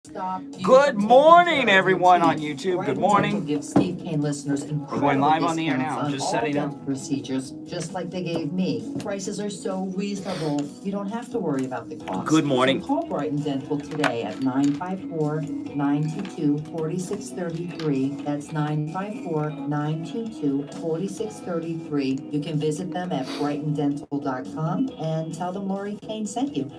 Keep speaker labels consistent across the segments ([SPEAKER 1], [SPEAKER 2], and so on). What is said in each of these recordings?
[SPEAKER 1] Good morning, everyone on YouTube. Good morning.
[SPEAKER 2] Give Steve Kane listeners
[SPEAKER 1] We're going live on the air now. I'm just setting up.
[SPEAKER 2] Procedures, just like they gave me. Prices are so reasonable, you don't have to worry about the cost.
[SPEAKER 1] Good morning.
[SPEAKER 2] So call Brighton Dental today at 954-922-4633. That's 954-922-4633. You can visit them at brightondental.com and tell them Lori Kane sent you.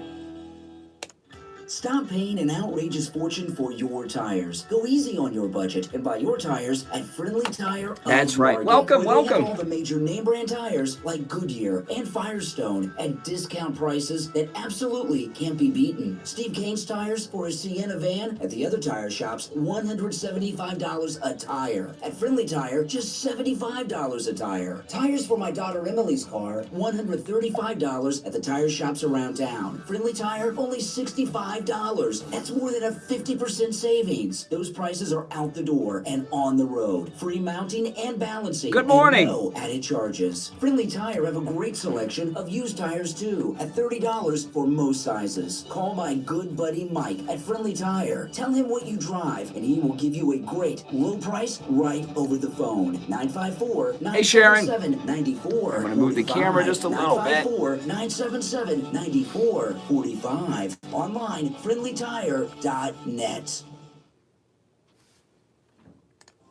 [SPEAKER 3] Stop paying an outrageous fortune for your tires. Go easy on your budget and buy your tires at Friendly Tire.
[SPEAKER 1] That's right. Welcome.
[SPEAKER 3] They have all the major name brand tires like Goodyear and Firestone at discount prices that absolutely can't be beaten. Steve Kane's tires for his Sienna van at the other tire shops, $175 a tire. At Friendly Tire, just $75 a tire. Tires for my daughter Emily's car, $135 at the tire shops around town. Friendly Tire, only $65. That's more than a 50% savings. Those prices are out the door and on the road. Free mounting and balancing.
[SPEAKER 1] Good morning.
[SPEAKER 3] And no added charges. Friendly Tire have a great selection of used tires too, at $30 for most sizes. Call my good buddy Mike at Friendly Tire. Tell him what you drive, and he will give you a great low price right over the phone. 954-977-9445.
[SPEAKER 1] Hey, Sharon. I'm going to move the camera just a little bit.
[SPEAKER 3] 954-977-9445. Online, friendlytire.net.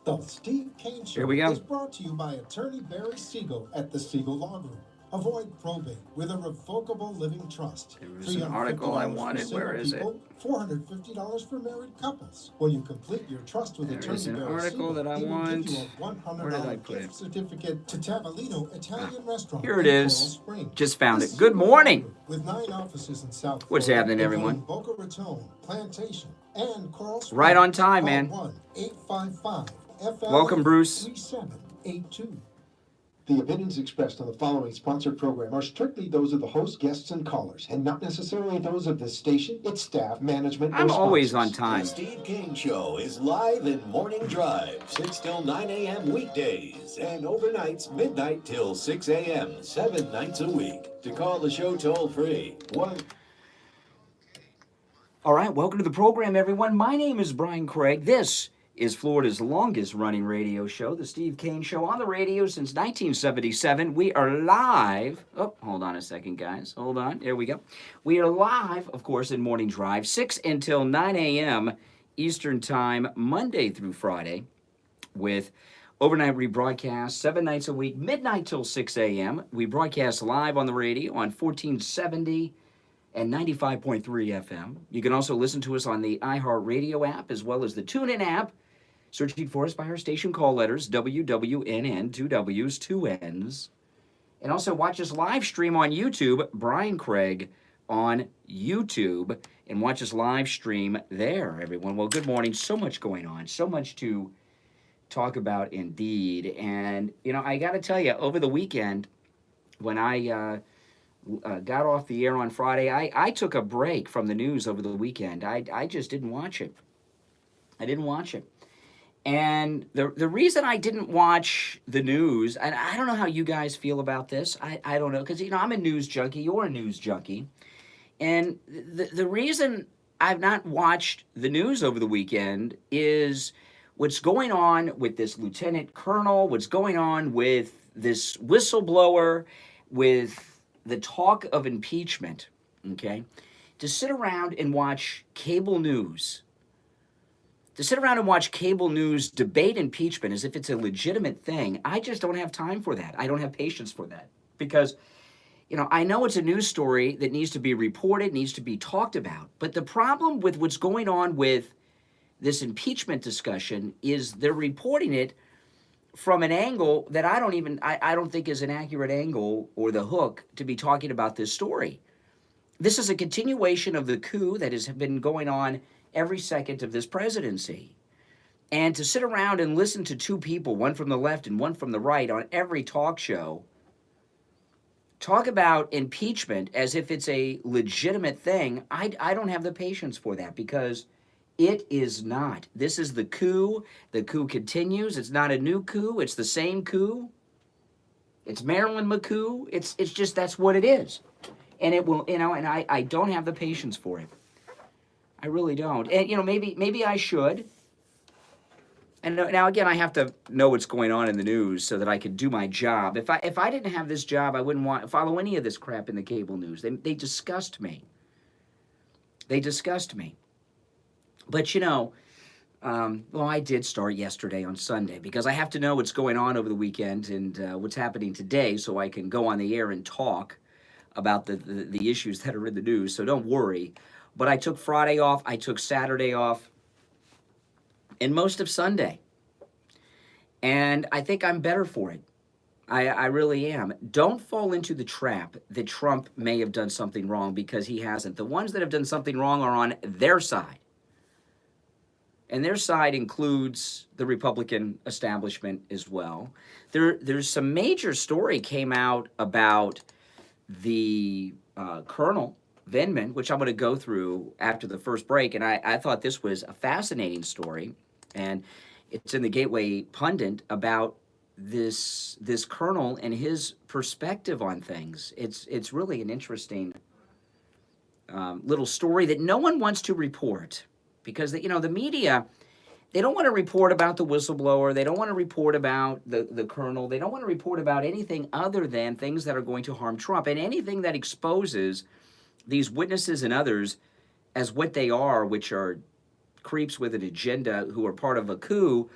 [SPEAKER 4] The Steve Kane Show
[SPEAKER 1] Here we go.
[SPEAKER 4] is brought to you by attorney Barry Siegel at the Siegel Law Group. Avoid probate with a revocable living trust.
[SPEAKER 1] There was an article I wanted. Where is it?
[SPEAKER 4] $450 for married couples. When you complete your trust with
[SPEAKER 1] There
[SPEAKER 4] attorney
[SPEAKER 1] is an
[SPEAKER 4] Barry
[SPEAKER 1] article
[SPEAKER 4] Siegel,
[SPEAKER 1] that I
[SPEAKER 4] he will
[SPEAKER 1] want.
[SPEAKER 4] give you a $100
[SPEAKER 1] Where did I put
[SPEAKER 4] gift
[SPEAKER 1] it?
[SPEAKER 4] certificate to Tavolino Italian Restaurant.
[SPEAKER 1] Here it
[SPEAKER 4] in
[SPEAKER 1] is.
[SPEAKER 4] Coral Springs.
[SPEAKER 1] Just found
[SPEAKER 4] The
[SPEAKER 1] it. Good
[SPEAKER 4] Siegel Law
[SPEAKER 1] morning.
[SPEAKER 4] Group, with 9 offices in South
[SPEAKER 1] What's
[SPEAKER 4] Florida,
[SPEAKER 1] happening, everyone?
[SPEAKER 4] including Boca Raton, Plantation, and Coral Springs.
[SPEAKER 1] Right on time,
[SPEAKER 4] Call
[SPEAKER 1] man.
[SPEAKER 4] 1-855-FLA
[SPEAKER 1] Welcome, Bruce.
[SPEAKER 4] 3782. The opinions expressed on the following sponsored program are strictly those of the host, guests, and callers, and not necessarily those of this station, its staff, management, or
[SPEAKER 1] I'm always on
[SPEAKER 4] sponsors.
[SPEAKER 1] time.
[SPEAKER 5] The Steve Kane Show is live in Morning Drive, 6 till 9 a.m. weekdays, and overnights, midnight till 6 a.m., 7 nights a week. To call the show toll free, 1.
[SPEAKER 1] All right, welcome to the program, everyone. My name is Brian Craig. This is Florida's longest running radio show, The Steve Kane Show, on the radio since 1977. We are live. Oh, hold on a second, guys. Hold on. There we go. We are live, of course, in Morning Drive, 6 until 9 a.m. Eastern Time, Monday through Friday, with overnight rebroadcast 7 nights a week, midnight till 6 a.m. We broadcast live on the radio on 1470 and 95.3 FM. You can also listen to us on the iHeartRadio app as well as the TuneIn app. Searching for us by our station call letters, WWNN, 2 W's, 2 N's. And also watch us live stream on YouTube, Brian Craig on YouTube. And watch us live stream there, everyone. Well, good morning. So much going on. So much to talk about indeed. And, you know, I got to tell you, over the weekend, when I got off the air on Friday, I took a break from the news over the weekend. I just didn't watch it. I didn't watch it. And the reason I didn't watch the news, and I don't know how you guys feel about this. I don't know, because, you know, I'm a news junkie. You're a news junkie. And the reason I've not watched the news over the weekend is what's going on with this lieutenant colonel, what's going on with this whistleblower, with the talk of impeachment, okay? To sit around and watch cable news, debate impeachment as if it's a legitimate thing, I just don't have time for that. I don't have patience for that. Because, you know, I know it's a news story that needs to be reported, needs to be talked about. But the problem with what's going on with this impeachment discussion is they're reporting it from an angle that I don't think is an accurate angle or the hook to be talking about this story. This is a continuation of the coup that has been going on every second of this presidency. And to sit around and listen to two people, one from the left and one from the right, on every talk show, talk about impeachment as if it's a legitimate thing, I don't have the patience for that, because it is not. This is the coup. The coup continues. It's not a new coup. It's the same coup. It's Marilyn McCoo. It's just, that's what it is. And it will, you know, and I don't have the patience for it. I really don't. And, maybe I should. And now again, I have to know what's going on in the news so that I can do my job. If I didn't have this job, I wouldn't want to follow any of this crap in the cable news. They disgust me. They disgust me. But I did start yesterday on Sunday because I have to know what's going on over the weekend and what's happening today so I can go on the air and talk about the issues that are in the news. So don't worry. But I took Friday off. I took Saturday off. And most of Sunday. And I think I'm better for it. I really am. Don't fall into the trap that Trump may have done something wrong, because he hasn't. The ones that have done something wrong are on their side. And their side includes the Republican establishment as well. There's some major story came out about the Colonel Vindman, which I'm going to go through after the first break. And I thought this was a fascinating story. And it's in the Gateway Pundit about this colonel and his perspective on things. It's really an interesting little story that no one wants to report, because the media, they don't want to report about the whistleblower. They don't want to report about the colonel. They don't want to report about anything other than things that are going to harm Trump, and anything that exposes these witnesses and others as what they are, which are creeps with an agenda who are part of a coup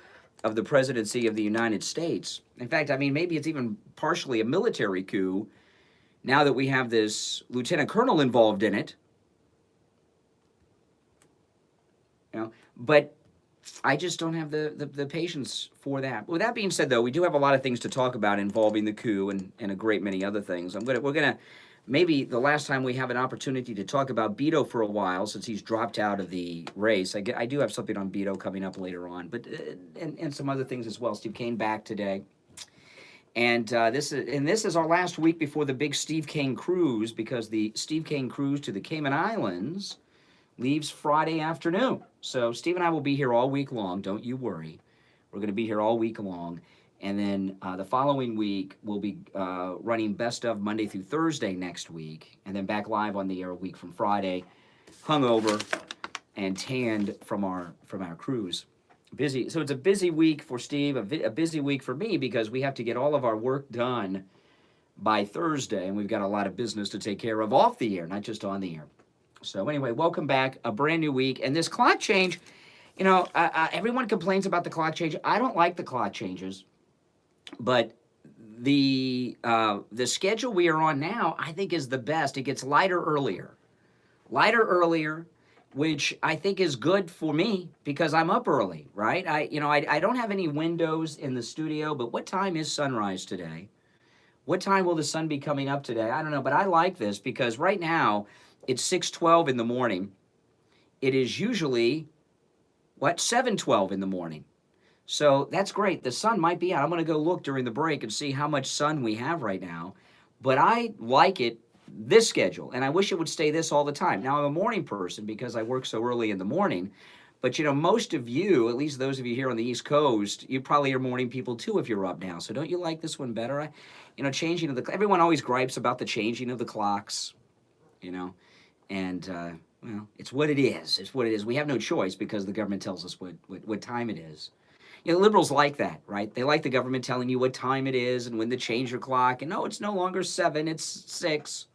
[SPEAKER 1] of the presidency of the United States. In fact, maybe it's even partially a military coup now that we have this lieutenant colonel involved in it. But I just don't have the patience for that. With that being said, though, we do have a lot of things to talk about involving the coup and a great many other things. We're gonna maybe the last time we have an opportunity to talk about Beto for a while, since he's dropped out of the race. I do have something on Beto coming up later on, but and some other things as well. Steve Kane back today, and this is our last week before the big Steve Kane cruise, because the Steve Kane cruise to the Cayman Islands leaves Friday afternoon. So Steve and I will be here all week long. Don't you worry. We're going to be here all week long. And then the following week, we'll be running Best of Monday through Thursday next week. And then back live on the air a week from Friday, hungover and tanned from our cruise. Busy. So it's a busy week for Steve, a busy week for me, because we have to get all of our work done by Thursday. And we've got a lot of business to take care of off the air, not just on the air. So anyway, welcome back. A brand new week. And this clock change, everyone complains about the clock change. I don't like the clock changes. But the schedule we are on now, I think, is the best. It gets lighter earlier, which I think is good for me because I'm up early, right? I don't have any windows in the studio, but what time is sunrise today? What time will the sun be coming up today? I don't know, but I like this because right now it's 6:12 in the morning. It is usually 7:12 in the morning. So that's great. The sun might be out. I'm going to go look during the break and see how much sun we have right now. But I like it, this schedule, and I wish it would stay this all the time. Now, I'm a morning person because I work so early in the morning. But, most of you, at least those of you here on the East Coast, you probably are morning people too if you're up now. So don't you like this one better? Changing of everyone always gripes about the changing of the clocks, and, it's what it is. It's what it is. We have no choice because the government tells us what time it is. Liberals like that, right? They like the government telling you what time it is and when to change your clock. And no, it's no longer 7, it's 6.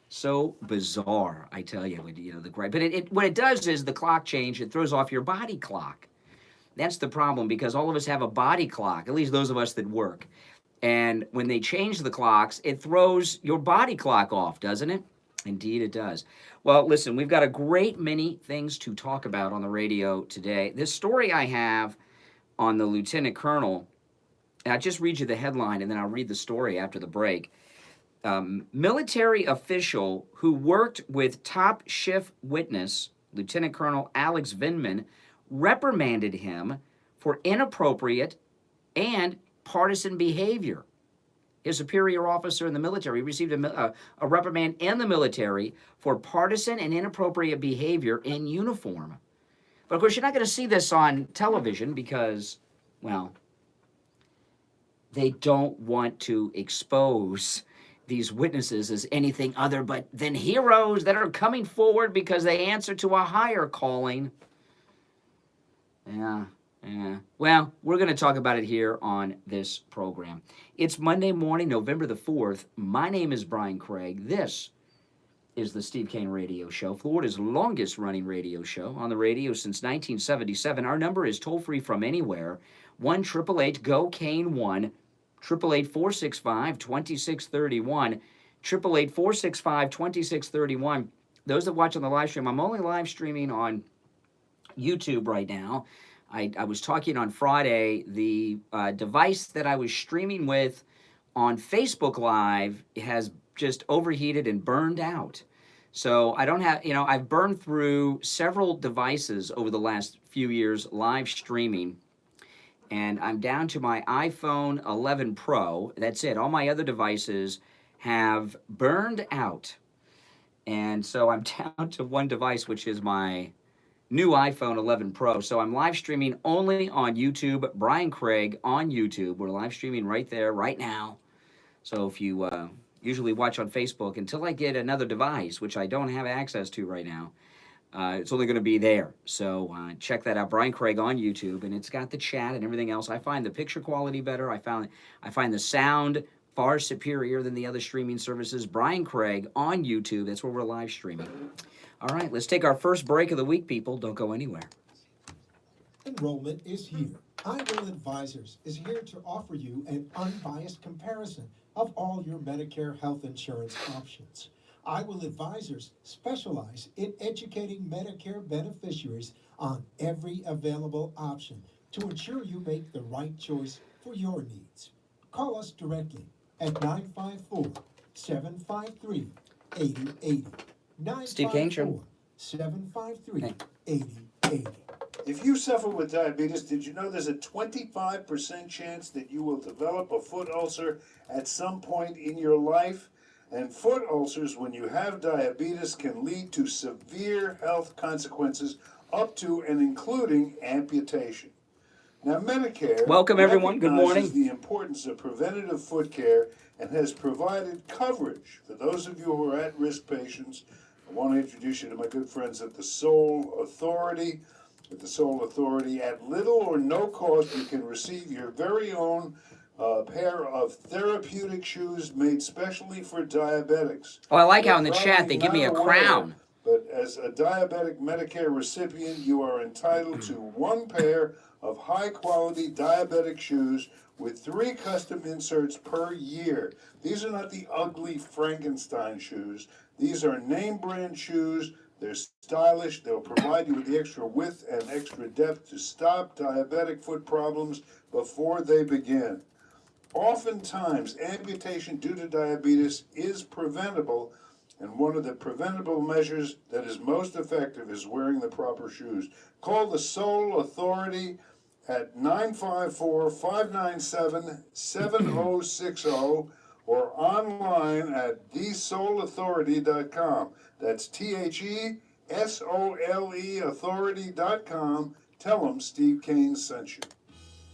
[SPEAKER 1] So bizarre, I tell you, the gripe. But what it does is the clock change, it throws off your body clock. That's the problem, because all of us have a body clock, at least those of us that work. And when they change the clocks, it throws your body clock off, doesn't it? Indeed, it does. Well, listen, we've got a great many things to talk about on the radio today. This story I have on the Lieutenant Colonel, and I'll just read you the headline, and then I'll read the story after the break. Military official who worked with top shift witness, Lieutenant Colonel Alex Vindman, reprimanded him for inappropriate and partisan behavior. His superior officer in the military received a reprimand in the military for partisan and inappropriate behavior in uniform. But of course, you're not going to see this on television because, they don't want to expose these witnesses as anything other but than heroes that are coming forward because they answer to a higher calling. Yeah. Well, we're going to talk about it here on this program. It's Monday morning, November the 4th. My name is Brian Craig. This is the Steve Kane Radio Show, Florida's longest running radio show on the radio since 1977. Our number is toll-free from anywhere, 1-888-GO-KANE-1, 888-465-2631, 888-465-2631. Those that watch on the live stream, I'm only live streaming on YouTube right now. I was talking on Friday, the device that I was streaming with on Facebook Live has just overheated and burned out. So I don't have, I've burned through several devices over the last few years live streaming, and I'm down to my iPhone 11 Pro. That's it. All my other devices have burned out. And so I'm down to one device, which is my new iPhone 11 Pro. So I'm live streaming only on YouTube. Brian Craig on YouTube. We're live streaming right there, right now. So if you usually watch on Facebook, until I get another device, which I don't have access to right now, it's only going to be there. So check that out, Brian Craig on YouTube, and it's got the chat and everything else. I find the picture quality better. I find the sound far superior than the other streaming services. Brian Craig on YouTube. That's where we're live streaming. All right, let's take our first break of the week, people. Don't go anywhere.
[SPEAKER 4] Enrollment is here. iWill Advisors is here to offer you an unbiased comparison of all your Medicare health insurance options. iWill Advisors specialize in educating Medicare beneficiaries on every available option to ensure you make the right choice for your needs. Call us directly at 954-753-8080.
[SPEAKER 1] Steve Kane Show.
[SPEAKER 4] 753-8080.
[SPEAKER 6] If you suffer with diabetes, did you know there's a 25% chance that you will develop a foot ulcer at some point in your life? And foot ulcers, when you have diabetes, can lead to severe health consequences up to and including amputation. Now, Medicare
[SPEAKER 1] Welcome, everyone. Good morning.
[SPEAKER 6] recognizes the importance of preventative foot care and has provided coverage for those of you who are at-risk patients. I want to introduce you to my good friends at the Soul Authority. At the Soul Authority, at little or no cost, you can receive your very own pair of therapeutic shoes made specially for diabetics.
[SPEAKER 1] Oh, I like how in the
[SPEAKER 6] You're
[SPEAKER 1] chat they give me a
[SPEAKER 6] probably not aware,
[SPEAKER 1] crown.
[SPEAKER 6] But as a diabetic Medicare recipient, you are entitled to one pair of high-quality diabetic shoes with 3 custom inserts per year. These are not the ugly Frankenstein shoes. These are name-brand shoes. They're stylish. They'll provide you with the extra width and extra depth to stop diabetic foot problems before they begin. Oftentimes, amputation due to diabetes is preventable, and one of the preventable measures that is most effective is wearing the proper shoes. Call the Soul Authority at 954-597-7060 or online at thesoulauthority.com. That's TheSole authority.com. Tell them Steve Kane sent you.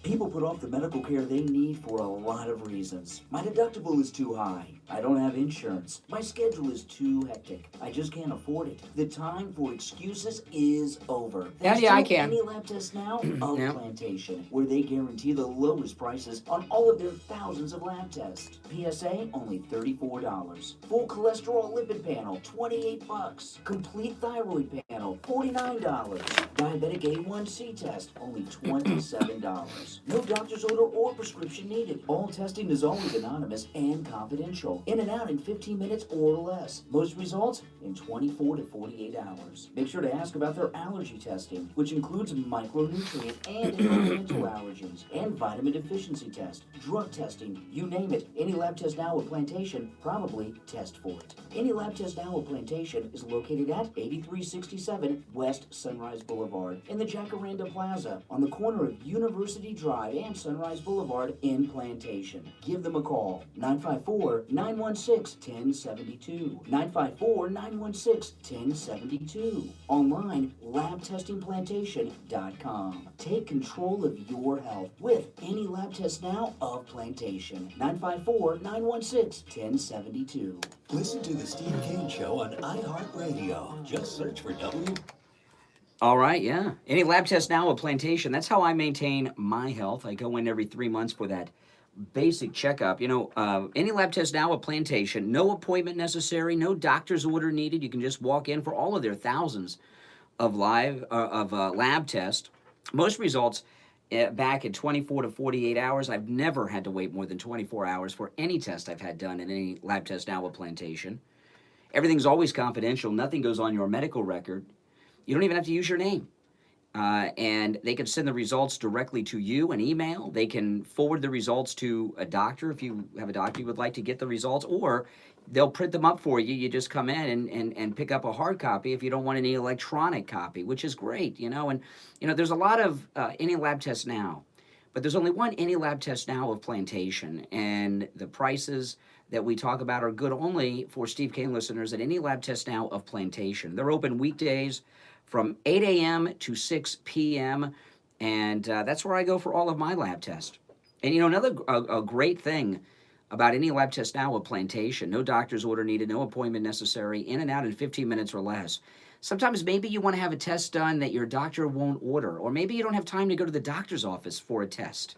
[SPEAKER 3] People put off the medical care they need for a lot of reasons. My deductible is too high. I don't have insurance. My schedule is too hectic. I just can't afford it. The time for excuses is over.
[SPEAKER 1] Yeah, I can.
[SPEAKER 3] Any lab test now of
[SPEAKER 1] Yeah.
[SPEAKER 3] Plantation, where they guarantee the lowest prices on all of their thousands of lab tests. PSA, only $34. Full cholesterol lipid panel, $28. Complete thyroid panel, $49. Diabetic A1C test, only $27. No doctor's order or prescription needed. All testing is always anonymous and confidential. In and out in 15 minutes or less. Most results in 24 to 48 hours. Make sure to ask about their allergy testing, which includes micronutrient and environmental allergens, and vitamin deficiency test, drug testing, you name it. Any lab test now at Plantation, probably test for it. Any lab test now at Plantation is located at 8367 West Sunrise Boulevard. Boulevard in the Jacaranda Plaza on the corner of University Drive and Sunrise Boulevard in Plantation. Give them a call, 954-916-1072. 954-916-1072. Online, labtestingplantation.com. Take control of your health with any lab test now of Plantation. 954-916-1072.
[SPEAKER 5] Listen to the Steve Kane Show on iHeartRadio. Just search for W.
[SPEAKER 1] All right, yeah. Any lab test now of Plantation. That's how I maintain my health. I go in every 3 months for that basic checkup. Any lab test now of Plantation. No appointment necessary. No doctor's order needed. You can just walk in for all of their thousands of lab tests. Most results back in 24 to 48 hours. I've never had to wait more than 24 hours for any test I've had done in any lab test now with Plantation. Everything's always confidential. Nothing goes on your medical record. You don't even have to use your name. And they can send the results directly to you, an email. They can forward the results to a doctor if you have a doctor you would like to get the results, or they'll print them up for you. You just come in and pick up a hard copy if you don't want any electronic copy, which is great, And, there's a lot of any lab tests now, but there's only one any lab test now of Plantation, and the prices that we talk about are good only for Steve Kane listeners at any lab test now of Plantation. They're open weekdays from 8 a.m. to 6 p.m., and that's where I go for all of my lab tests. And, another a great thing about any lab test now with Plantation, no doctor's order needed, no appointment necessary, in and out in 15 minutes or less. Sometimes maybe you want to have a test done that your doctor won't order, or maybe you don't have time to go to the doctor's office for a test.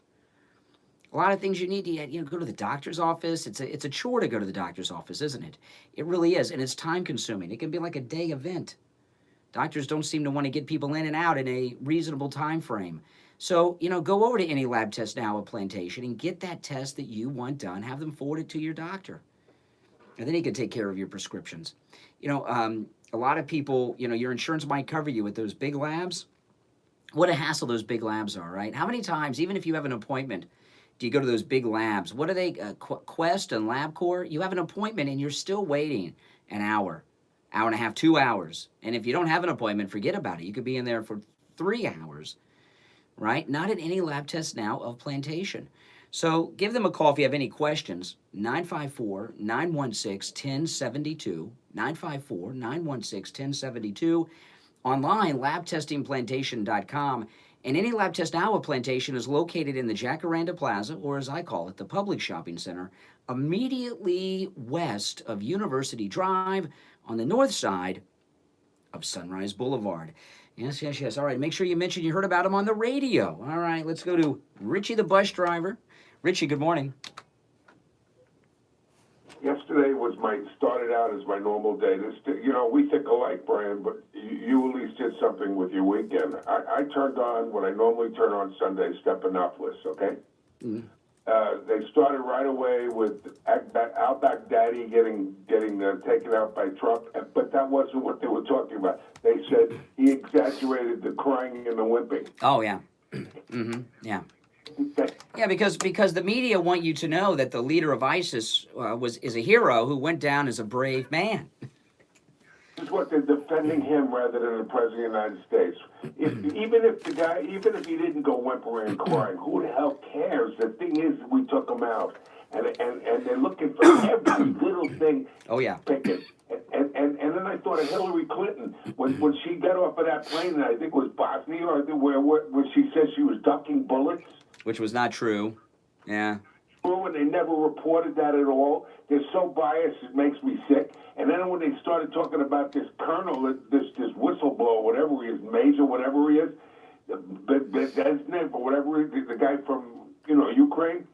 [SPEAKER 1] A lot of things you need to go to the doctor's office. It's a chore to go to the doctor's office, isn't it? It really is, and it's time-consuming. It can be like a day event. Doctors don't seem to want to get people in and out in a reasonable time frame. So, go over to any lab test now at Plantation and get that test that you want done. Have them forward it to your doctor. And then he can take care of your prescriptions. A lot of people, your insurance might cover you with those big labs. What a hassle those big labs are, right? How many times, even if you have an appointment, do you go to those big labs? What are they, Quest and LabCorp? You have an appointment and you're still waiting an hour and a half, 2 hours. And if you don't have an appointment, forget about it. You could be in there for 3 hours, right? Not at any lab test now of Plantation. So give them a call if you have any questions. 954-916-1072. 954-916-1072. Online, labtestingplantation.com. And any lab test now of Plantation is located in the Jacaranda Plaza, or as I call it, the Public Shopping Center, immediately west of University Drive on the north side of Sunrise Boulevard. Yes. All right, make sure you mention you heard about him on the radio. All right, let's go to Richie the bus driver. Richie, good morning.
[SPEAKER 7] Yesterday started out as my normal day. We think alike, Brian, but you at least did something with your weekend. I turned on what I normally turn on Sunday, Stephanopoulos, okay? Mm-hmm. They started right away with Outback Daddy getting taken out by Trump, but that wasn't what they were talking about. They said he exaggerated the crying and the whimpering.
[SPEAKER 1] Oh, yeah. Mm-hmm. Yeah. Yeah, because the media want you to know that the leader of ISIS is a hero who went down as a brave man.
[SPEAKER 7] This is what they're defending him rather than the president of the United States. Even if he didn't go whimpering and crying, who the hell cares? The thing is, we took him out, and they're looking for every little thing.
[SPEAKER 1] Oh yeah.
[SPEAKER 7] Picking. And then I thought of Hillary Clinton when she got off of that plane, and I think it was Bosnia, or where she said she was ducking bullets.
[SPEAKER 1] Which was not true. Yeah.
[SPEAKER 7] And they never reported that at all. They're so biased, it makes me sick. And then when they started talking about this colonel, this whistleblower, whatever he is, Major, whatever he is, Beznesny, or whatever, the guy from Ukraine,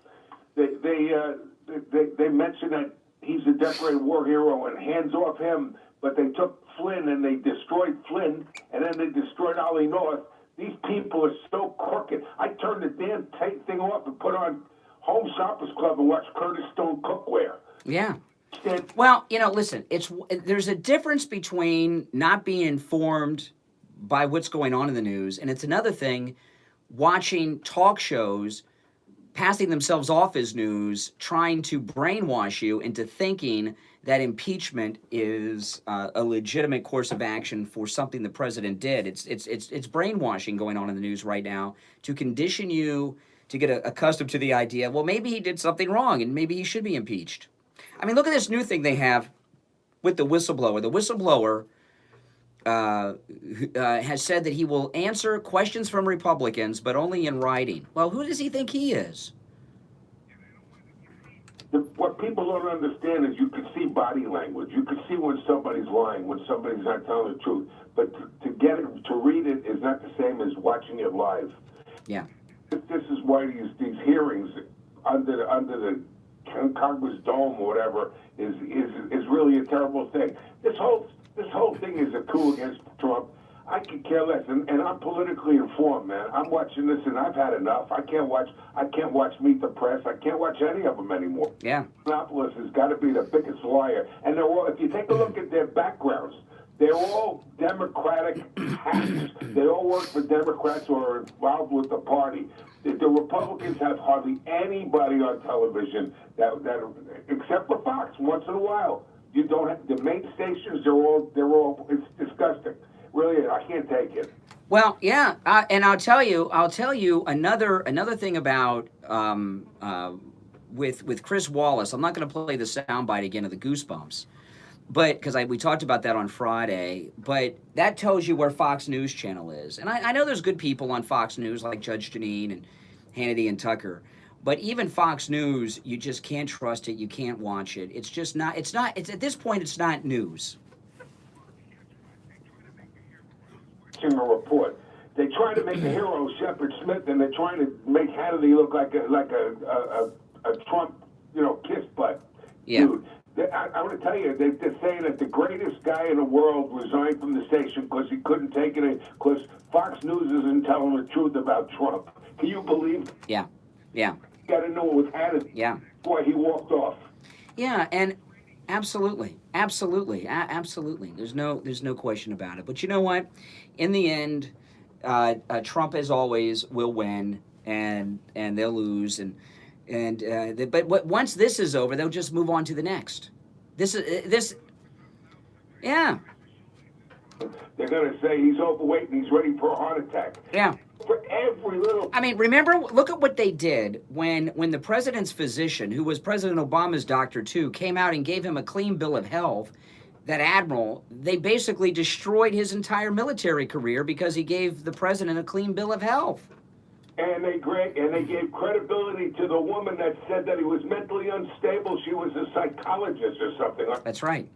[SPEAKER 7] they mentioned that he's a decorated war hero and hands off him. But they took Flynn and they destroyed Flynn, and then they destroyed Ollie North. These people are so crooked. I turned the damn thing off and put on Home Shoppers Club and watched Curtis Stone cookware.
[SPEAKER 1] Yeah. Well, listen, there's a difference between not being informed by what's going on in the news, and it's another thing watching talk shows passing themselves off as news, trying to brainwash you into thinking that impeachment is a legitimate course of action for something the president did. It's brainwashing going on in the news right now to condition you to get accustomed to the idea, well, maybe he did something wrong and maybe he should be impeached. I mean, look at this new thing they have with the whistleblower. The whistleblower has said that he will answer questions from Republicans, but only in writing. Well, who does he think he is?
[SPEAKER 7] What people don't understand is you can see body language. You can see when somebody's lying, when somebody's not telling the truth. But to get it, to read it is not the same as watching it live.
[SPEAKER 1] Yeah.
[SPEAKER 7] This is why these hearings under the Congress dome or whatever is really a terrible thing. This whole thing is a coup against Trump. I could care less, and I'm politically informed, man. I'm watching this, and I've had enough. I can't watch Meet the Press. I can't watch any of them anymore.
[SPEAKER 1] Yeah.
[SPEAKER 7] Monopolist has got to be the biggest liar, and they're all. If you take a look at their backgrounds, they're all Democratic hackers. They all work for Democrats or are involved with the party. The Republicans have hardly anybody on television that except for Fox once in a while. You don't have the main stations. They're all. It's disgusting. Really, I can't take it.
[SPEAKER 1] Well, yeah, and I'll tell you another thing about with Chris Wallace. I'm not going to play the soundbite again of the Goosebumps, but because we talked about that on Friday. But that tells you where Fox News Channel is, and I know there's good people on Fox News like Judge Jeanine and Hannity and Tucker. But even Fox News, you just can't trust it. You can't watch it. It's just not. It's at this point. It's not news.
[SPEAKER 7] A report. They try to make a hero Shepard Smith, and they're trying to make Hannity look like a Trump, kiss butt.
[SPEAKER 1] Yeah.
[SPEAKER 7] Dude, I want to tell you, they're saying that the greatest guy in the world resigned from the station because he couldn't take it because Fox News isn't telling the truth about Trump. Can you believe it?
[SPEAKER 1] Yeah. Yeah.
[SPEAKER 7] You got to know it was Hannity.
[SPEAKER 1] Yeah.
[SPEAKER 7] Boy, he walked off.
[SPEAKER 1] Yeah, and absolutely. There's no question about it. But you know what? In the end, Trump, as always, will win, and they'll lose, but once this is over, they'll just move on to the next. Yeah.
[SPEAKER 7] They're going to say he's overweight and he's ready for a heart attack.
[SPEAKER 1] Yeah.
[SPEAKER 7] For every little.
[SPEAKER 1] I mean, remember, look at what they did when the president's physician, who was President Obama's doctor too, came out and gave him a clean bill of health. That admiral, they basically destroyed his entire military career because he gave the president a clean bill of health.
[SPEAKER 7] And they gave credibility to the woman that said that he was mentally unstable. She was a psychologist or something.
[SPEAKER 1] That's right.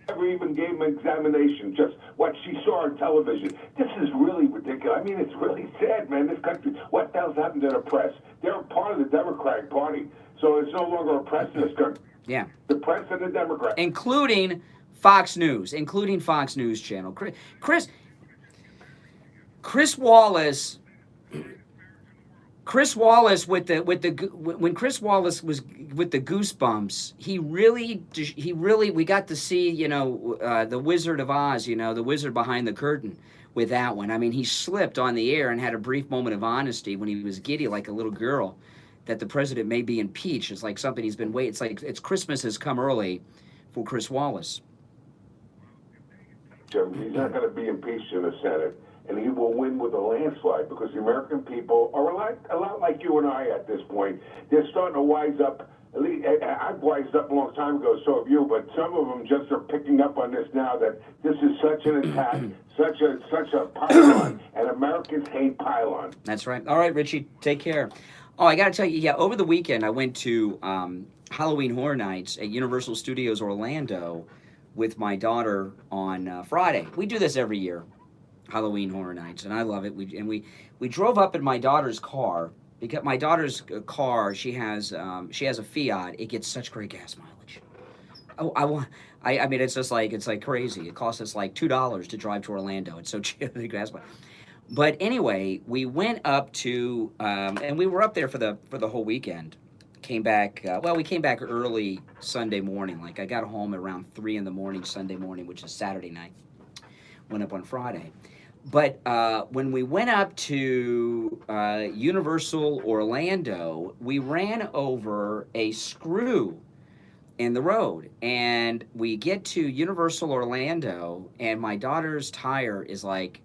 [SPEAKER 7] Never even gave him an examination, just what she saw on television. This is really ridiculous. I mean, it's really sad, man. This country, what the hell's happened to the press? They're a part of the Democratic Party, so it's no longer a press in this country.
[SPEAKER 1] Yeah.
[SPEAKER 7] The press and the Democrats.
[SPEAKER 1] Including Fox News Channel. Chris Wallace when Chris Wallace was with the Goosebumps, he really we got to see, the Wizard of Oz, the wizard behind the curtain with that one. I mean, he slipped on the air and had a brief moment of honesty when he was giddy like a little girl that the president may be impeached. It's like something he's been waiting. It's like Christmas has come early for Chris Wallace.
[SPEAKER 7] He's not going to be impeached in the Senate, and he will win with a landslide because the American people are a lot like you and I at this point. They're starting to wise up. I've wised up a long time ago, so have you, but some of them just are picking up on this now that this is such an attack, such a pylon, and Americans hate pylon.
[SPEAKER 1] That's right. All right, Richie, take care. Oh, I got to tell you, over the weekend I went to Halloween Horror Nights at Universal Studios Orlando with my daughter on Friday. We do this every year, Halloween Horror Nights, and I love it. We drove up in my daughter's car because my daughter's car, she has a Fiat. It gets such great gas mileage. I mean, it's like crazy. It costs us like $2 to drive to Orlando. It's so cheap the gas mileage. But anyway, we went up to and we were up there for the whole weekend. Came back, we came back early Sunday morning. Like I got home around 3 in the morning Sunday morning, which is Saturday night. Went up on Friday. But when we went up to Universal Orlando, we ran over a screw in the road. And we get to Universal Orlando, and my daughter's tire is like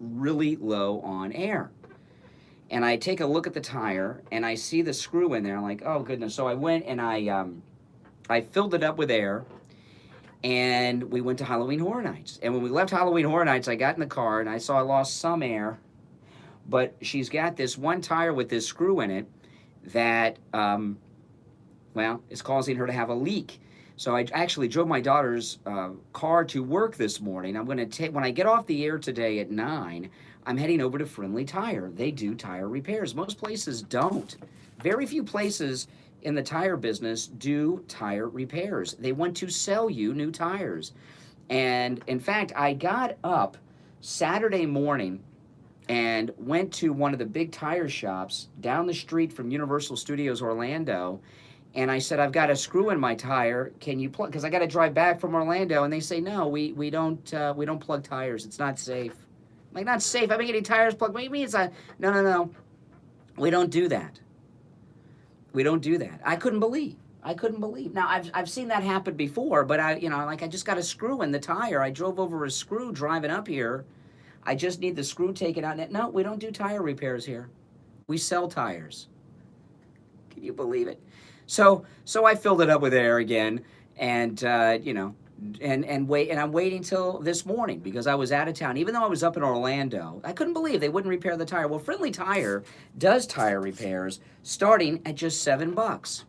[SPEAKER 1] really low on air. And I take a look at the tire, and I see the screw in there. I'm like, oh goodness! So I went and I filled it up with air, and we went to Halloween Horror Nights. And when we left Halloween Horror Nights, I got in the car and I saw I lost some air, but she's got this one tire with this screw in it that, well, is causing her to have a leak. So I actually drove my daughter's car to work this morning. I'm going to take, when I get off the air today at 9, I'm heading over to Friendly Tire. They do tire repairs. Most places don't. Very few places in the tire business do tire repairs. They want to sell you new tires. And in fact, I got up Saturday morning and went to one of the big tire shops down the street from Universal Studios Orlando. And I said, I've got a screw in my tire. Can you plug? Because I got to drive back from Orlando. And they say, no, we don't plug tires. It's not safe. I'm like, not safe? I've been getting tires plugged. What do you mean it's not? No. We don't do that. We don't do that. I couldn't believe. Now I've seen that happen before, but I just got a screw in the tire. I drove over a screw driving up here. I just need the screw taken out. No, we don't do tire repairs here. We sell tires. Can you believe it? So I filled it up with air again, and I'm waiting till this morning because I was out of town. Even though I was up in Orlando, I couldn't believe they wouldn't repair the tire. Well, Friendly Tire does tire repairs starting at just $7.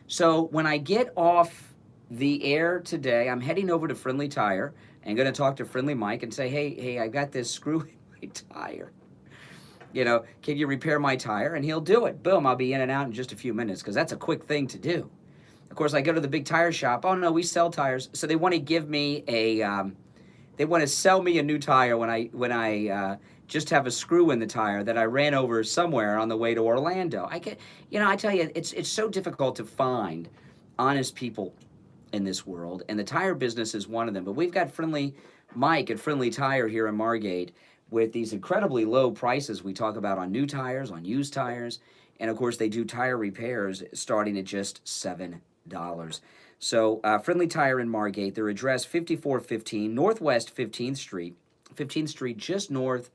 [SPEAKER 1] So when I get off the air today, I'm heading over to Friendly Tire and going to talk to Friendly Mike and say, hey, I got this screw in my tire. Can you repair my tire? And he'll do it. Boom, I'll be in and out in just a few minutes because that's a quick thing to do. Of course, I go to the big tire shop. Oh, no, we sell tires. So they want to give me they want to sell me a new tire when I just have a screw in the tire that I ran over somewhere on the way to Orlando. I tell you, it's so difficult to find honest people in this world, and the tire business is one of them. But we've got Friendly Mike at Friendly Tire here in Margate with these incredibly low prices we talk about on new tires, on used tires, and of course they do tire repairs starting at just $7. So Friendly Tire in Margate, their address 5415 Northwest 15th Street, just north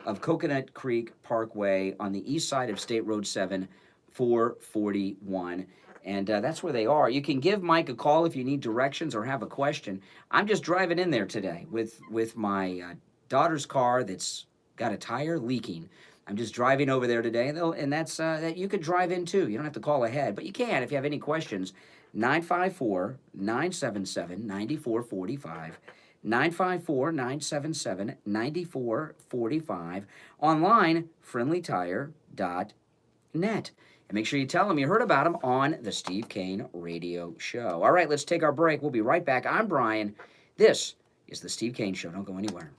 [SPEAKER 1] of Coconut Creek Parkway on the east side of State Road 7, 441. And that's where they are. You can give Mike a call if you need directions or have a question. I'm just driving in there today with my daughter's car that's got a tire leaking. I'm just driving over there today, and that's that you could drive in too. You don't have to call ahead, but you can if you have any questions. 954-977-9445. 954-977-9445. Online, friendlytire.net. And make sure you tell them you heard about them on the Steve Kane Radio Show. All right, let's take our break. We'll be right back. I'm Brian. This is the Steve Kane Show. Don't go anywhere.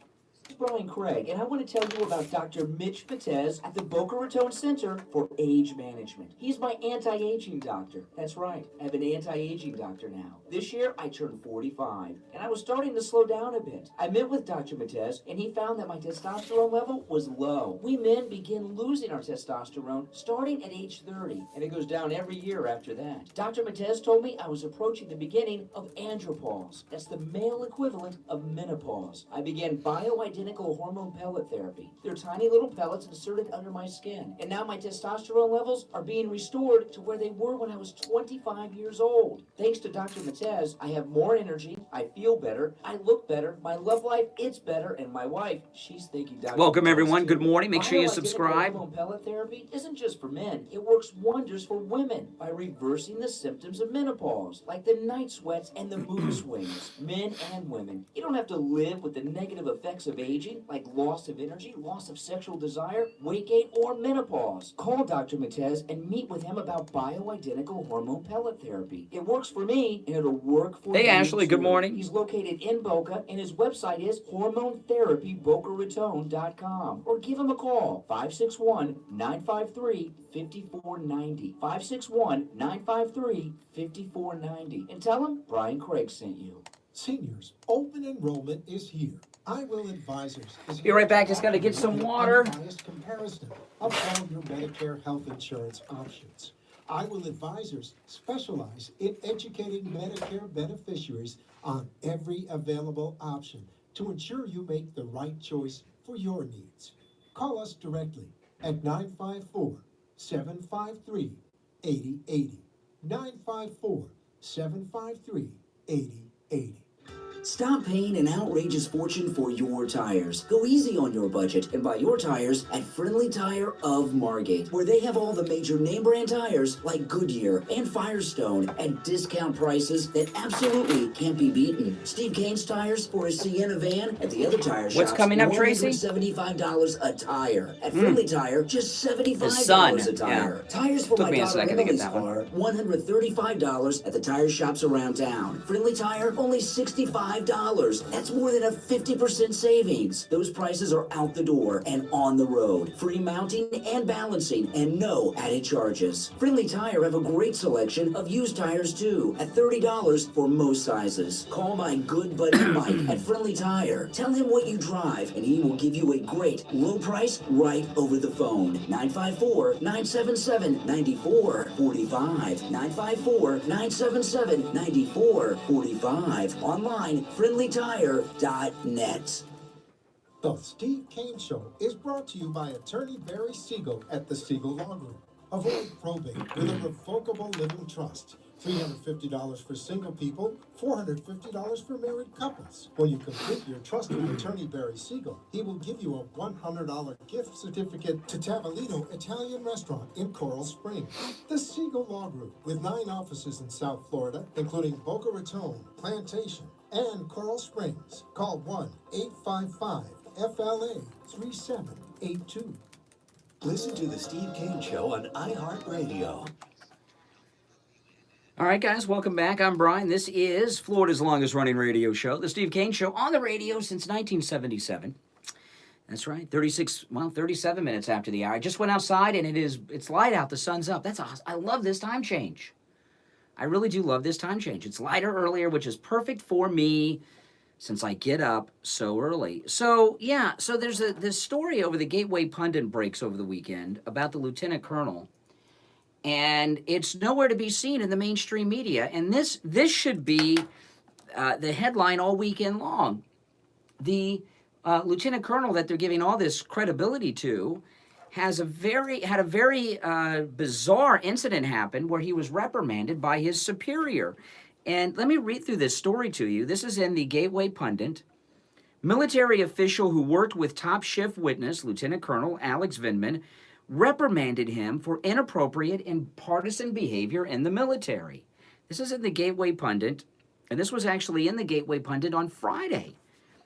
[SPEAKER 3] Brian Craig, and I want to tell you about Dr. Mitch Vitez at the Boca Raton Center for Age Management. He's my anti-aging doctor. That's right, I have an anti-aging doctor now. This year, I turned 45, and I was starting to slow down a bit. I met with Dr. Vitez, and he found that my testosterone level was low. We men begin losing our testosterone starting at age 30, and it goes down every year after that. Dr. Vitez told me I was approaching the beginning of andropause. That's the male equivalent of menopause. I began bioidentical hormone pellet therapy. They're tiny little pellets inserted under my skin. And now my testosterone levels are being restored to where they were when I was 25 years old. Thanks to Dr. Matez, I have more energy, I feel better, I look better, my love life, it's better, and my wife, she's thanking Dr.
[SPEAKER 1] Welcome,
[SPEAKER 3] Matez
[SPEAKER 1] everyone.
[SPEAKER 3] too.
[SPEAKER 1] Good morning. Make sure you
[SPEAKER 3] Bioidentical
[SPEAKER 1] subscribe.
[SPEAKER 3] Hormone pellet therapy isn't just for men. It works wonders for women by reversing the symptoms of menopause, like the night sweats and the mood swings. Men and women. You don't have to live with the negative effects of aging, like loss of energy, loss of sexual desire, weight gain, or menopause. Call Dr. Matez and meet with him about bioidentical hormone pellet therapy. It works for me, and it'll work for you.
[SPEAKER 1] Hey, Ashley, good
[SPEAKER 3] too.
[SPEAKER 1] morning.
[SPEAKER 3] He's located in Boca, and his website is hormonetherapybocaraton.com. Or give him a call, 561-953-5490. 561-953-5490. And tell him Brian Craig sent you.
[SPEAKER 4] Seniors, open enrollment is here. I Will Advisors is
[SPEAKER 1] Be right back. Just got to get some water.
[SPEAKER 4] Unbiased comparison of all your Medicare health insurance options. I Will Advisors specialize in educating Medicare beneficiaries on every available option to ensure you make the right choice for your needs. Call us directly at 954-753-8080. 954-753-8080.
[SPEAKER 3] Stop paying an outrageous fortune for your tires. Go easy on your budget and buy your tires at Friendly Tire of Margate, where they have all the major name brand tires like Goodyear and Firestone at discount prices that absolutely can't be beaten. Steve Kane's tires for a Sienna van at the other tire shops.
[SPEAKER 1] What's coming up, Tracy?
[SPEAKER 3] $175 a tire. At Friendly Tire, just $75 a tire.
[SPEAKER 1] Yeah.
[SPEAKER 3] Tires for
[SPEAKER 1] Took
[SPEAKER 3] my
[SPEAKER 1] me a
[SPEAKER 3] daughter
[SPEAKER 1] second to get
[SPEAKER 3] Emily's
[SPEAKER 1] that one.
[SPEAKER 3] car, $135 at the tire shops around town. Friendly Tire, only $65. That's more than a 50% savings. Those prices are out the door and on the road. Free mounting and balancing and no added charges. Friendly Tire have a great selection of used tires too at $30 for most sizes. Call my good buddy Mike at Friendly Tire. Tell him what you drive and he will give you a great low price right over the phone. 954-977-9445. 954-977-9445. Online, friendlytire.net.
[SPEAKER 4] The Steve Kane Show is brought to you by attorney Barry Siegel at the Siegel Law Group. Avoid probate with a revocable living trust. $350 for single people, $450 for married couples. When you complete your trust with attorney Barry Siegel, he will give you a $100 gift certificate to Tavolino Italian Restaurant in Coral Springs. The Siegel Law Group, with 9 offices in South Florida, including Boca Raton, Plantation, and Coral Springs. Call 1-855-FLA-3782.
[SPEAKER 5] Listen to The Steve Kane Show on iHeartRadio.
[SPEAKER 1] All right, guys, welcome back. I'm Brian. This is Florida's longest running radio show, The Steve Kane Show, on the radio since 1977. That's right, 37 minutes after the hour. I just went outside and it's light out, the sun's up. That's awesome. I love this time change. I really do love this time change. It's lighter earlier, which is perfect for me since I get up so early. So, yeah, so there's this story over the Gateway Pundit breaks over the weekend about the lieutenant colonel, and it's nowhere to be seen in the mainstream media. And this should be the headline all weekend long. The lieutenant colonel that they're giving all this credibility to had a very bizarre incident happen where he was reprimanded by his superior. And let me read through this story to you. This is in the Gateway Pundit. Military official who worked with top shift witness, Lieutenant Colonel Alex Vindman, reprimanded him for inappropriate and partisan behavior in the military. This is in the Gateway Pundit, and this was actually in the Gateway Pundit on Friday.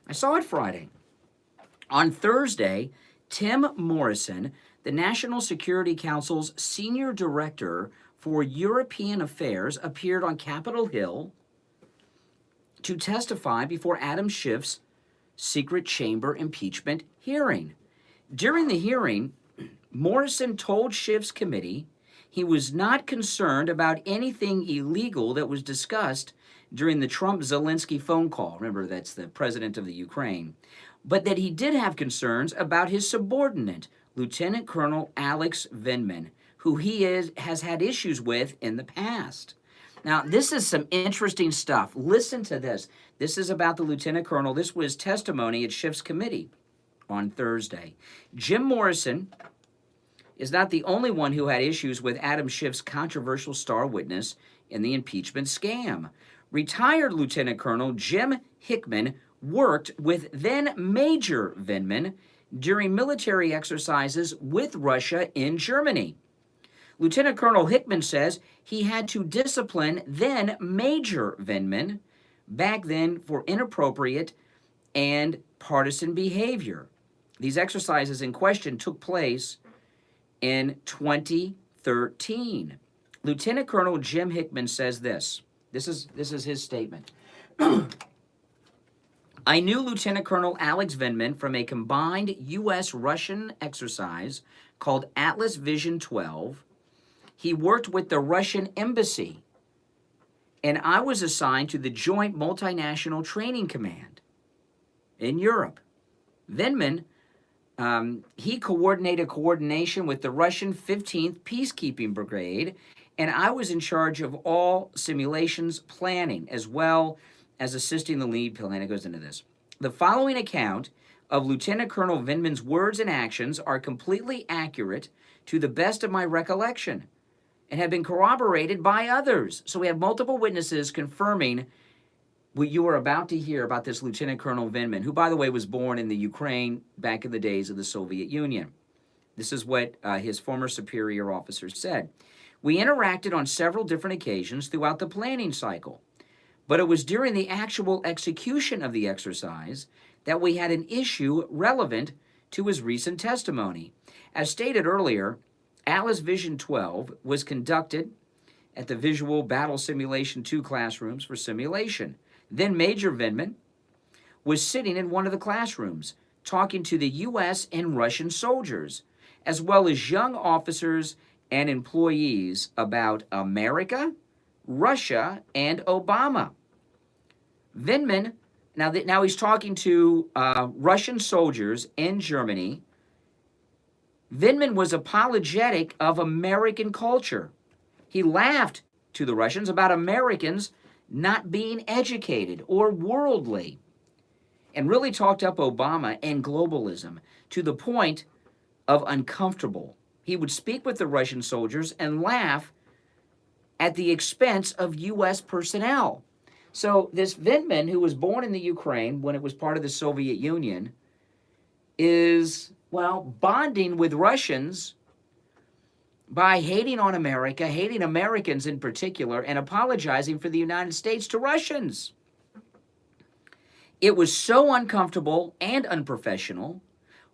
[SPEAKER 1] I saw it Friday. On Thursday, Tim Morrison, the National Security Council's senior director for European Affairs, appeared on Capitol Hill to testify before Adam Schiff's secret chamber impeachment hearing. During the hearing, Morrison told Schiff's committee he was not concerned about anything illegal that was discussed during the Trump-Zelensky phone call. Remember, that's the president of the Ukraine. But that he did have concerns about his subordinate, Lieutenant Colonel Alex Vindman, who he has had issues with in the past. Now, this is some interesting stuff. Listen to this. This is about the Lieutenant Colonel. This was testimony at Schiff's committee on Thursday. Jim Morrison is not the only one who had issues with Adam Schiff's controversial star witness in the impeachment scam. Retired Lieutenant Colonel Jim Hickman worked with then Major Vindman during military exercises with Russia in Germany. Lieutenant Colonel Hickman says he had to discipline then Major Vindman back then for inappropriate and partisan behavior. These exercises in question took place in 2013. Lieutenant Colonel Jim Hickman says this. This is his statement. I knew Lieutenant Colonel Alex Vindman from a combined U.S.-Russian exercise called Atlas Vision 12. He worked with the Russian embassy. And I was assigned to the Joint Multinational Training Command in Europe. Vindman, he coordination with the Russian 15th Peacekeeping Brigade, and I was in charge of all simulations planning, as well as assisting the lead plan. It goes into this. The following account of Lieutenant Colonel Vindman's words and actions are completely accurate to the best of my recollection and have been corroborated by others. So we have multiple witnesses confirming what you are about to hear about this Lieutenant Colonel Vindman, who, by the way, was born in the Ukraine back in the days of the Soviet Union. This is what his former superior officer said. We interacted on several different occasions throughout the planning cycle, but it was during the actual execution of the exercise that we had an issue relevant to his recent testimony. As stated earlier, Atlas Vision 12 was conducted at the Visual Battle Simulation 2 classrooms for simulation. Then Major Vindman was sitting in one of the classrooms talking to the U.S. and Russian soldiers, as well as young officers and employees about America, Russia, and Obama. Vindman, now he's talking to Russian soldiers in Germany. Vindman was apologetic of American culture. He laughed to the Russians about Americans not being educated or worldly, and really talked up Obama and globalism to the point of uncomfortable. He would speak with the Russian soldiers and laugh at the expense of U.S. personnel. So this Vindman, who was born in the Ukraine when it was part of the Soviet Union, is, well, bonding with Russians by hating on America, hating Americans in particular, and apologizing for the United States to Russians. It was so uncomfortable and unprofessional.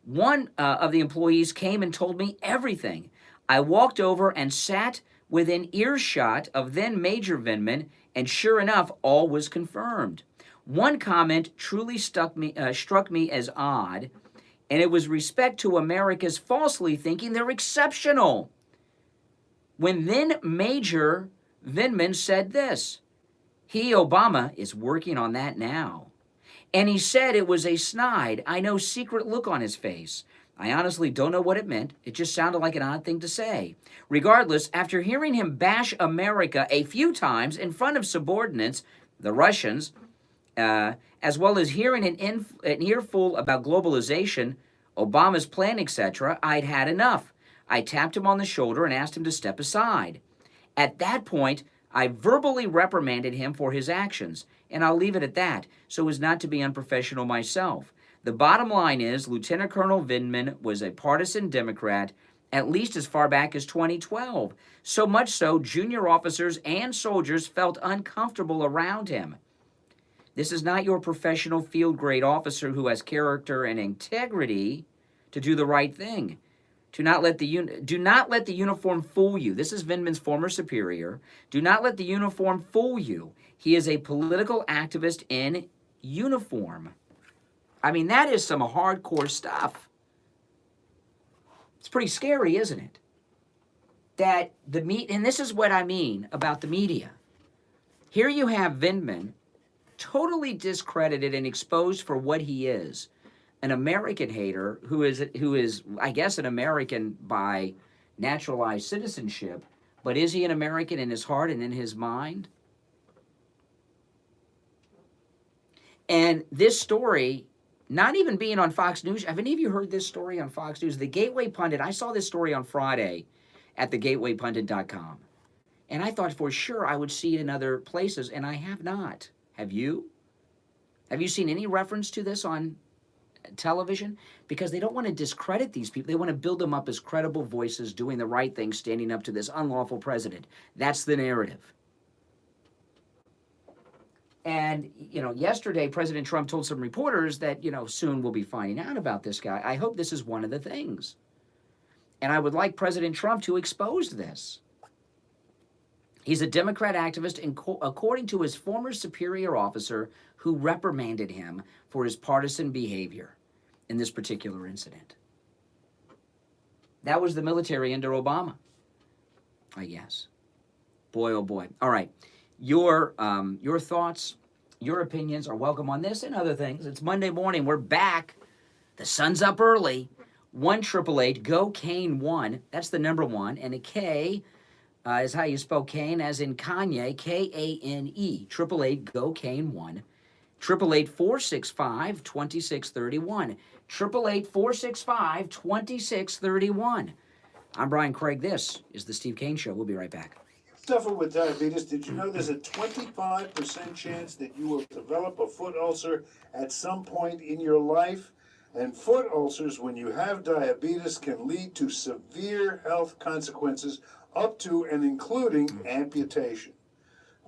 [SPEAKER 1] One of the employees came and told me everything. I walked over and sat within earshot of then Major Vindman, and sure enough, all was confirmed. One comment truly struck me as odd, and it was respect to America's falsely thinking they're exceptional. When then Major Vindman said this, he, Obama, is working on that now. And he said it was a snide, I know, secret look on his face. I honestly don't know what it meant. It just sounded like an odd thing to say. Regardless, after hearing him bash America a few times in front of subordinates, the Russians, as well as hearing an earful about globalization, Obama's plan, etc., I'd had enough. I tapped him on the shoulder and asked him to step aside. At that point, I verbally reprimanded him for his actions, and I'll leave it at that, so as not to be unprofessional myself. The bottom line is, Lieutenant Colonel Vindman was a partisan Democrat, at least as far back as 2012. So much so, junior officers and soldiers felt uncomfortable around him. This is not your professional field-grade officer who has character and integrity to do the right thing. Do not let the uniform fool you. This is Vindman's former superior. Do not let the uniform fool you. He is a political activist in uniform. I mean, that is some hardcore stuff. It's pretty scary, isn't it? That and this is what I mean about the media. Here you have Vindman totally discredited and exposed for what he is. An American hater who is, I guess, an American by naturalized citizenship, but is he an American in his heart and in his mind? And this story, not even being on Fox News, have any of you heard this story on Fox News? The Gateway Pundit, I saw this story on Friday at thegatewaypundit.com, and I thought for sure I would see it in other places, and I have not. Have you? Have you seen any reference to this on television? Because they don't want to discredit these people. They want to build them up as credible voices doing the right thing, standing up to this unlawful president. That's the narrative. And, yesterday President Trump told some reporters that, soon we'll be finding out about this guy. I hope this is one of the things. And I would like President Trump to expose this. He's a Democrat activist, according to his former superior officer, who reprimanded him for his partisan behavior in this particular incident. That was the military under Obama, I guess. Boy, oh boy. All right. Your thoughts, your opinions are welcome on this and other things. It's Monday morning. We're back. The sun's up early. 1-888-GO-CANE-1. That's the number 1. And a K is how you spell Kane, as in Kanye, Kane. 888-GO-CANE-1. 888-465-2631. 888-465-2631. I'm Brian Craig. This is the Steve Kane Show. We'll be right back.
[SPEAKER 6] Suffer with diabetes, did you know there's a 25% chance that you will develop a foot ulcer at some point in your life? And foot ulcers, when you have diabetes, can lead to severe health consequences up to and including amputation.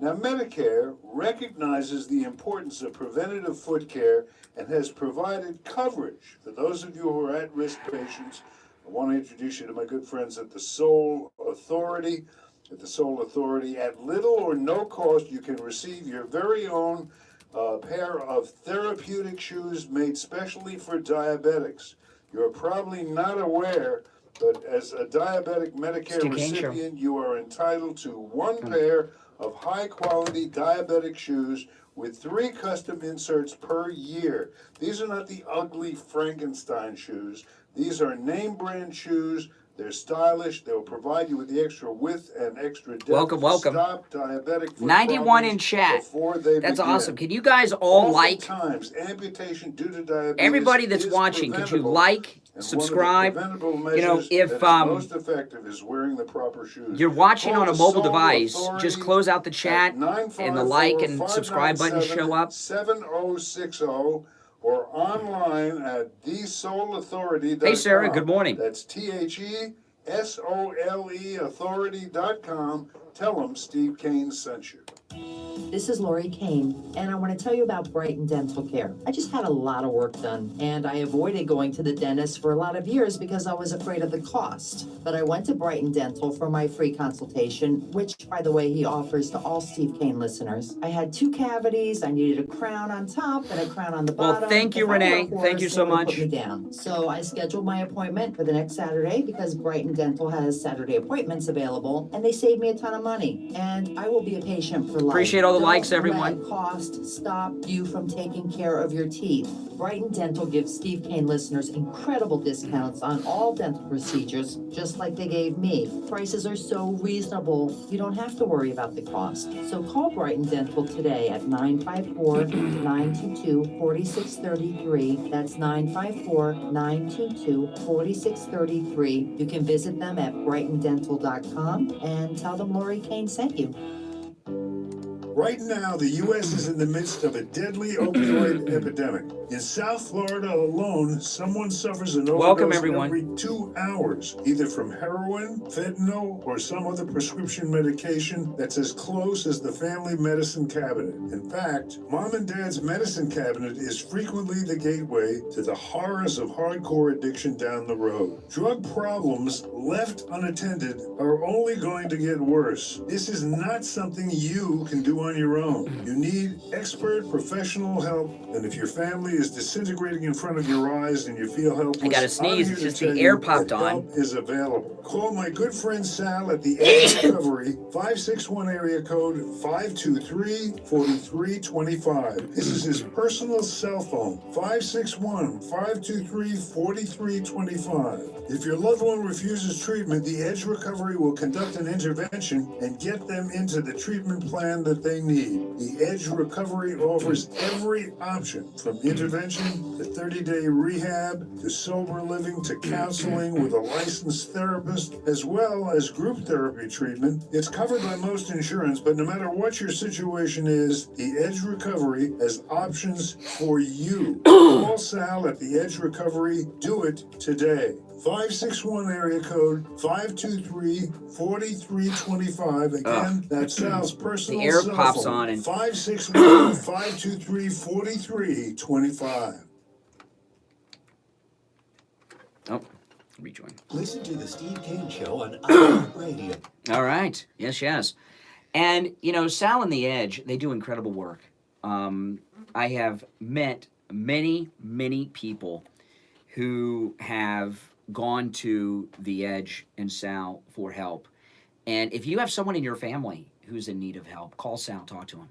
[SPEAKER 6] Now, Medicare recognizes the importance of preventative foot care and has provided coverage for those of you who are at-risk patients. I want to introduce you to my good friends at the Sole Authority. At the Sole Authority, at little or no cost, you can receive your very own pair of therapeutic shoes made specially for diabetics. You're probably not aware, but as a diabetic Medicare
[SPEAKER 1] Steve Kane Show.
[SPEAKER 6] recipient, you are entitled to one pair of high-quality diabetic shoes with 3 custom inserts per year. These are not the ugly Frankenstein shoes. These are name-brand shoes. They're stylish. They'll provide you with the extra width and extra depth.
[SPEAKER 1] Welcome.
[SPEAKER 6] Stop diabetic foot
[SPEAKER 1] 91 in
[SPEAKER 6] problems
[SPEAKER 1] chat.
[SPEAKER 6] before they
[SPEAKER 1] That's
[SPEAKER 6] begin.
[SPEAKER 1] awesome. Can you guys all like?
[SPEAKER 6] Oftentimes, amputation due to diabetes
[SPEAKER 1] Everybody that's
[SPEAKER 6] is
[SPEAKER 1] watching, could you
[SPEAKER 6] preventable,
[SPEAKER 1] like,
[SPEAKER 6] and
[SPEAKER 1] subscribe?
[SPEAKER 6] One of the preventable
[SPEAKER 1] You know,
[SPEAKER 6] measures
[SPEAKER 1] if
[SPEAKER 6] that is most effective is wearing the proper shoes.
[SPEAKER 1] you're watching
[SPEAKER 6] Call
[SPEAKER 1] on a
[SPEAKER 6] the
[SPEAKER 1] mobile
[SPEAKER 6] Sole
[SPEAKER 1] device,
[SPEAKER 6] Authority
[SPEAKER 1] just close out the chat
[SPEAKER 6] at
[SPEAKER 1] and the like and subscribe buttons show up.
[SPEAKER 6] 7060 or online at thesoleauthority.com.
[SPEAKER 1] Hey, Sarah, good morning.
[SPEAKER 6] That's THESOLE authority.com. Tell them Steve Kane sent you.
[SPEAKER 2] This is Lori Kane, and I want to tell you about Brighton Dental Care. I just had a lot of work done, and I avoided going to the dentist for a lot of years because I was afraid of the cost. But I went to Brighton Dental for my free consultation, which, by the way, he offers to all Steve Kane listeners. I had 2 cavities. I needed a crown on top and a crown on the bottom.
[SPEAKER 1] Well, thank you,
[SPEAKER 2] If I were a
[SPEAKER 1] Renee.
[SPEAKER 2] horse,
[SPEAKER 1] Thank you
[SPEAKER 2] they
[SPEAKER 1] so
[SPEAKER 2] would
[SPEAKER 1] much.
[SPEAKER 2] Put me down. So I scheduled my appointment for the next Saturday because Brighton Dental has Saturday appointments available, and they saved me a ton of money. And I will be a patient for life.
[SPEAKER 1] Appreciate all the
[SPEAKER 2] Don't
[SPEAKER 1] likes, everyone.
[SPEAKER 2] let cost stop you from taking care of your teeth. Brighton Dental gives Steve Kane listeners incredible discounts on all dental procedures, just like they gave me. Prices are so reasonable, you don't have to worry about the cost. So call Brighton Dental today at 954-922-4633. That's 954-922-4633. You can visit them at brightondental.com and tell them Lori Kane sent you.
[SPEAKER 6] Right now, the U.S. is in the midst of a deadly opioid epidemic. In South Florida alone, someone suffers an
[SPEAKER 1] Welcome,
[SPEAKER 6] overdose
[SPEAKER 1] everyone.
[SPEAKER 6] every 2 hours, either from heroin, fentanyl, or some other prescription medication that's as close as the family medicine cabinet. In fact, Mom and Dad's medicine cabinet is frequently the gateway to the horrors of hardcore addiction down the road. Drug problems left unattended are only going to get worse. This is not something you can do on your own. You need expert professional help, and if your family is disintegrating in front of your eyes and you feel helpless,
[SPEAKER 1] I gotta sneeze,
[SPEAKER 6] I'm
[SPEAKER 1] it's
[SPEAKER 6] here
[SPEAKER 1] just
[SPEAKER 6] to
[SPEAKER 1] the
[SPEAKER 6] tell
[SPEAKER 1] air
[SPEAKER 6] you
[SPEAKER 1] popped
[SPEAKER 6] that
[SPEAKER 1] on.
[SPEAKER 6] help is available. Call my good friend Sal at the Edge Recovery, 561 area code 523-4325. This is his personal cell phone, 561-523-4325. If your loved one refuses treatment, the Edge Recovery will conduct an intervention and get them into the treatment plan that they need. The Edge Recovery offers every option, from intervention to 30-day rehab to sober living to counseling with a licensed therapist, as well as group therapy treatment. It's covered by most insurance, but no matter what your situation is, the Edge Recovery has options for you. Call Sal at the Edge Recovery. Do it today. 561 area code 523-4325. Again, that's Sal's personal
[SPEAKER 1] The air
[SPEAKER 6] cell
[SPEAKER 1] pops
[SPEAKER 6] phone.
[SPEAKER 1] on and
[SPEAKER 6] 561-523-4325.
[SPEAKER 1] Oh, rejoin.
[SPEAKER 5] Listen to the Steve Kane Show on iHeartRadio.
[SPEAKER 1] All right. Yes, yes. And, you know, Sal and the Edge, they do incredible work. I have met many, many people who have gone to the Edge and Sal for help. And if you have someone in your family who's in need of help, call Sal, talk to him.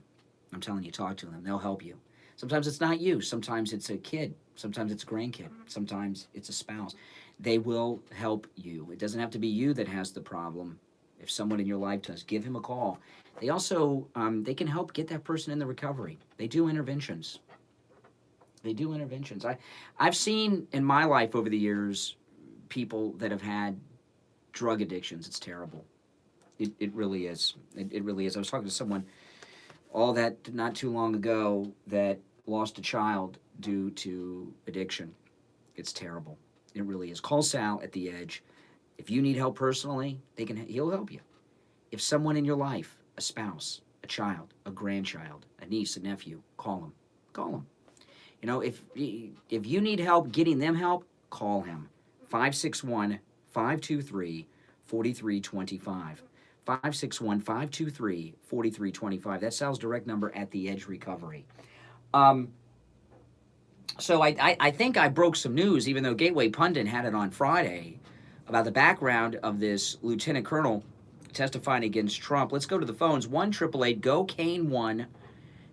[SPEAKER 1] I'm telling you, talk to them. They'll help you. Sometimes it's not you. Sometimes it's a kid. Sometimes it's a grandkid. Sometimes it's a spouse. They will help you. It doesn't have to be you that has the problem. If someone in your life does, give him a call. They also, they can help get that person in the recovery. They do interventions. They do interventions. I've seen in my life over the years people that have had drug addictions. It's terrible. It really is. It really is. I was talking to someone all that not too long ago that lost a child due to addiction. It's terrible. It really is. Call Sal at The Edge. If you need help personally, he'll help you. If someone in your life, a spouse, a child, a grandchild, a niece, a nephew, call him. Call him. You know, if you need help getting them help, call him. 561-523-4325. 561-523-4325. That's Sal's direct number at The Edge Recovery. So I think I broke some news, even though Gateway Pundit had it on Friday, about the background of this Lieutenant Colonel testifying against Trump. Let's go to the phones. 1-888-GO-CANE 1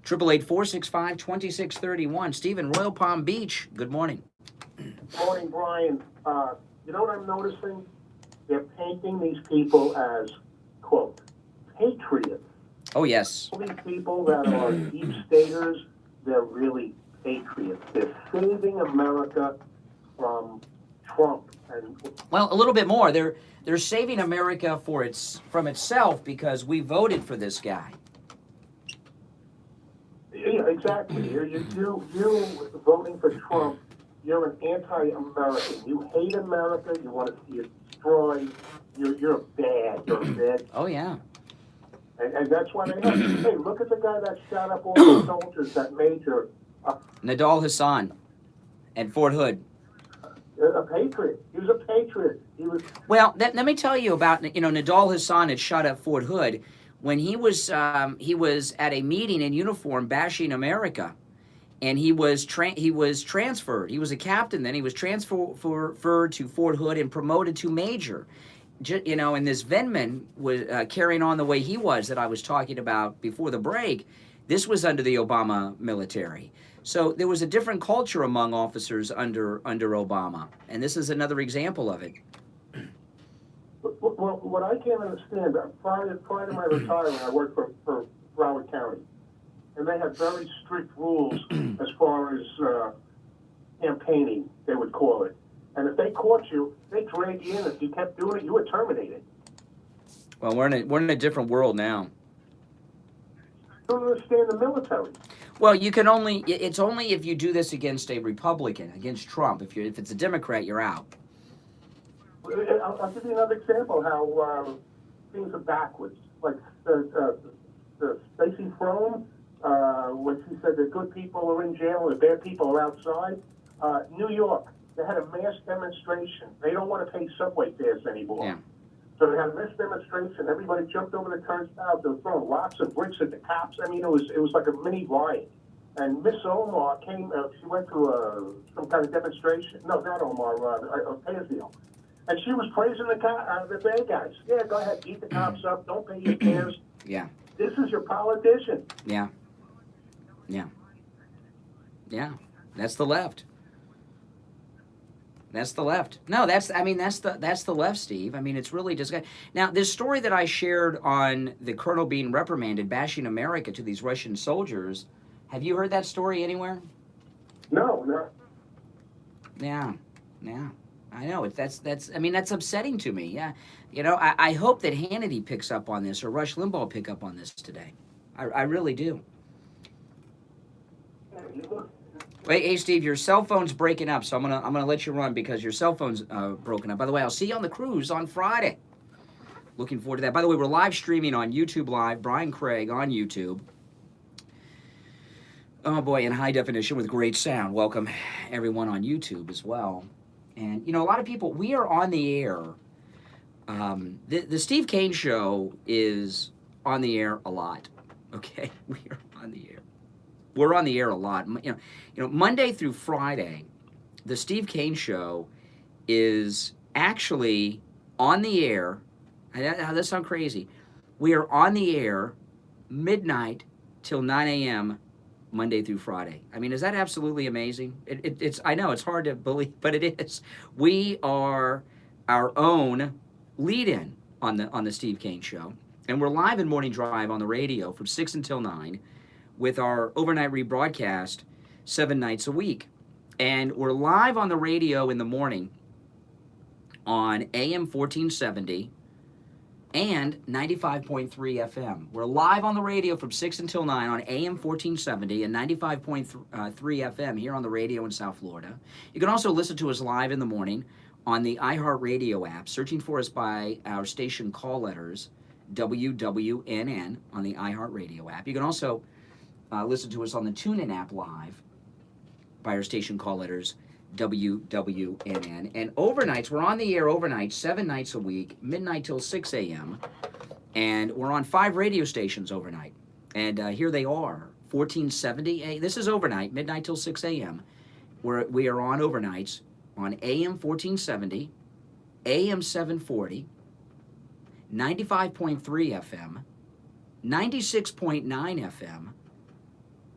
[SPEAKER 1] 888-465-2631. Stephen, Royal Palm Beach, good morning.
[SPEAKER 8] Morning, Brian. You know what I'm noticing? They're painting these people as, quote, patriots.
[SPEAKER 1] Oh, yes.
[SPEAKER 8] All these people that are deep staters, they're really patriots. They're saving America from Trump.
[SPEAKER 1] Well, a little bit more. They're saving America from itself because we voted for this guy.
[SPEAKER 8] Yeah, exactly. You voting for Trump, you're an anti-American. You hate America. You want to see it destroyed. You're bad. You're bad.
[SPEAKER 1] Oh, yeah.
[SPEAKER 8] And that's why they have. Hey, look at the guy that shot up all the soldiers, that major.
[SPEAKER 1] Nadal Hassan at Fort Hood.
[SPEAKER 8] A patriot. He was a patriot. He was.
[SPEAKER 1] Well, let me tell you about, Nadal Hassan had shot up Fort Hood when he was at a meeting in uniform bashing America, and he was transferred. He was a captain, then he was transferred to Fort Hood and promoted to major. And this Venman was carrying on the way he was that I was talking about before the break. This was under the Obama military. So there was a different culture among officers under Obama, and this is another example of it.
[SPEAKER 8] Well, what I can't understand, prior to my retirement, I worked for Broward County, and they had very strict rules as far as campaigning, they would call it. And if they caught you, they drag you in. If you kept doing it, you were terminated.
[SPEAKER 1] Well, we're in a different world now.
[SPEAKER 8] I don't understand the military.
[SPEAKER 1] Well, it's only if you do this against a Republican, against Trump. If it's a Democrat, you're out.
[SPEAKER 8] I'll give you another example how things are backwards. Like the Stacey Frome, when she said that good people are in jail and the bad people are outside. New York, they had a mass demonstration. They don't want to pay subway fares anymore.
[SPEAKER 1] Yeah.
[SPEAKER 8] So they had a mass demonstration. Everybody jumped over the turnstiles. They were throwing rocks and bricks at the cops. I mean, it was like a mini riot. And Miss Omar came. She went to some kind of demonstration. No, not Omar. Payasville. And she was praising the bad guys. Yeah, go ahead, beat the cops up. Don't pay your fares.
[SPEAKER 1] Yeah.
[SPEAKER 8] This is your politician.
[SPEAKER 1] Yeah. Yeah. Yeah. That's the left. That's the left. No, that's the left, Steve. I mean, it's really just now this story that I shared on the colonel being reprimanded, bashing America to these Russian soldiers. Have you heard that story anywhere?
[SPEAKER 8] No.
[SPEAKER 1] Yeah. I know that's upsetting to me. Yeah, I hope that Hannity picks up on this or Rush Limbaugh pick up on this today. I really do. Wait, hey Steve, your cell phone's breaking up, so I'm gonna let you run because your cell phone's broken up. By the way, I'll see you on the cruise on Friday. Looking forward to that. By the way, we're live streaming on YouTube Live. Brian Craig on YouTube. Oh boy, in high definition with great sound. Welcome everyone on YouTube as well. And a lot of people, we are on the air. The Steve Kane Show is on the air a lot. Okay, we are on the air. We're on the air a lot. Monday through Friday, the Steve Kane Show is actually on the air. That sounds crazy. We are on the air midnight till 9 a.m. Monday through Friday. I mean, is that absolutely amazing? It's I know it's hard to believe, but it is. We are our own lead-in on the Steve Kane Show, and we're live in Morning Drive on the radio from 6 until 9, with our overnight rebroadcast 7 nights a week, and we're live on the radio in the morning on AM 1470 and 95.3 FM. We're live on the radio from 6 until 9 on AM 1470 and 95.3 FM here on the radio in South Florida. You can also listen to us live in the morning on the iHeartRadio app, searching for us by our station call letters, WWNN, on the iHeartRadio app. You can also listen to us on the TuneIn app live by our station call letters, WWNN. And overnights, we're on the air overnight, 7 nights a week, midnight till 6 a.m. And we're on 5 radio stations overnight. And here they are, 1470. This is overnight, midnight till 6 a.m. We are on overnights on AM 1470, AM 740, 95.3 FM, 96.9 FM,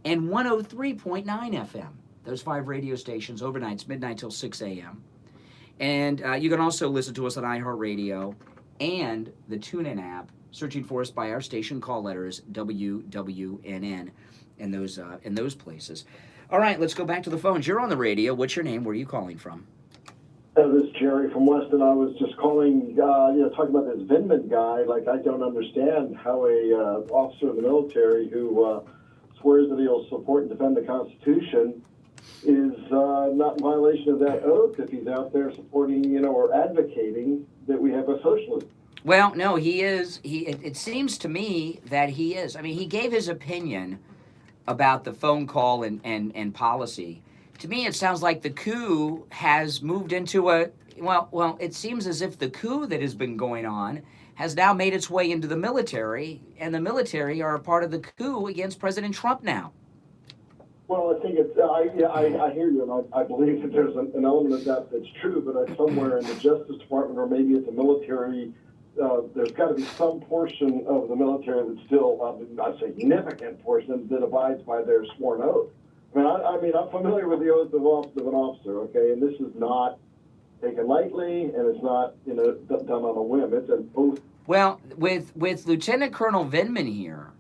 [SPEAKER 1] and 103.9 FM. Those 5 radio stations, overnights, midnight till 6 a.m. And you can also listen to us on iHeartRadio and the TuneIn app, searching for us by our station call letters, WWNN, in those places. All right, let's go back to the phones. You're on the radio. What's your name? Where are you calling from?
[SPEAKER 9] This is Jerry from Weston. I was just calling, talking about this Vindman guy. Like, I don't understand how a officer of the military who swears that he'll support and defend the Constitution is not in violation of that oath if he's out there supporting, or advocating that we have a socialist.
[SPEAKER 1] Well, no, he is. It seems to me that he is. I mean, he gave his opinion about the phone call and policy. To me, it sounds like the coup has moved into it seems as if the coup that has been going on has now made its way into the military, and the military are a part of the coup against President Trump now.
[SPEAKER 9] Well, I think it's, I hear you, and I believe that there's an element of that that's true, but somewhere in the Justice Department, or maybe it's a military, there's got to be some portion of the military that's still, a significant portion, that abides by their sworn oath. I mean, I'm familiar with the oath of office of an officer, okay, and this is not taken lightly, and it's not, done on a whim. It's an oath.
[SPEAKER 1] Well, with Lieutenant Colonel Vindman here,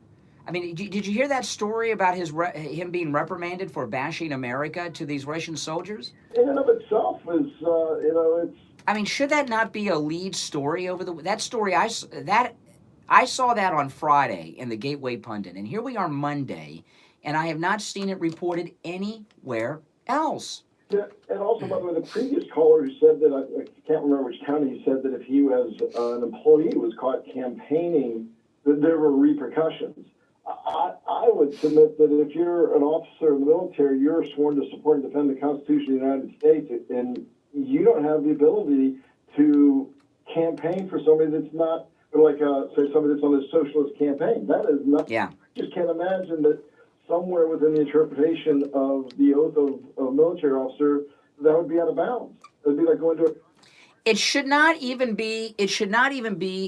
[SPEAKER 1] I mean, did you hear that story about him being reprimanded for bashing America to these Russian soldiers?
[SPEAKER 9] In and of itself is, it's...
[SPEAKER 1] I mean, should that not be a lead story over that story? I saw that on Friday in the Gateway Pundit, and here we are Monday, and I have not seen it reported anywhere else.
[SPEAKER 9] Yeah, and also, by the way, the previous caller who said that, I can't remember which county, he said that if he, as an employee, was caught campaigning, that there were repercussions. I would submit that if you're an officer of the military, you're sworn to support and defend the Constitution of the United States, and you don't have the ability to campaign for somebody that's not, like, say, somebody that's on this socialist campaign. That is not,
[SPEAKER 1] yeah.
[SPEAKER 9] I just can't imagine that somewhere within the interpretation of the oath of a military officer, that would be out of bounds. It would be like going to
[SPEAKER 1] It should not even be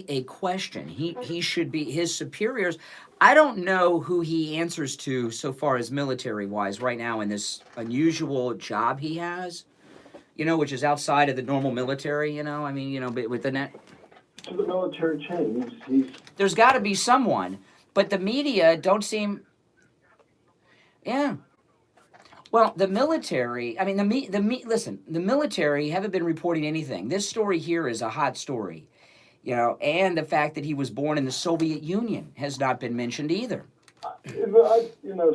[SPEAKER 1] a question. He should be, his superiors. I don't know who he answers to so far as military-wise right now in this unusual job he has, which is outside of the normal military, I mean, but with the net.
[SPEAKER 9] To the military chain. He's...
[SPEAKER 1] There's got to be someone, but the media don't seem... Yeah. Well, the military, I mean, listen, the military haven't been reporting anything. This story here is a hot story, and the fact that he was born in the Soviet Union has not been mentioned either.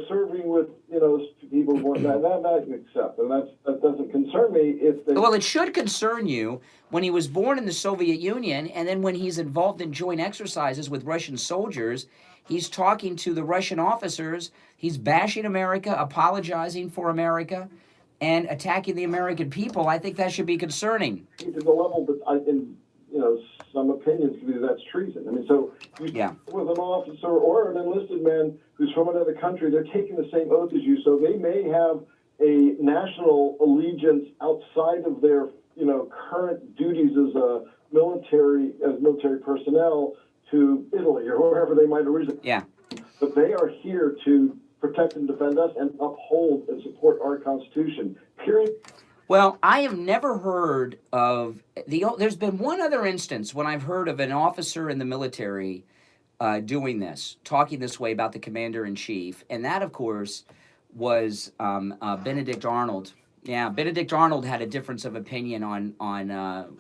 [SPEAKER 9] Serving with, people born that I can accept, and that doesn't concern me if they...
[SPEAKER 1] Well, it should concern you when he was born in the Soviet Union, and then when he's involved in joint exercises with Russian soldiers, he's talking to the Russian officers, he's bashing America, apologizing for America, and attacking the American people. I think that should be concerning.
[SPEAKER 9] To the level that some opinions could be that's treason. I mean, so with an officer or an enlisted man who's from another country, they're taking the same oath as you, so they may have a national allegiance outside of their, current duties as military personnel to Italy or wherever they might originate.
[SPEAKER 1] Yeah.
[SPEAKER 9] But they are here to protect and defend us and uphold and support our Constitution, period.
[SPEAKER 1] Well, I have never heard of there's been one other instance when I've heard of an officer in the military doing this, talking this way about the commander-in-chief, and that, of course, was Benedict Arnold. Yeah, Benedict Arnold had a difference of opinion on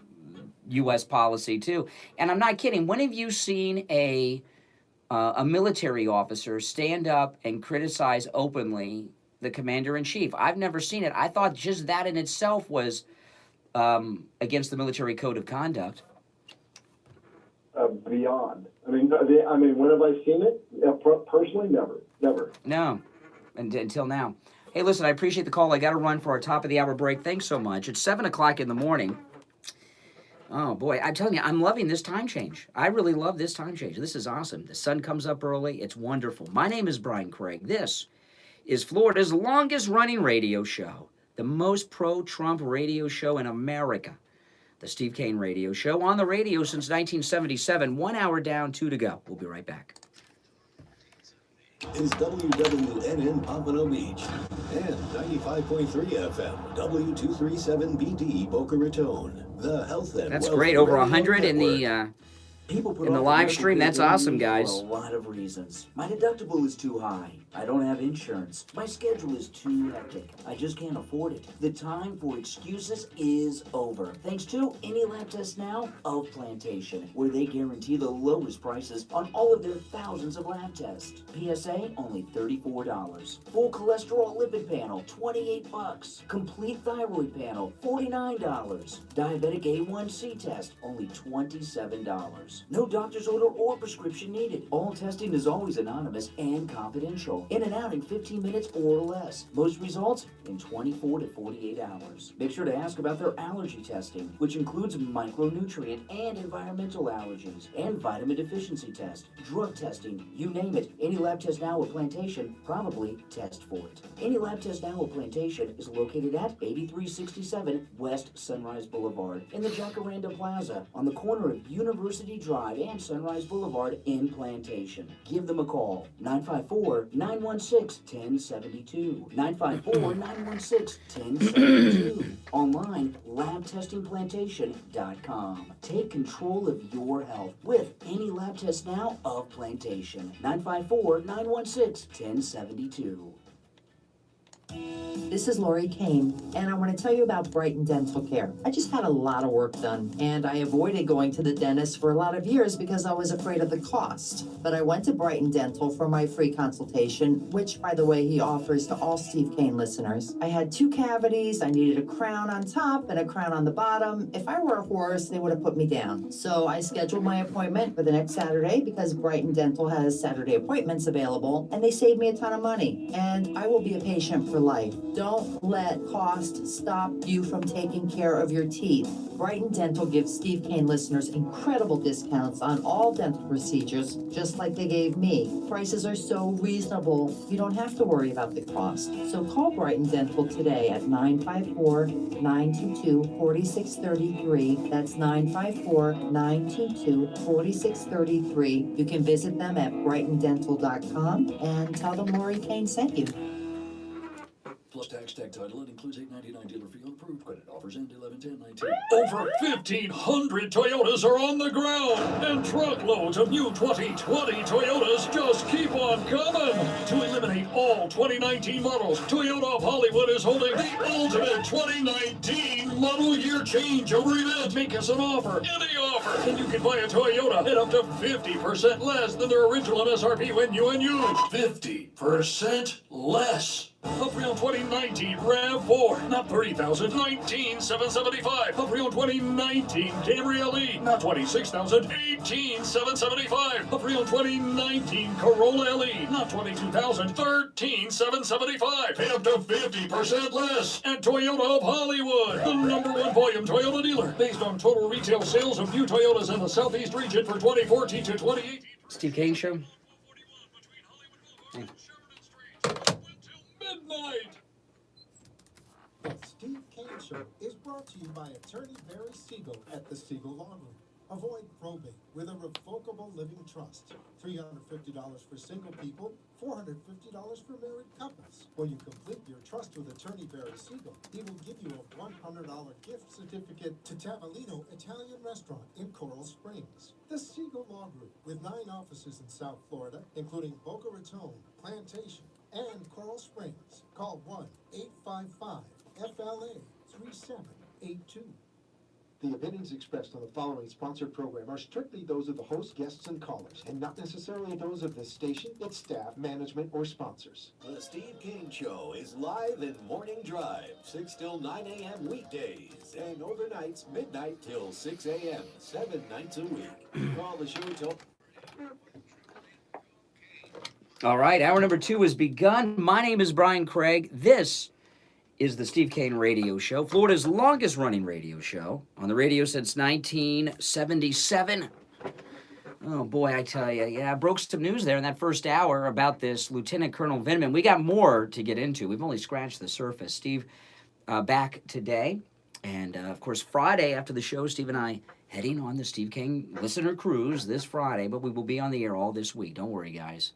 [SPEAKER 1] U.S. policy, too. And I'm not kidding. When have you seen a military officer stand up and criticize openly the commander-in-chief? I've never seen it. I thought just that in itself was against the military code of conduct.
[SPEAKER 9] Beyond. I mean, when have I seen it? Personally, never.
[SPEAKER 1] No, until now. Hey, listen, I appreciate the call. I got to run for our top of the hour break. Thanks so much. It's 7 o'clock in the morning. Oh, boy, I'm telling you, I'm loving this time change. I really love this time change. This is awesome. The sun comes up early. It's wonderful. My name is Brian Craig. This is Florida's longest running radio show, the most pro-Trump radio show in America, the Steve Kane Radio Show, on the radio since 1977. 1 hour down, 2 to go. We'll be right back.
[SPEAKER 5] Is WWNN Pompano Beach and 95.3 FM W237BD Boca Raton. The health and
[SPEAKER 1] That's
[SPEAKER 5] Wealth
[SPEAKER 1] great. Over
[SPEAKER 5] Radio
[SPEAKER 1] 100 in
[SPEAKER 5] Network.
[SPEAKER 3] People put
[SPEAKER 1] in the
[SPEAKER 3] off
[SPEAKER 1] live
[SPEAKER 3] medical
[SPEAKER 1] stream.
[SPEAKER 3] care
[SPEAKER 1] That's
[SPEAKER 3] they
[SPEAKER 1] awesome,
[SPEAKER 3] need
[SPEAKER 1] guys.
[SPEAKER 3] For a lot of reasons. My deductible is too high. I don't have insurance. My schedule is too hectic. I just can't afford it. The time for excuses is over. Thanks to Any Lab Test Now of Plantation, where they guarantee the lowest prices on all of their thousands of lab tests. PSA, only $34. Full cholesterol lipid panel, $28. Complete thyroid panel, $49. Diabetic A1C test, only $27. No doctor's order or prescription needed. All testing is always anonymous and confidential. In and out in 15 minutes or less. Most results in 24 to 48 hours. Make sure to ask about their allergy testing, which includes micronutrient and environmental allergies, and vitamin deficiency test, drug testing, you name it. Any Lab Test Now at Plantation, probably test for it. Any Lab Test Now at Plantation is located at 8367 West Sunrise Boulevard in the Jacaranda Plaza on the corner of University Drive and Sunrise Boulevard in Plantation. Give them a call, 954-916-1072. 954-916-1072. Online, labtestingplantation.com. Take control of your health with Any Lab Test Now of Plantation. 954-916-1072.
[SPEAKER 2] This is Lori Kane, and I want to tell you about Brighton Dental Care. I just had a lot of work done, and I avoided going to the dentist for a lot of years because I was afraid of the cost. But I went to Brighton Dental for my free consultation, which, by the way, he offers to all Steve Kane listeners. I had 2 cavities, I needed a crown on top and a crown on the bottom. If I were a horse, they would have put me down. So I scheduled my appointment for the next Saturday because Brighton Dental has Saturday appointments available, and they saved me a ton of money. And I will be a patient for life. Don't let cost stop you from taking care of your teeth. Brighton Dental gives Steve Kane listeners incredible discounts on all dental procedures, just like they gave me. Prices are so reasonable, you don't have to worry about the cost. So call Brighton Dental today at 954-922-4633. That's 954-922-4633. You can visit them at brightondental.com and tell them Lori Kane sent you.
[SPEAKER 10] Plus tax, tag title. It includes $8.99 dealer fee on approved credit. Offers end 11/10/19. Over 1,500 Toyotas are on the ground, and truckloads of new 2020 Toyotas just keep on coming. To eliminate all 2019 models, Toyota of Hollywood is holding the ultimate 2019 model year changeover event. Make us an offer, any offer, and you can buy a Toyota at up to 50% less than their original MSRP when new and used. 50% less. A pre-owned 2019 RAV4, not $30,000, $19,775. A pre-owned 2019 Camry LE, not $26,000, $18,775. A pre-owned 2019 Corolla LE, not $22,000, $13,775. Pay up to 50% less at Toyota of Hollywood, the #1 volume Toyota dealer, based on total retail sales of new Toyotas in the Southeast region for 2014 to 2018.
[SPEAKER 1] Steve Kane Show. Hey.
[SPEAKER 10] Midnight.
[SPEAKER 4] The Steve Kane Show is brought to you by attorney Barry Siegel at the Siegel Law Group. Avoid probate with a revocable living trust. $350 for single people, $450 for married couples. When you complete your trust with attorney Barry Siegel, he will give you a $100 gift certificate to Tavolino Italian Restaurant in Coral Springs. The Siegel Law Group, with 9 offices in South Florida, including Boca Raton, Plantation, and Coral Springs. Call 1-855-FLA-3782. The opinions expressed on the following sponsored program are strictly those of the host, guests, and callers, and not necessarily those of this station, its staff, management, or sponsors.
[SPEAKER 5] The Steve Kane Show is live in Morning Drive, 6 till 9 a.m. weekdays, and overnights, midnight till 6 a.m., 7 nights a week. Call the show till...
[SPEAKER 1] All right, hour number 2 has begun. My name is Brian Craig. This is the Steve Kane Radio Show, Florida's longest-running radio show, on the radio since 1977. Oh, boy, I tell you, yeah, I broke some news there in that first hour about this Lieutenant Colonel Vindman. We got more to get into. We've only scratched the surface. Steve back today, and, of course, Friday after the show, Steve and I heading on the Steve Kane Listener Cruise this Friday, but we will be on the air all this week. Don't worry, guys.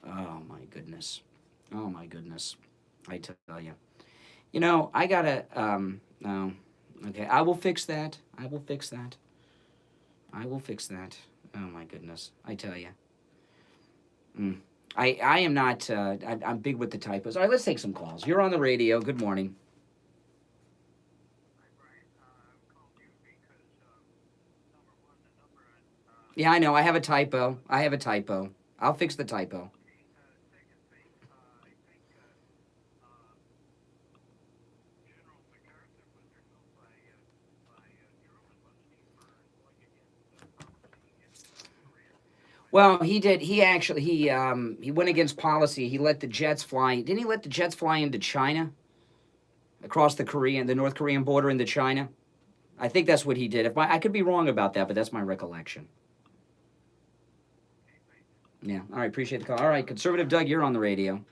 [SPEAKER 1] Oh, my goodness. Oh, my goodness. I tell you. You know, I gotta, no. Okay, I will fix that. I will fix that. I will fix that. Oh, my goodness. I tell you. I am not, I'm big with the typos. All right, let's take some calls. You're on the radio. Good morning. Yeah, I know. I have a typo. I'll fix the typo. Well, he did. He actually he went against policy. He let the jets fly. Didn't he let the jets fly into China, across the North Korean border into China? I think that's what he did. I could be wrong about that, but that's my recollection. Yeah. All right. Appreciate the call. All right, Conservative Doug, you're on the radio.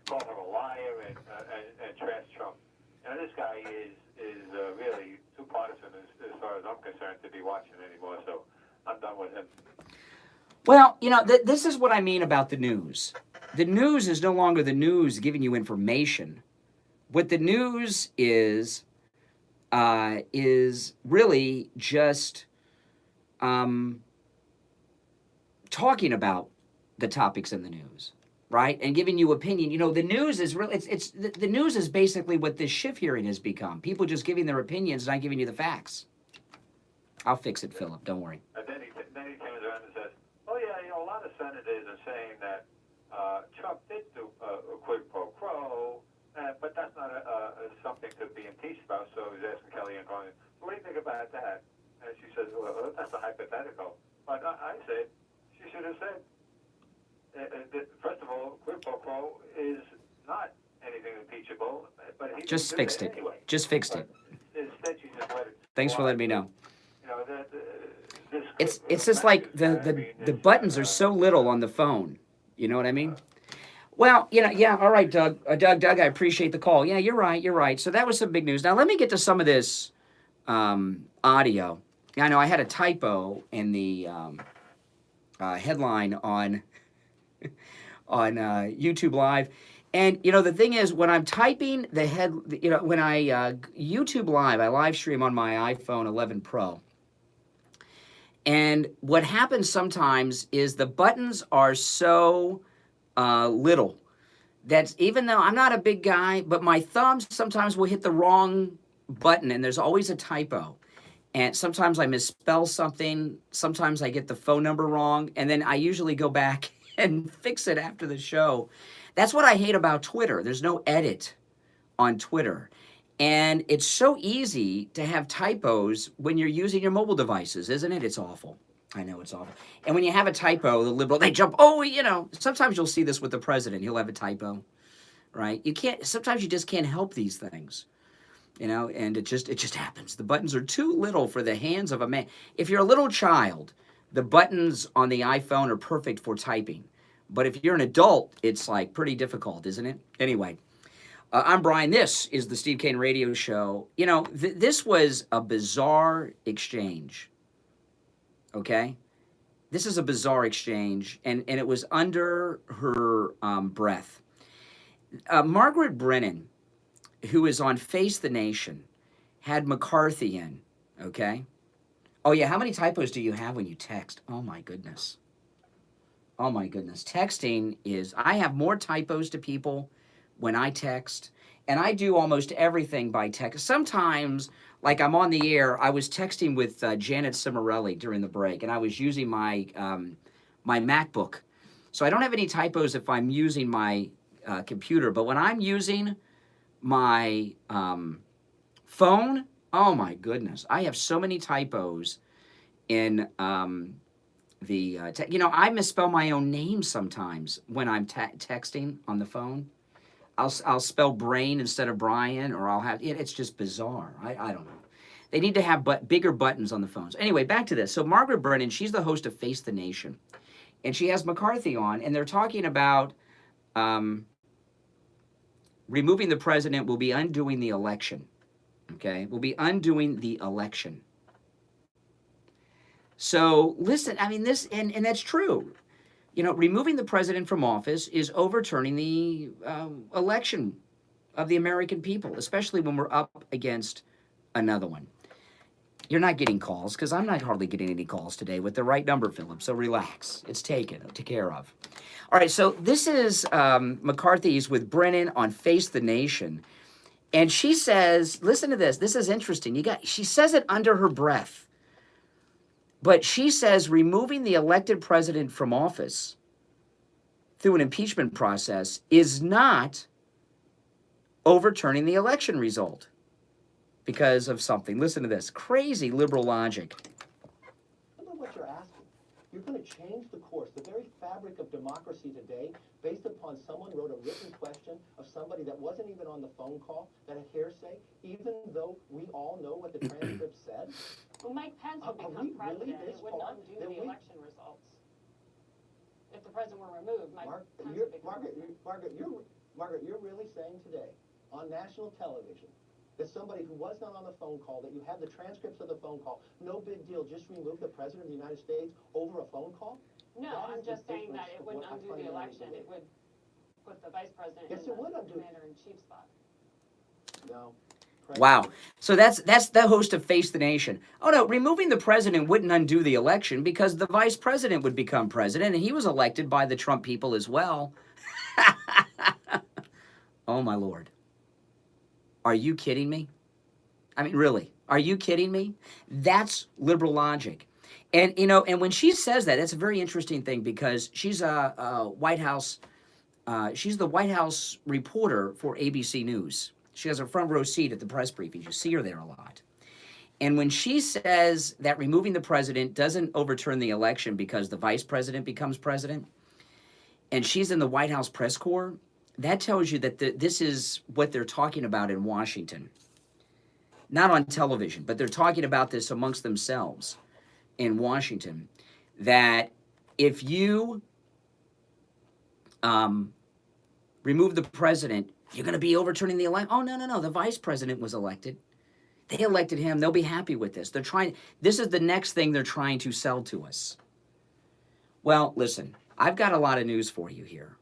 [SPEAKER 11] Call him a liar and trash Trump. You know, this guy is really too partisan as far as I'm concerned to be watching anymore. So I'm done with him.
[SPEAKER 1] Well, you know, this is what I mean about the news. The news is no longer the news giving you information. What the news is really just talking about the topics in the news, right? And giving you opinion. You know, the news is really, the news is basically what this Schiff hearing has become. People just giving their opinions, not giving you the facts. I'll fix it, Philip. Don't worry.
[SPEAKER 11] And then he turns around and says, "Oh yeah, you know, a lot of senators are saying that Trump did do a quid pro quo, but that's not something to be impeached about." So he's asking Kellyanne, going, "What do you think about that?" And she says, "Well, that's a hypothetical." But I said, she should have said, first of all, quid pro quo is not anything impeachable, but he
[SPEAKER 1] just fixed it.
[SPEAKER 11] Anyway.
[SPEAKER 1] Just fixed it.
[SPEAKER 11] Instead, she just let it.
[SPEAKER 1] Thanks for letting me know.
[SPEAKER 11] You know,
[SPEAKER 1] It's just like the buttons are so little on the phone. You know what I mean? Well, you know, yeah, all right, Doug. Doug, I appreciate the call. Yeah, you're right. So that was some big news. Now let me get to some of this audio. I know I had a typo in the headline on YouTube Live. And, you know, the thing is, when I'm typing the when I YouTube Live, I live stream on my iPhone 11 Pro. And what happens sometimes is the buttons are so little that even though I'm not a big guy, but my thumbs sometimes will hit the wrong button, and there's always a typo. And sometimes I misspell something. Sometimes I get the phone number wrong, and then I usually go back and fix it after the show. That's what I hate about Twitter. There's no edit on Twitter. And it's so easy to have typos when you're using your mobile devices, isn't it? It's awful. I know it's awful. And when you have a typo, the liberal, they jump, oh, you know, sometimes you'll see this with the president. He'll have a typo, right? Sometimes you just can't help these things. You know, and it just happens. The buttons are too little for the hands of a man. If you're a little child, the buttons on the iPhone are perfect for typing. But if you're an adult, it's like pretty difficult, isn't it? Anyway, I'm Brian. This is the Steve Kane Radio Show. You know, this was a bizarre exchange. Okay? This is a bizarre exchange, and it was under her breath. Margaret Brennan, who is on Face the Nation, had McCarthy in, okay? Oh, yeah, how many typos do you have when you text? Oh, my goodness. Oh, my goodness. Texting is, I have more typos to people when I text, and I do almost everything by text. Sometimes, like I'm on the air, I was texting with Janet Cimarelli during the break, and I was using my, my MacBook. So I don't have any typos if I'm using my computer, but when I'm using my phone, oh my goodness, I have so many typos in you know, I misspell my own name sometimes when I'm texting on the phone. I'll spell brain instead of Brian, or I'll have, it's just bizarre. I don't know. They need to have bigger buttons on the phones. Anyway, back to this. So Margaret Brennan, she's the host of Face the Nation, and she has McCarthy on, and they're talking about removing the president will be undoing the election. Okay? Will be undoing the election. So listen, I mean, this, and that's true. You know, removing the president from office is overturning the election of the American people, especially when we're up against another one. You're not getting calls, because I'm not hardly getting any calls today with the right number, Philip, so relax. It's taken care of. All right, so this is McCarthy's with Brennan on Face the Nation. And she says, listen to this. This is interesting. She says it under her breath. But she says removing the elected president from office through an impeachment process is not overturning the election result because of something. Listen to this. Crazy liberal logic.
[SPEAKER 12] I don't know what you're asking. You're going to change the course, the very fabric of democracy today, based upon someone wrote a written question of somebody that wasn't even on the phone call, that a hearsay, even though we all know what the transcript said?
[SPEAKER 13] Well, Mike Pence would become president. It would undo the election results. If the president were removed, Mike Pence would become president.
[SPEAKER 12] Margaret, you're really saying today on national television that somebody who was not on the phone call, that you have the transcripts of the phone call, no big deal, just remove the president of the United States over a phone call?
[SPEAKER 13] No, I'm just saying that it wouldn't undo the election. It would put the vice president in the commander-in-chief spot.
[SPEAKER 12] No.
[SPEAKER 1] Wow. So that's the host of Face the Nation. Oh, no, removing the president wouldn't undo the election because the vice president would become president, and he was elected by the Trump people as well. Oh, my Lord. Are you kidding me? I mean, really, are you kidding me? That's liberal logic. And, you know, and when she says that, that's a very interesting thing because she's a White House, she's the White House reporter for ABC News. She has a front row seat at the press briefings. You see her there a lot. And when she says that removing the president doesn't overturn the election because the vice president becomes president, and she's in the White House press corps, that tells you that this is what they're talking about in Washington. Not on television, but they're talking about this amongst themselves in Washington, that if you remove the president, you're going to be overturning the election. Oh, no. The vice president was elected. They elected him. They'll be happy with this. This is the next thing they're trying to sell to us. Well, listen, I've got a lot of news for you here.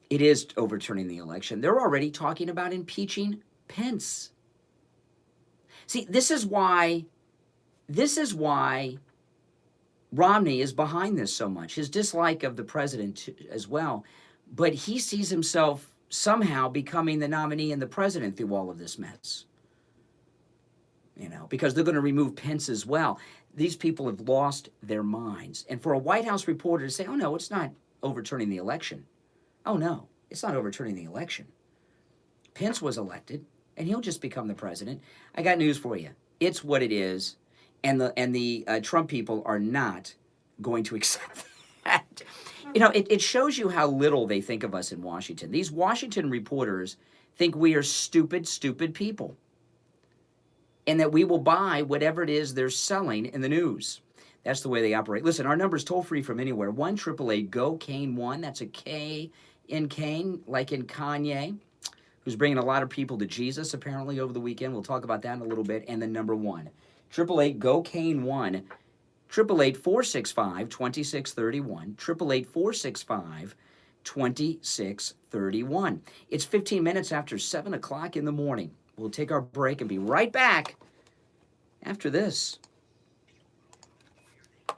[SPEAKER 1] It is overturning the election. They're already talking about impeaching Pence. See, this is why Romney is behind this so much, his dislike of the president as well. But he sees himself somehow becoming the nominee and the president through all of this mess. You know, because they're going to remove Pence as well. These people have lost their minds. And for a White House reporter to say, oh, no, it's not overturning the election. Oh, no, it's not overturning the election. Pence was elected, and he'll just become the president. I got news for you. It's what it is, and the Trump people are not going to accept that. You know, it shows you how little they think of us in Washington. These Washington reporters think we are stupid, stupid people, and that we will buy whatever it is they're selling in the news. That's the way they operate. Listen, our number's toll-free from anywhere. 1-888-GO-CANE1. That's a K in Kane, like in Kanye, who's bringing a lot of people to Jesus, apparently, over the weekend. We'll talk about that in a little bit. And then number 1, 888-GO-CANE1, 888-465-2631, 888-465-2631. It's 15 minutes after 7 o'clock in the morning. We'll take our break and be right back after this.
[SPEAKER 3] A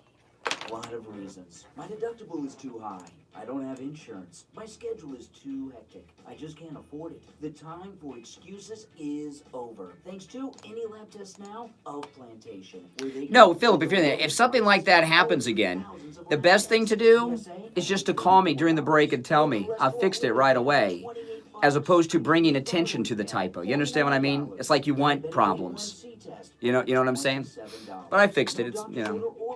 [SPEAKER 3] lot of reasons. My deductible is too high. I don't have insurance. My schedule is too hectic. I just can't afford it. The time for excuses is over. Thanks to Any Lab Test Now of Plantation.
[SPEAKER 1] No, Philip, if something like that happens again, the best thing to do is just to call me during the break and tell me. I fixed it right away, as opposed to bringing attention to the typo. You understand what I mean? It's like you want problems. You know what I'm saying? But I fixed it. It's,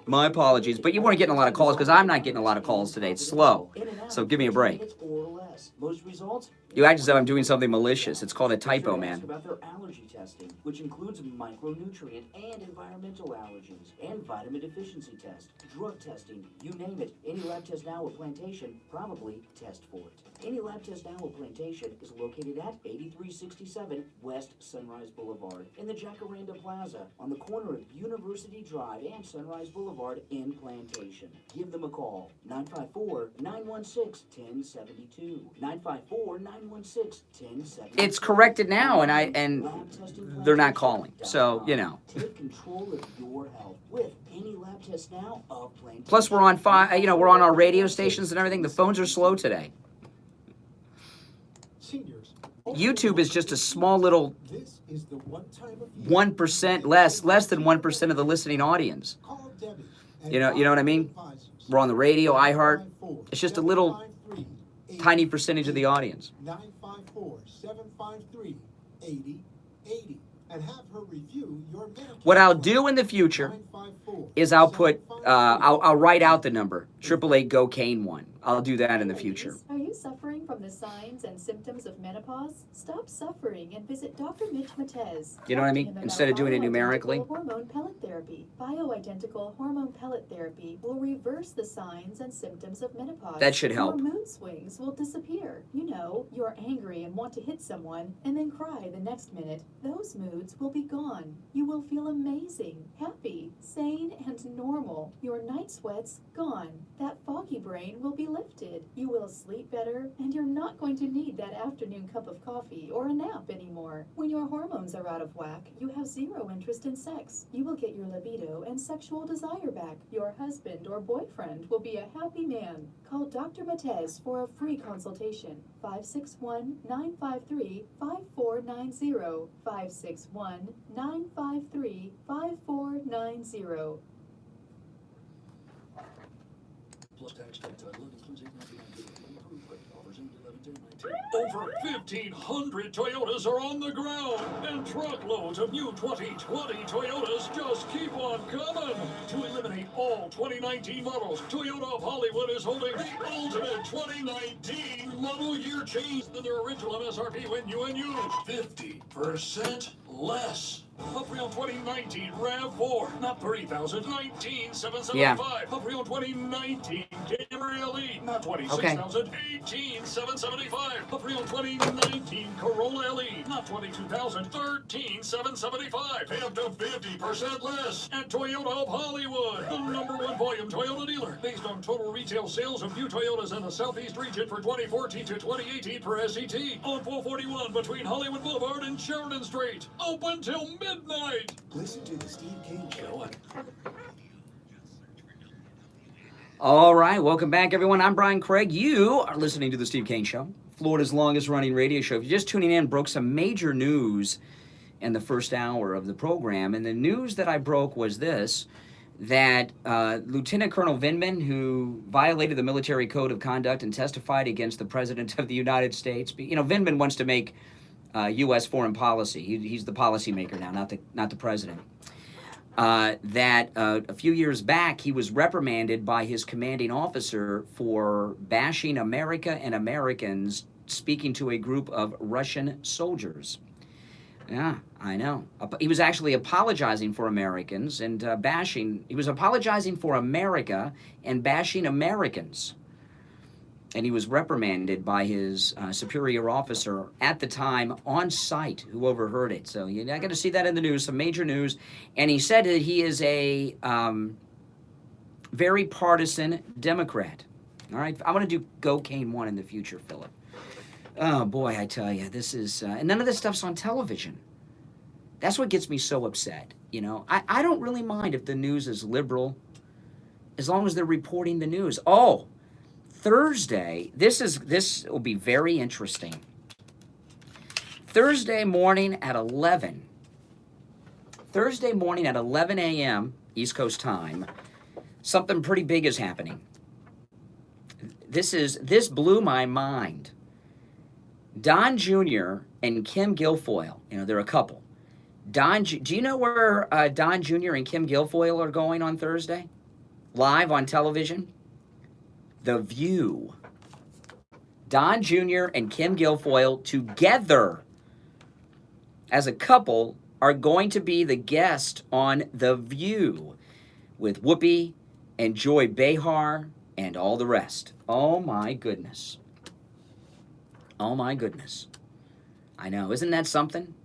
[SPEAKER 1] my apologies. But you weren't getting a lot of calls because I'm not getting a lot of calls today. It's slow. So give me a break. You act as though I'm doing something malicious. It's called a typo, man.
[SPEAKER 3] About their allergy testing, which includes micronutrient and environmental allergens, and vitamin deficiency test, drug testing, you name it. Any Lab Test Now at Plantation, probably test for it. Any Lab Test Now at Plantation is located at 8367 West Sunrise Boulevard in the Jacaranda Plaza on the corner of University Drive and Sunrise Boulevard in Plantation. Give them a call, 954-916-1072, 954-916-1072.
[SPEAKER 1] It's corrected now, and they're not calling. So,
[SPEAKER 3] Take control of your health with Any Lab Test Now of Plantation.
[SPEAKER 1] Plus, we're on we're on our radio stations and everything. The phones are slow today. YouTube is just a small little 1% less than 1% of the listening audience. You know what I mean? We're on the radio, iHeart. It's just a little tiny percentage of the audience.
[SPEAKER 4] 954-753-8080 and have her review your Medicare.
[SPEAKER 1] What I'll do in the future is I'll write out the number 888-GO-CANE1. I'll do that in the future.
[SPEAKER 14] Are you suffering from the signs and symptoms of menopause? Stop suffering and visit Dr. Mitch Matez.
[SPEAKER 1] You know what I mean? Instead of doing it numerically.
[SPEAKER 14] Hormone pellet therapy. Bioidentical hormone pellet therapy will reverse the signs and symptoms of menopause.
[SPEAKER 1] That should help.
[SPEAKER 14] Your mood swings will disappear. You know, you're angry and want to hit someone and then cry the next minute. Those moods will be gone. You will feel amazing, happy, sane, and normal. Your night sweats gone. That foggy brain will be lifted. You will sleep better, and you're not going to need that afternoon cup of coffee or a nap anymore. When your hormones are out of whack, you have zero interest in sex. You will get your libido and sexual desire back. Your husband or boyfriend will be a happy man. Call Dr. Matez for a free consultation. 561-953-5490. 561-953-5490.
[SPEAKER 10] Plus tax, tag title, it includes $8.99 approved credit offers and 11-10-19. Over 1,500 Toyotas are on the ground, and truckloads of new 2020 Toyotas just keep on coming. To eliminate all 2019 models, Toyota of Hollywood is holding the ultimate 2019 model year change than their original MSRP when you and use 50% less. A pre-owned 2019 RAV4, not $30,000, $19,775.
[SPEAKER 1] Yeah.
[SPEAKER 10] A pre-owned 2019 Camry LE, not $26,000, $18,775. A pre-owned 2019 Corolla LE, not $22,000, $13,775. Up to 50% less at Toyota of Hollywood, the #1 volume Toyota dealer, based on total retail sales of new Toyotas in the Southeast region for 2014 to 2018 per SCT, on 441 between Hollywood Boulevard and Sheridan Street. Open till midnight.
[SPEAKER 5] Listen to the Steve Kane Show on...
[SPEAKER 1] All right, welcome back, everyone. I'm Brian Craig. You are listening to the Steve Kane Show, Florida's longest-running radio show. If you're just tuning in, broke some major news in the first hour of the program, and the news that I broke was this, that Lieutenant Colonel Vindman, who violated the military code of conduct and testified against the President of the United States, Vindman wants to make U.S. foreign policy. He's the policymaker now, not the president. that a few years back he was reprimanded by his commanding officer for bashing America and Americans speaking to a group of Russian soldiers. Yeah, I know. He was actually apologizing for Americans and bashing. He was apologizing for America and bashing Americans. And he was reprimanded by his superior officer at the time on site who overheard it. So I got to see that in the news, some major news. And he said that he is a very partisan Democrat. All right, I want to do Go Kane 1 in the future, Philip. Oh, boy, I tell you, this is... and none of this stuff's on television. That's what gets me so upset. You know, I don't really mind if the news is liberal as long as they're reporting the news. Oh, Thursday, this will be very interesting. Thursday morning at 11 a.m. East Coast time, something pretty big is happening. This blew my mind. Don Jr. and Kim Guilfoyle, you know, they're a couple. Do you know where Don Jr. and Kim Guilfoyle are going on Thursday? Live on television? The View. Don Jr. and Kim Guilfoyle together as a couple are going to be the guest on The View with Whoopi and Joy Behar and all the rest. Oh my goodness. Oh my goodness. I know, isn't that something?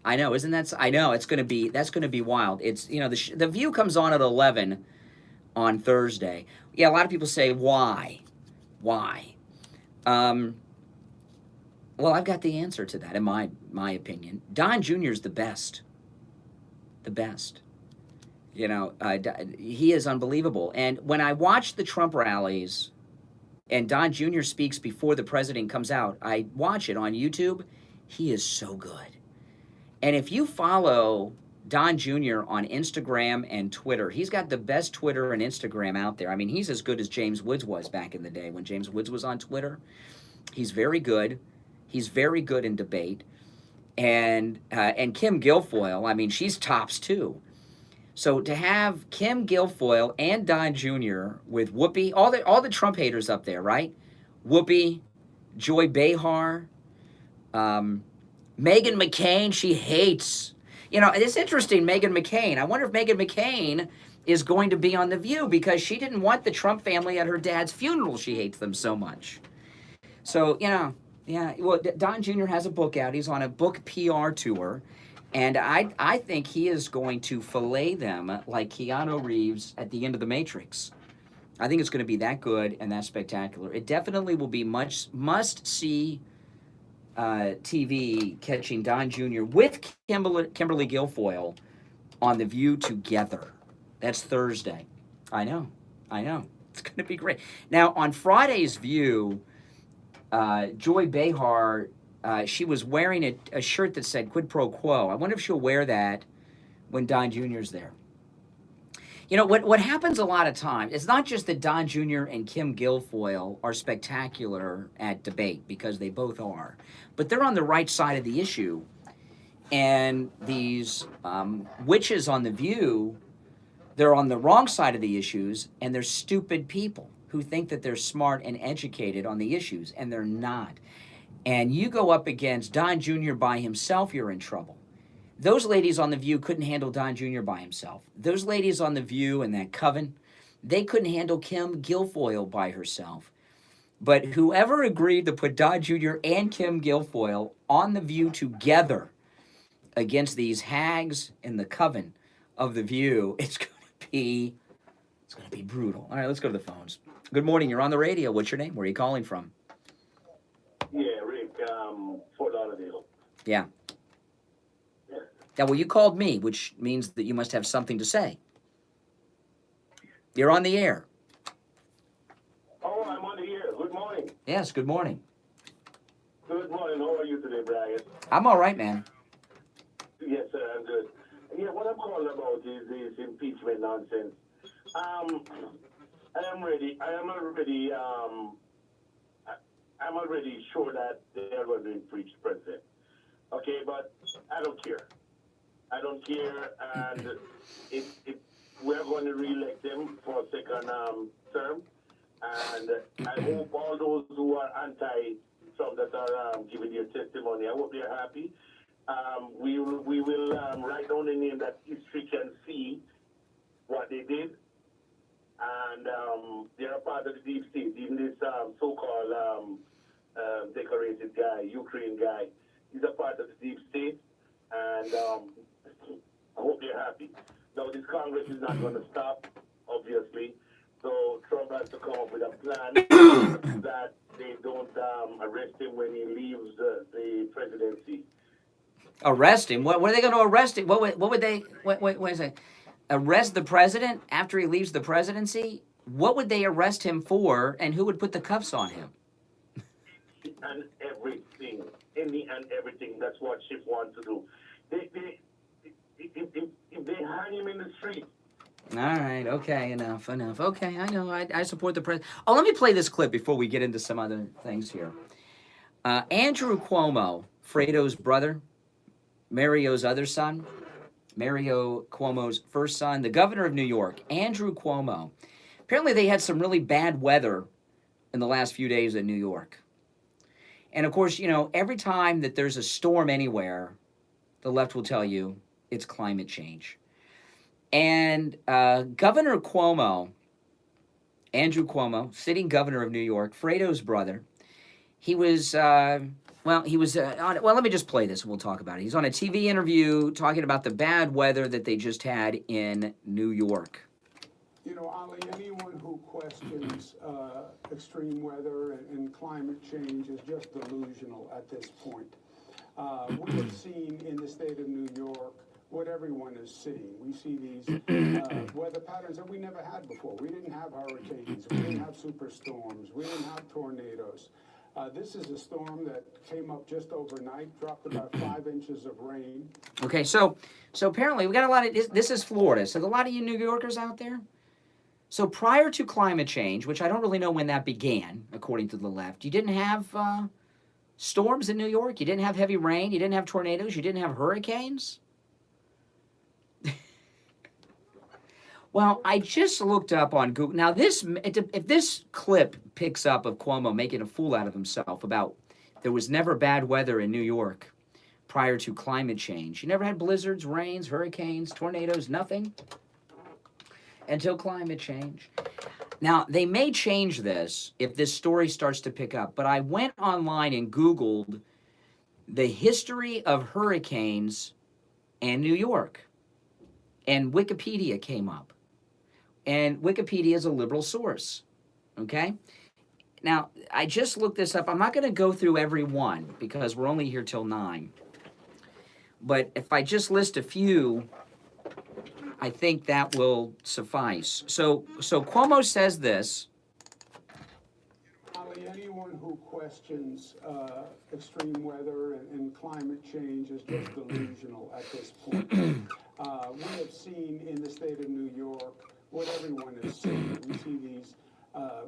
[SPEAKER 1] I know, isn't that? I know that's going to be wild. It's, you know, the View comes on at 11 on Thursday. Yeah, a lot of people say why? Well, I've got the answer to that in my opinion. Don Jr. is the best. The best. You know, he is unbelievable. And when I watch the Trump rallies and Don Jr. speaks before the president comes out, I watch it on YouTube. He is so good. And if you follow Don Jr. on Instagram and Twitter, he's got the best Twitter and Instagram out there. I mean, he's as good as James Woods was back in the day when James Woods was on Twitter. He's very good. He's very good in debate. And Kim Guilfoyle, I mean, she's tops too. So to have Kim Guilfoyle and Don Jr. with Whoopi, all the Trump haters up there, right? Whoopi, Joy Behar, Meghan McCain, she hates. You know, it's interesting, Meghan McCain. I wonder if Meghan McCain is going to be on The View because she didn't want the Trump family at her dad's funeral. She hates them so much. So, you know, yeah, well, Don Jr. has a book out. He's on a book PR tour. And I think he is going to fillet them like Keanu Reeves at the end of The Matrix. I think it's going to be that good and that spectacular. It definitely will be much must-see TV catching Don Jr. with Kimberly Guilfoyle on The View together. That's Thursday. I know. It's going to be great. Now, on Friday's View, Joy Behar, she was wearing a shirt that said quid pro quo. I wonder if she'll wear that when Don Jr.'s there. You know, what happens a lot of times, it's not just that Don Jr. and Kim Guilfoyle are spectacular at debate, because they both are, but they're on the right side of the issue. And these witches on The View, they're on the wrong side of the issues, and they're stupid people who think that they're smart and educated on the issues, and they're not. And you go up against Don Jr. by himself, you're in trouble. Those ladies on The View couldn't handle Don Jr. by himself. Those ladies on The View and that coven, they couldn't handle Kim Guilfoyle by herself. But whoever agreed to put Don Jr. and Kim Guilfoyle on The View together against these hags in the coven of The View, it's going to be brutal. All right, let's go to the phones. Good morning. You're on the radio. What's your name? Where are you calling from?
[SPEAKER 15] Yeah, Rick, Fort Lauderdale.
[SPEAKER 1] Yeah. Now, well, you called me, which means that you must have something to say. You're on the air.
[SPEAKER 15] Oh, I'm on the air. Good morning.
[SPEAKER 1] Yes, good morning.
[SPEAKER 15] Good morning. How are you today, Brian?
[SPEAKER 1] I'm all right, man.
[SPEAKER 15] Yes, sir, I'm good. Yeah, what I'm calling about is this impeachment nonsense. I'm already sure that they are going to impeach the president. Okay, but I don't care. And second term. And I hope all those who are anti-Trump that are giving their testimony, I hope they're happy. We will write down the name that history can see what they did. And they're a part of the deep state. Even this so-called decorated guy, Ukraine guy, he's a part of the deep state. And I hope they're happy. Now, this Congress is not going to stop, obviously. So Trump has to come up with a plan that they don't arrest him when he leaves the presidency.
[SPEAKER 1] Arrest him? What are they going to arrest him? What would they? Wait a second. Arrest the president after he leaves the presidency? What would they arrest him for, and who would put the cuffs on him?
[SPEAKER 15] And everything, any and everything. That's what Schiff wants to do. If they hang him in the street.
[SPEAKER 1] All right, okay, enough. Okay, I know, I support the president. Oh, let me play this clip before we get into some other things here. Andrew Cuomo, Fredo's brother, Mario's other son, Mario Cuomo's first son, the governor of New York, Andrew Cuomo. Apparently they had some really bad weather in the last few days in New York. And of course, you know, every time that there's a storm anywhere, the left will tell you it's climate change. And Governor Cuomo, Andrew Cuomo, sitting governor of New York, Fredo's brother, he was, let me just play this and we'll talk about it. He's on a TV interview talking about the bad weather that they just had in New York.
[SPEAKER 16] You know, Ali, anyone who questions extreme weather and climate change is just delusional at this point. We have seen in the state of New York what everyone is seeing. We see these weather patterns that we never had before. We didn't have hurricanes. We didn't have superstorms. We didn't have tornadoes. This is a storm that came up just overnight, dropped about 5 inches of rain.
[SPEAKER 1] Okay, so apparently we got a lot of, this is Florida, so a lot of you New Yorkers out there. So prior to climate change, which I don't really know when that began, according to the left, you didn't have storms in New York, you didn't have heavy rain, you didn't have tornadoes, you didn't have hurricanes. Well, I just looked up on Google. Now, if this clip picks up of Cuomo making a fool out of himself about there was never bad weather in New York prior to climate change. You never had blizzards, rains, hurricanes, tornadoes, nothing until climate change. Now, they may change this if this story starts to pick up, but I went online and Googled the history of hurricanes and New York, and Wikipedia came up. And Wikipedia is a liberal source, okay? Now, I just looked this up. I'm not going to go through every one because we're only here till 9. But if I just list a few, I think that will suffice. So Cuomo says this.
[SPEAKER 16] Ali, anyone who questions extreme weather and climate change is just delusional at this point. We have seen in the state of New York what everyone is seeing. We see these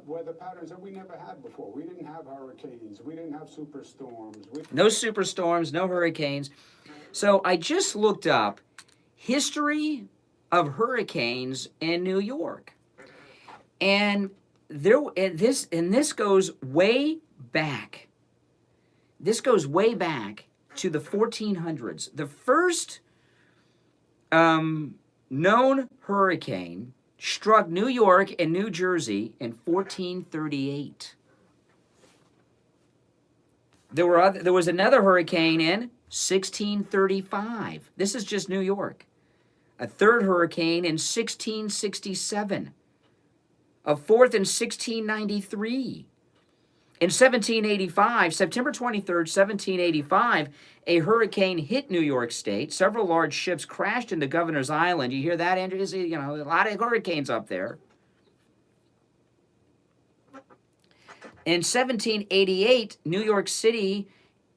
[SPEAKER 16] weather patterns that we never had before. We didn't have hurricanes. We didn't have superstorms.
[SPEAKER 1] No superstorms, no hurricanes. So I just looked up history of hurricanes in New York. And this goes way back. This goes way back to the 1400s. The first known hurricane struck New York and New Jersey in 1438. There was another hurricane in 1635. This is just New York. A third hurricane in 1667. A fourth in 1693. In 1785, September 23rd, 1785, a hurricane hit New York State. Several large ships crashed into Governor's Island. You hear that, Andrew? You know, a lot of hurricanes up there. In 1788, New York City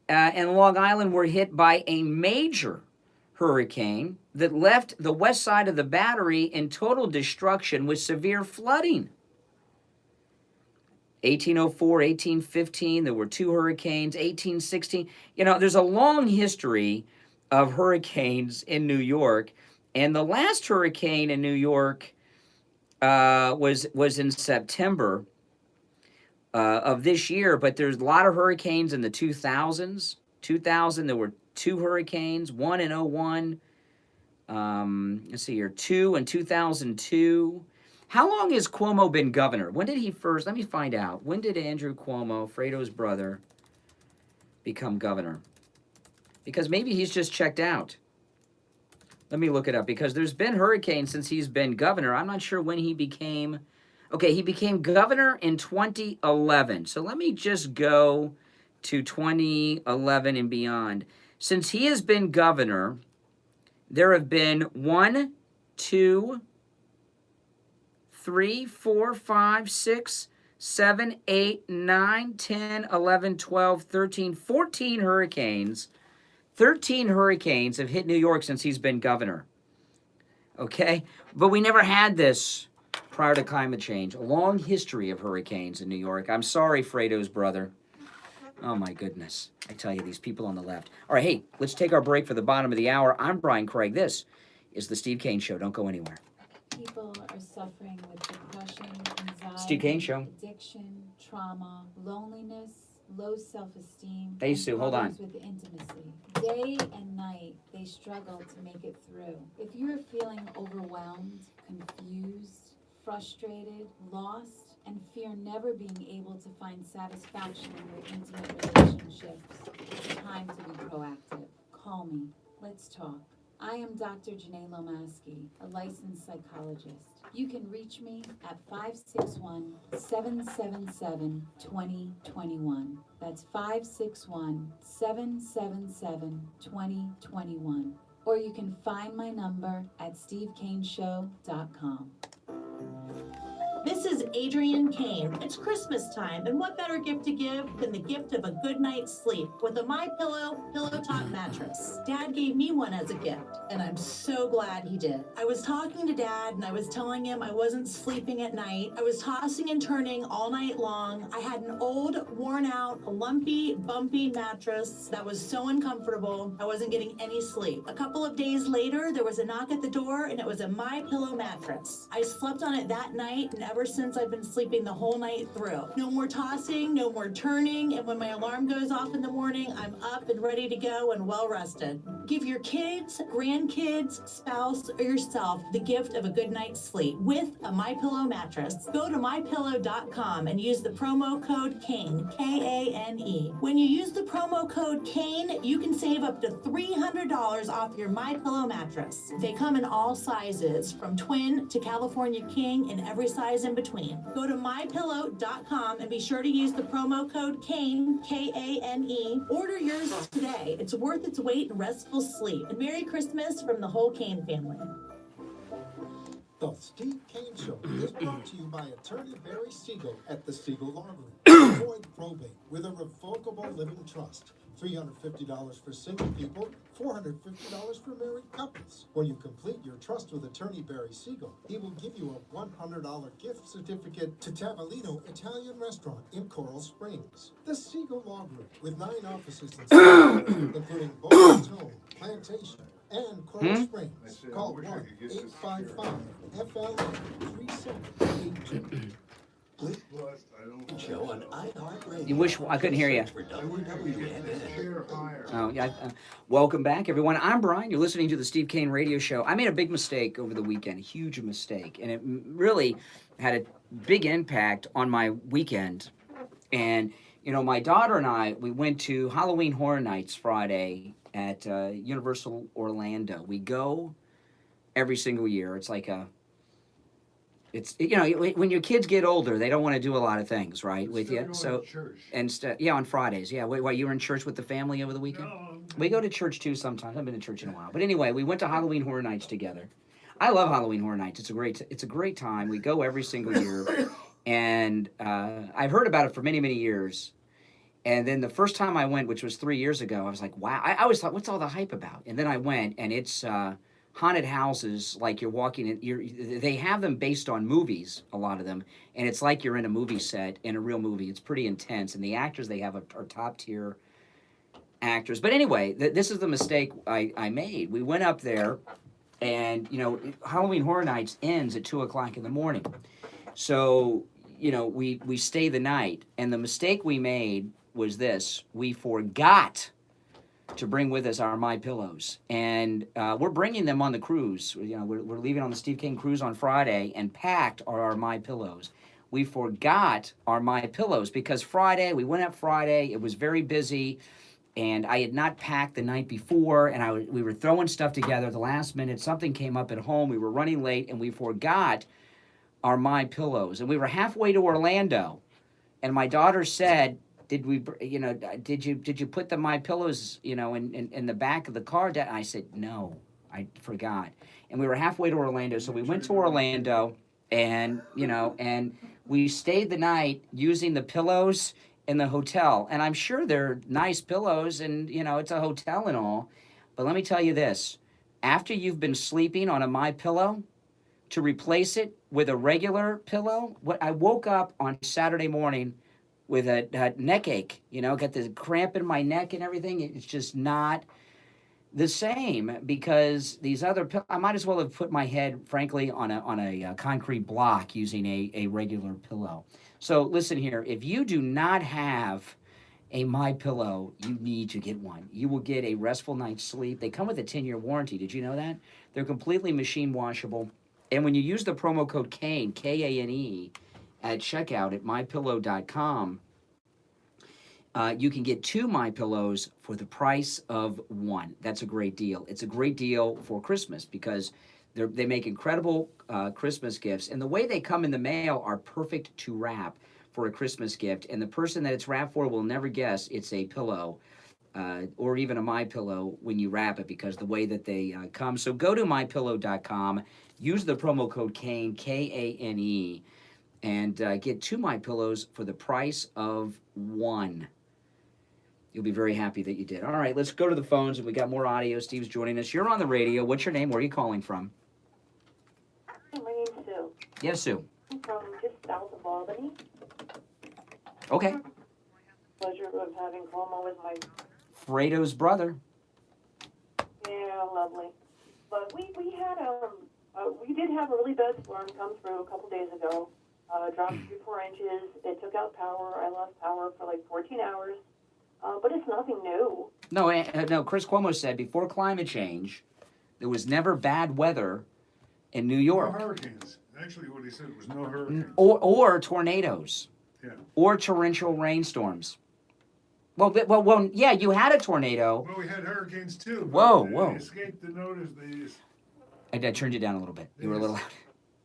[SPEAKER 1] and Long Island were hit by a major hurricane that left the west side of the Battery in total destruction with severe flooding. 1804, 1815, there were 2 hurricanes, 1816. You know, there's a long history of hurricanes in New York. And the last hurricane in New York was in September of this year, but there's a lot of hurricanes in the 2000s. 2000, there were 2 hurricanes, one in '01. Let's see here, 2 in 2002. How long has Cuomo been governor? When did he first, let me find out. When did Andrew Cuomo, Fredo's brother, become governor? Because maybe he's just checked out. Let me look it up, because there's been hurricanes since he's been governor. I'm not sure when he became, okay, he became governor in 2011. So let me just go to 2011 and beyond. Since he has been governor, there have been 1, 2, 3, 4, 5, 6, 7, 8, 9, 10, 11, 12, 13, 14 hurricanes. 13 hurricanes have hit New York since he's been governor. Okay? But we never had this prior to climate change. A long history of hurricanes in New York. I'm sorry, Fredo's brother. Oh, my goodness. I tell you, these people on the left. All right, hey, let's take our break for the bottom of the hour. I'm Brian Craig. This is The Steve Kane Show. Don't go anywhere.
[SPEAKER 14] People are suffering with depression, anxiety,
[SPEAKER 1] Steve Kane Show.
[SPEAKER 14] addiction, trauma, loneliness, low self-esteem,
[SPEAKER 1] Hey,
[SPEAKER 14] and
[SPEAKER 1] Sue, hold on.
[SPEAKER 14] problems with intimacy. Day and night, they struggle to make it through. If you're feeling overwhelmed, confused, frustrated, lost, and fear never being able to find satisfaction in your intimate relationships, it's time to be proactive. Call me. Let's talk. I am Dr. Janae Lomaski, a licensed psychologist. You can reach me at 561-777-2021. That's 561-777-2021. Or you can find my number at stevekaneshow.com.
[SPEAKER 17] This is Adrienne Kane. It's Christmas time, and what better gift to give than the gift of a good night's sleep with a MyPillow pillow top mattress. Dad gave me one as a gift, and I'm so glad he did. I was talking to Dad, and I was telling him I wasn't sleeping at night. I was tossing and turning all night long. I had an old, worn-out, lumpy, bumpy mattress that was so uncomfortable, I wasn't getting any sleep. A couple of days later, there was a knock at the door, and it was a MyPillow mattress. I slept on it that night, and ever since I've been sleeping the whole night through. No more tossing, no more turning, and when my alarm goes off in the morning, I'm up and ready to go and well rested. Give your kids, grandkids, spouse, or yourself the gift of a good night's sleep with a MyPillow mattress. Go to mypillow.com and use the promo code KANE, K-A-N-E. When you use the promo code KANE, you can save up to $300 off your MyPillow mattress. They come in all sizes, from twin to California king, and every size in between. Go to mypillow.com and be sure to use the promo code KANE, K-A-N-E. Order yours today. It's worth its weight in restful sleep. And Merry Christmas from the whole Kane family.
[SPEAKER 4] The Steve Kane Show is brought to you by attorney Barry Siegel at the Siegel Law Group. Avoid probate with a revocable living trust. $350 for single people, $450 for married couples. When you complete your trust with attorney Barry Siegel, he will give you a $100 gift certificate to Tavolino Italian Restaurant in Coral Springs. The Siegel Law Group, with 9 offices in Seattle, including Boca Raton, Plantation, and Coral Springs. Call 1-855-FLA-3782.
[SPEAKER 5] Show on iHeartRadio.
[SPEAKER 1] You wish I couldn't hear you. Oh, yeah. Welcome back, everyone. I'm Brian. You're listening to the Steve Kane Radio Show. I made a big mistake over the weekend, a huge mistake, and it really had a big impact on my weekend. And, you know, my daughter and I, we went to Halloween Horror Nights Friday at Universal Orlando. We go every single year. It's like it's, you know, when your kids get older, they don't want to do a lot of things, right, with you. So, instead, yeah, on Fridays, yeah. Wait, you were in church with the family over the weekend? No. We go to church too sometimes. I haven't been to church in a while, but anyway, we went to Halloween Horror Nights together. I love Halloween Horror Nights. It's a great time. We go every single year, and I've heard about it for many years. And then the first time I went, which was 3 years ago, I was like, wow. I always thought, what's all the hype about? And then I went, and it's haunted houses, like you're walking in. They have them based on movies, a lot of them, and it's like you're in a movie set, in a real movie. It's pretty intense, and the actors they have are top-tier actors. But anyway, this is the mistake I made. We went up there, And, you know, Halloween Horror Nights ends at 2 o'clock in the morning. So, you know, we stay the night. And the mistake we made was this. We forgot to bring with us our My Pillows, and we're bringing them on the cruise. You know, we're leaving on the Steve King cruise on Friday, and packed are our My Pillows. We forgot our My Pillows because Friday, we went up Friday, it was very busy, and I had not packed the night before, and we were throwing stuff together at the last minute. Something came up at home, we were running late, and we forgot our My Pillows. And we were halfway to Orlando, and my daughter said, did you put the My Pillows, you know, in the back of the car? And I said, no, I forgot. And we were halfway to Orlando, so we went to Orlando, and, you know, and we stayed the night using the pillows in the hotel. And I'm sure they're nice pillows, and, you know, it's a hotel and all. But let me tell you this, after you've been sleeping on a My Pillow, to replace it with a regular pillow, I woke up on Saturday morning with a neck ache, you know, got this cramp in my neck and everything. It's just not the same because these other I might as well have put my head, frankly, on a concrete block using a regular pillow. So listen here, if you do not have a My Pillow, you need to get one. You will get a restful night's sleep. They come with a 10-year warranty. Did you know that? They're completely machine washable. And when you use the promo code KANE, K-A-N-E, at checkout at mypillow.com, you can get 2 My Pillows for the price of 1. That's a great deal. It's a great deal for Christmas because they make incredible Christmas gifts. And the way they come in the mail are perfect to wrap for a Christmas gift. And the person that it's wrapped for will never guess it's a pillow or even a My Pillow when you wrap it because the way that they come. So go to mypillow.com, use the promo code KANE, K-A-N-E, and get 2 My Pillows for the price of 1. You'll be very happy that you did. All right, let's go to the phones, and we got more audio. Steve's joining us. You're on the radio. What's your name? Where are you calling from?
[SPEAKER 18] My name's Sue.
[SPEAKER 1] Yes, Sue.
[SPEAKER 18] I'm from just south of Albany.
[SPEAKER 1] Okay.
[SPEAKER 18] Pleasure of having Cuomo as my...
[SPEAKER 1] Fredo's brother.
[SPEAKER 18] Yeah, lovely. But we had we did have a really bad storm come through a couple days ago. Dropped 3-4 inches. It took out power. I lost power for like 14 hours. But it's nothing new.
[SPEAKER 1] No, Chris Cuomo said before climate change, there was never bad weather in New York.
[SPEAKER 19] No hurricanes. Actually, what he said was no hurricanes.
[SPEAKER 1] Or tornadoes.
[SPEAKER 19] Yeah.
[SPEAKER 1] Or torrential rainstorms. Well, yeah, you had a tornado.
[SPEAKER 19] Well, we had hurricanes too.
[SPEAKER 1] Whoa.
[SPEAKER 19] They escaped the notice.
[SPEAKER 1] I turned you down a little bit. You were a little loud.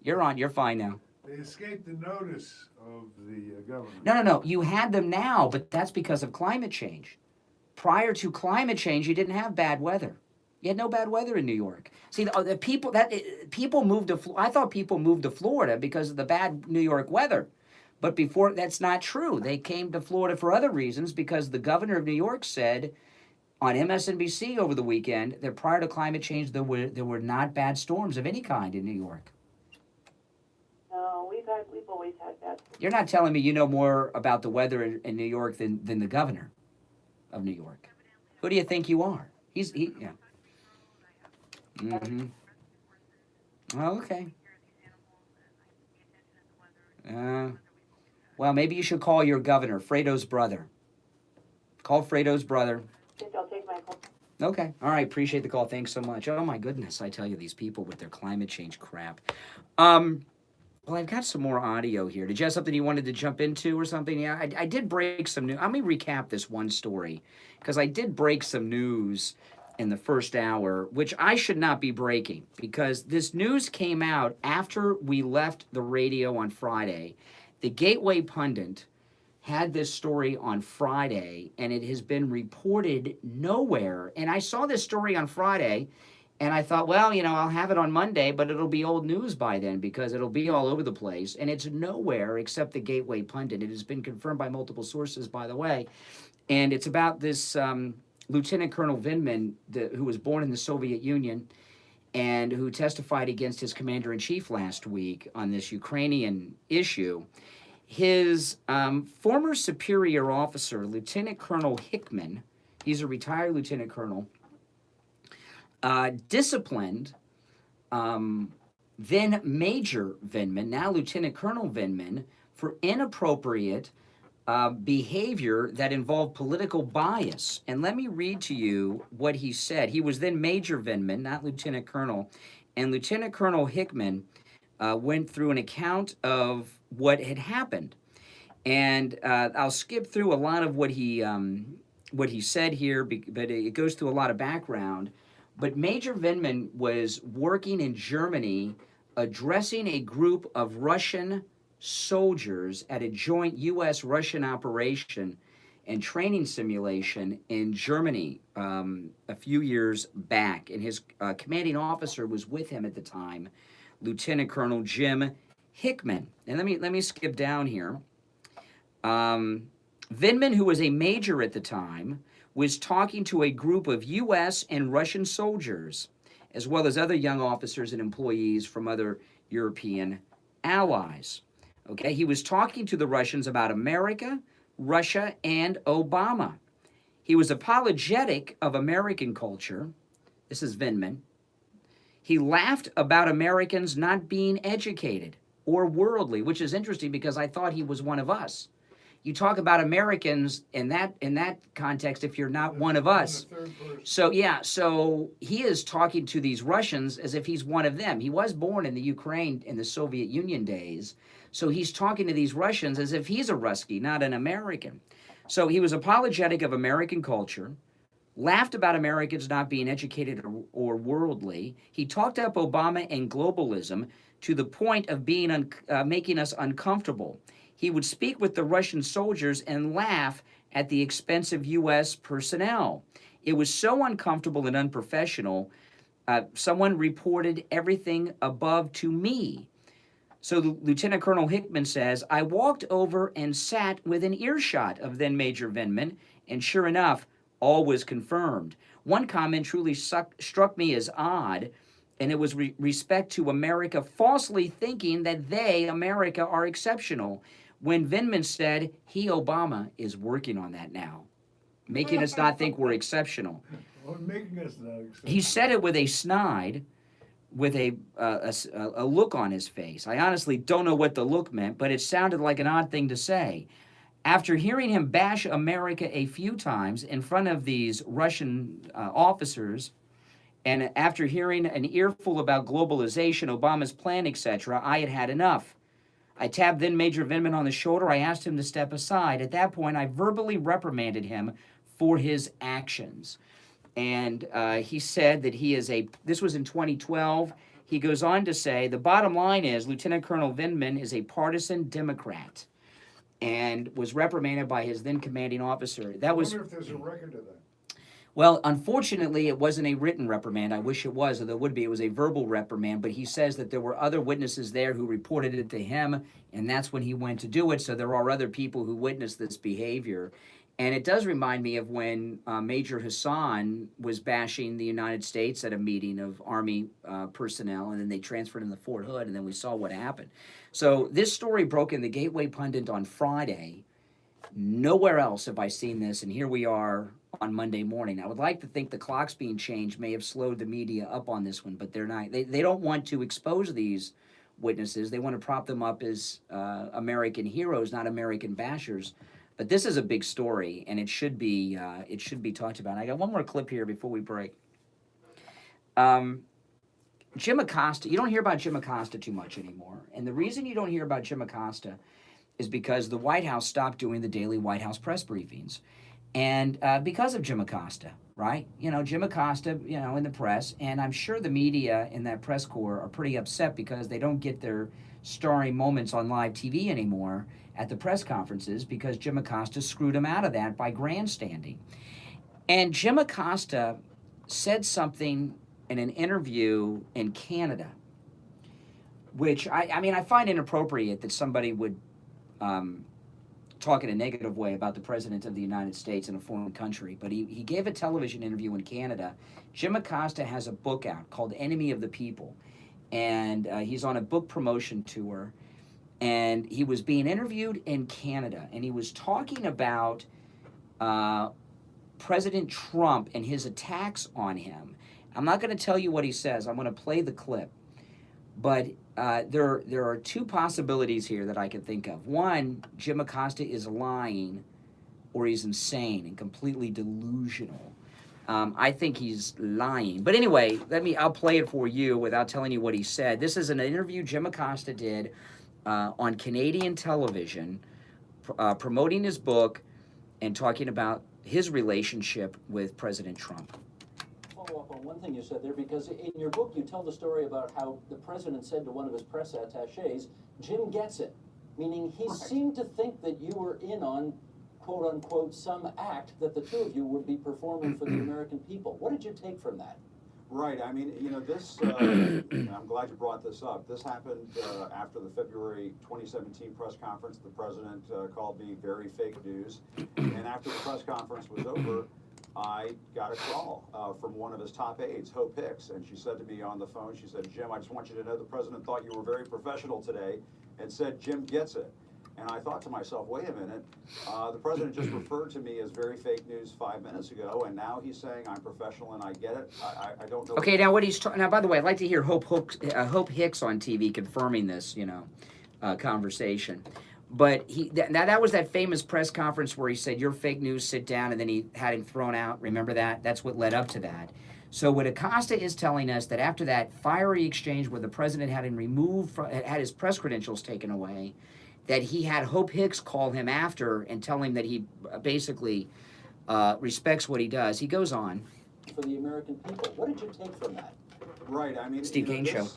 [SPEAKER 1] You're on. You're fine now.
[SPEAKER 19] They escaped the notice of the government.
[SPEAKER 1] No. You had them now, but that's because of climate change. Prior to climate change, you didn't have bad weather. You had no bad weather in New York. See, the people moved to. I thought people moved to Florida because of the bad New York weather, but before that's not true. They came to Florida for other reasons because the governor of New York said on MSNBC over the weekend that prior to climate change there were not bad storms of any kind in New York.
[SPEAKER 18] No, we've always had bad.
[SPEAKER 1] You're not telling me you know more about the weather in New York than the governor of New York. Who do you think you are? Yeah. Mm-hmm. Oh, okay. Well, maybe you should call your governor, Fredo's brother. Call Fredo's brother.
[SPEAKER 18] I'll take my call.
[SPEAKER 1] Okay. All right. Appreciate the call. Thanks so much. Oh, my goodness. I tell you, these people with their climate change crap. Well, I've got some more audio here. Did you have something you wanted to jump into or something? Yeah, I did break some news. Let me recap this one story because I did break some news in the first hour, which I should not be breaking because this news came out after we left the radio on Friday. The Gateway Pundit had this story on Friday, and it has been reported nowhere. And I saw this story on Friday, and I thought, well, I'll have it on Monday, but it'll be old news by then because it'll be all over the place. And it's nowhere except the Gateway Pundit. It has been confirmed by multiple sources, by the way. And it's about this Lieutenant Colonel Vindman, who was born in the Soviet Union and who testified against his commander-in-chief last week on this Ukrainian issue. His former superior officer, Lieutenant Colonel Hickman, he's a retired lieutenant colonel, disciplined then Major Vindman, now Lieutenant Colonel Vindman, for inappropriate behavior that involved political bias. And let me read to you what he said. He was then Major Vindman, not Lieutenant Colonel. And Lieutenant Colonel Hickman went through an account of what had happened. And I'll skip through a lot of what he said here, but it goes through a lot of background. But Major Vindman was working in Germany addressing a group of Russian soldiers at a joint U.S.-Russian operation and training simulation in Germany a few years back. And his commanding officer was with him at the time, Lieutenant Colonel Jim Hickman. And let me skip down here. Vindman, who was a major at the time, was talking to a group of U.S. and Russian soldiers, as well as other young officers and employees from other European allies. Okay, he was talking to the Russians about America, Russia, and Obama. He was apologetic of American culture. This is Vindman. He laughed about Americans not being educated or worldly, which is interesting because I thought he was one of us. You talk about Americans in that context if you're not one of us. So yeah, so he is talking to these Russians as if he's one of them. He was born in the Ukraine in the Soviet Union days. So he's talking to these Russians as if he's a Ruskie, not an American. So he was apologetic of American culture, laughed about Americans not being educated or worldly. He talked up Obama and globalism to the point of being making us uncomfortable. He would speak with the Russian soldiers and laugh at the expense of U.S. personnel. It was so uncomfortable and unprofessional. Someone reported everything above to me. So Lieutenant Colonel Hickman says, I walked over and sat within earshot of then Major Vindman, and sure enough, all was confirmed. One comment truly struck me as odd, and it was respect to America falsely thinking that they, America, are exceptional, when Vindman said he, Obama, is working on that now, making us not think we're exceptional.
[SPEAKER 19] Well, making us not exceptional.
[SPEAKER 1] He said it with a snide, with a look on his face. I honestly don't know what the look meant, but it sounded like an odd thing to say. After hearing him bash America a few times in front of these Russian officers, and after hearing an earful about globalization, Obama's plan, etc., I had had enough. I tapped then Major Vindman on the shoulder. I asked him to step aside. At that point, I verbally reprimanded him for his actions. And he said that this was in 2012. He goes on to say, the bottom line is Lieutenant Colonel Vindman is a partisan Democrat and was reprimanded by his then commanding officer.
[SPEAKER 19] I wonder if there's a record of that.
[SPEAKER 1] Well, unfortunately, it wasn't a written reprimand. I wish it was, or there would be. It was a verbal reprimand, but he says that there were other witnesses there who reported it to him, and that's when he went to do it. So there are other people who witnessed this behavior. And it does remind me of when Major Hassan was bashing the United States at a meeting of Army personnel, and then they transferred him to Fort Hood, and then we saw what happened. So this story broke in the Gateway Pundit on Friday. Nowhere else have I seen this, and here we are on Monday morning. I would like to think the clocks being changed may have slowed the media up on this one, but they're not. They don't want to expose these witnesses. They want to prop them up as American heroes, not American bashers. But this is a big story, and it should be talked about. I got one more clip here before we break. Jim Acosta. You don't hear about Jim Acosta too much anymore, and the reason you don't hear about Jim Acosta is because the White House stopped doing the daily White House press briefings. And because of Jim Acosta, right? Jim Acosta, in the press, and I'm sure the media in that press corps are pretty upset because they don't get their starring moments on live TV anymore at the press conferences because Jim Acosta screwed them out of that by grandstanding. And Jim Acosta said something in an interview in Canada, which I find inappropriate that somebody would talk in a negative way about the President of the United States in a foreign country, but he gave a television interview in Canada. Jim Acosta has a book out called Enemy of the People, and he's on a book promotion tour, and he was being interviewed in Canada, and he was talking about President Trump and his attacks on him. I'm not going to tell you what he says. I'm going to play the clip. But there are two possibilities here that I can think of. One, Jim Acosta is lying, or he's insane and completely delusional. I think he's lying. But anyway, I'll play it for you without telling you what he said. This is an interview Jim Acosta did on Canadian television, promoting his book and talking about his relationship with President Trump.
[SPEAKER 20] Follow up on one thing you said there, because in your book you tell the story about how the president said to one of his press attachés, Jim gets it, meaning he seemed to think that you were in on, quote unquote, some act that the two of you would be performing for the American people. What did you take from that?
[SPEAKER 21] Right. I mean, this, I'm glad you brought this up. This happened after the February 2017 press conference. The president called me very fake news. And after the press conference was over, I got a call from one of his top aides, Hope Hicks. And she said to me on the phone, she said, Jim, I just want you to know the president thought you were very professional today and said, Jim gets it. And I thought to myself, wait a minute, the president just referred to me as very fake news 5 minutes ago, and now he's saying I'm professional and I get it. I don't know.
[SPEAKER 1] Okay, now what he's now, by the way, I'd like to hear Hope Hicks on TV confirming this, conversation. But that was that famous press conference where he said, "You're fake news, sit down," and then he had him thrown out. Remember that? That's what led up to that. So what Acosta is telling us, that after that fiery exchange where the president had him removed, had his press credentials taken away, that he had Hope Hicks call him after and tell him that he basically respects what he does. He goes on.
[SPEAKER 20] For the American people, what did you take from that?
[SPEAKER 21] Right, I mean,
[SPEAKER 1] Steve Kane Show.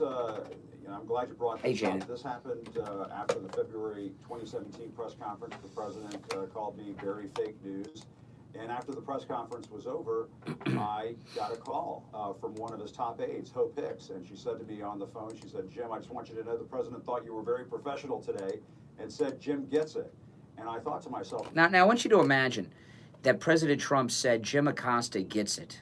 [SPEAKER 21] I'm glad you brought this
[SPEAKER 1] Janet.
[SPEAKER 21] up. This happened after the February 2017 press conference. The president called me very fake news. And after the press conference was over, I got a call from one of his top aides, Hope Hicks. And she said to me on the phone, she said, Jim, I just want you to know the president thought you were very professional today and said, Jim gets it. And I thought to myself...
[SPEAKER 1] Now I want you to imagine that President Trump said Jim Acosta gets it.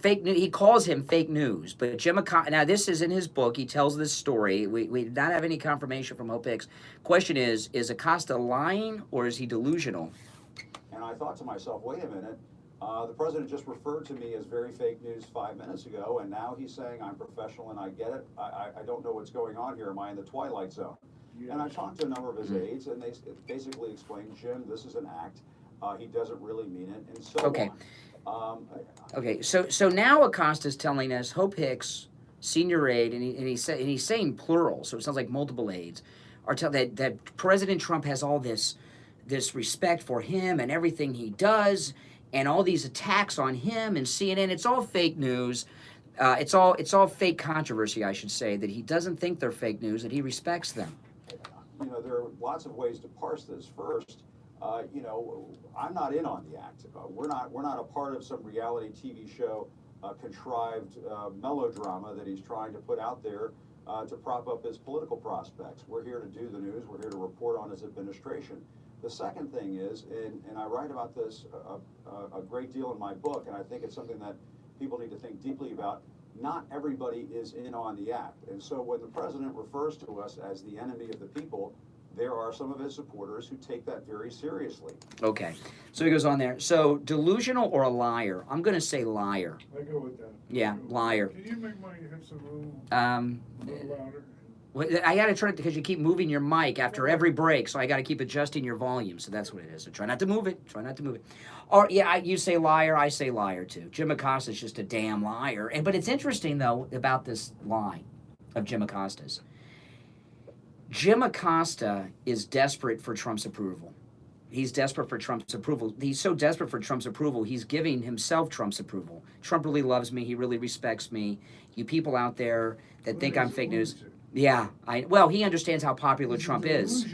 [SPEAKER 1] Fake news. He calls him fake news, but Jim Acosta. Now this is in his book. He tells this story. We did not have any confirmation from Hope Hicks. Question is Acosta lying or is he delusional?
[SPEAKER 21] And I thought to myself, wait a minute. The president just referred to me as very fake news 5 minutes ago, and now he's saying I'm professional and I get it. I don't know what's going on here. Am I in the twilight zone? Yes. And I talked to a number of his aides, and they basically explained, Jim, this is an act. He doesn't really mean it, and so on.
[SPEAKER 1] Okay, so now Acosta's telling us, Hope Hicks, senior aide, and he's saying plural, so it sounds like multiple aides, are telling that President Trump has all this respect for him and everything he does, and all these attacks on him and CNN. It's all fake news. It's all fake controversy, I should say. That he doesn't think they're fake news. That he respects them.
[SPEAKER 21] There are lots of ways to parse this. First, I'm not in on the act. We're not a part of some reality TV show, contrived melodrama that he's trying to put out there to prop up his political prospects. We're here to do the news. We're here to report on his administration. The second thing is, and I write about this a great deal in my book, and I think it's something that people need to think deeply about, not everybody is in on the act. And so when the president refers to us as the enemy of the people, there are some of his supporters who take that very seriously.
[SPEAKER 1] Okay, so he goes on there. So delusional or a liar? I'm going to say liar.
[SPEAKER 19] I go with that.
[SPEAKER 1] Yeah, liar.
[SPEAKER 19] Can you make my hips a little louder?
[SPEAKER 1] Well, I got to try it because you keep moving your mic after every break, so I got to keep adjusting your volume. So that's what it is. So try not to move it. Try not to move it. Or yeah, you say liar, I say liar too. Jim Acosta's just a damn liar. But it's interesting though about this line of Jim Acosta's. Jim Acosta is desperate for Trump's approval. He's desperate for Trump's approval. He's so desperate for Trump's approval, he's giving himself Trump's approval. Trump really loves me. He really respects me. You people out there that think I'm fake news. Yeah, he understands how popular Trump is.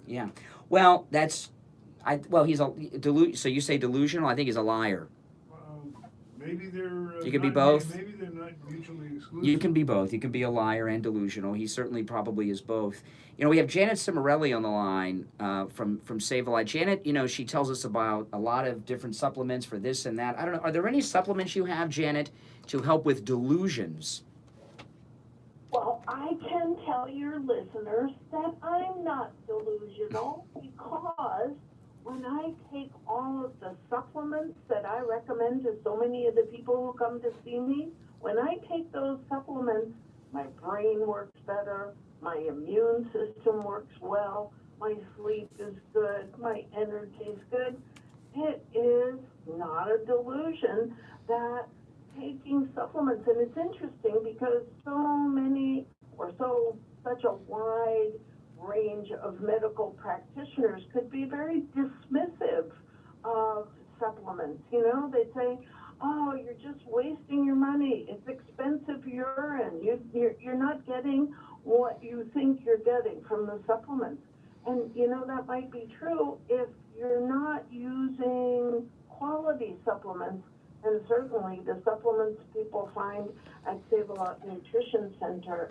[SPEAKER 1] Yeah. Well, he's so you say delusional? I think he's a liar.
[SPEAKER 19] Maybe they're
[SPEAKER 1] you can be both.
[SPEAKER 19] Maybe they're not mutually exclusive.
[SPEAKER 1] You can be both. You can be a liar and delusional. He certainly probably is both. We have Janet Cimarelli on the line from Save a Life. Janet, she tells us about a lot of different supplements for this and that. I don't know. Are there any supplements you have, Janet, to help with delusions?
[SPEAKER 22] Well, I can tell your listeners that I'm not delusional because when I take all of the supplements that I recommend to so many of the people who come to see me, when I take those supplements, my brain works better, my immune system works well, my sleep is good, my energy is good. It is not a delusion that taking supplements, and it's interesting because such a wide range of medical practitioners could be very dismissive of supplements. You know, they say, oh, you're just wasting your money. It's expensive urine. You're not getting what you think you're getting from the supplements. And, you know, that might be true if you're not using quality supplements. And certainly the supplements people find at Save-A-Lot Nutrition Center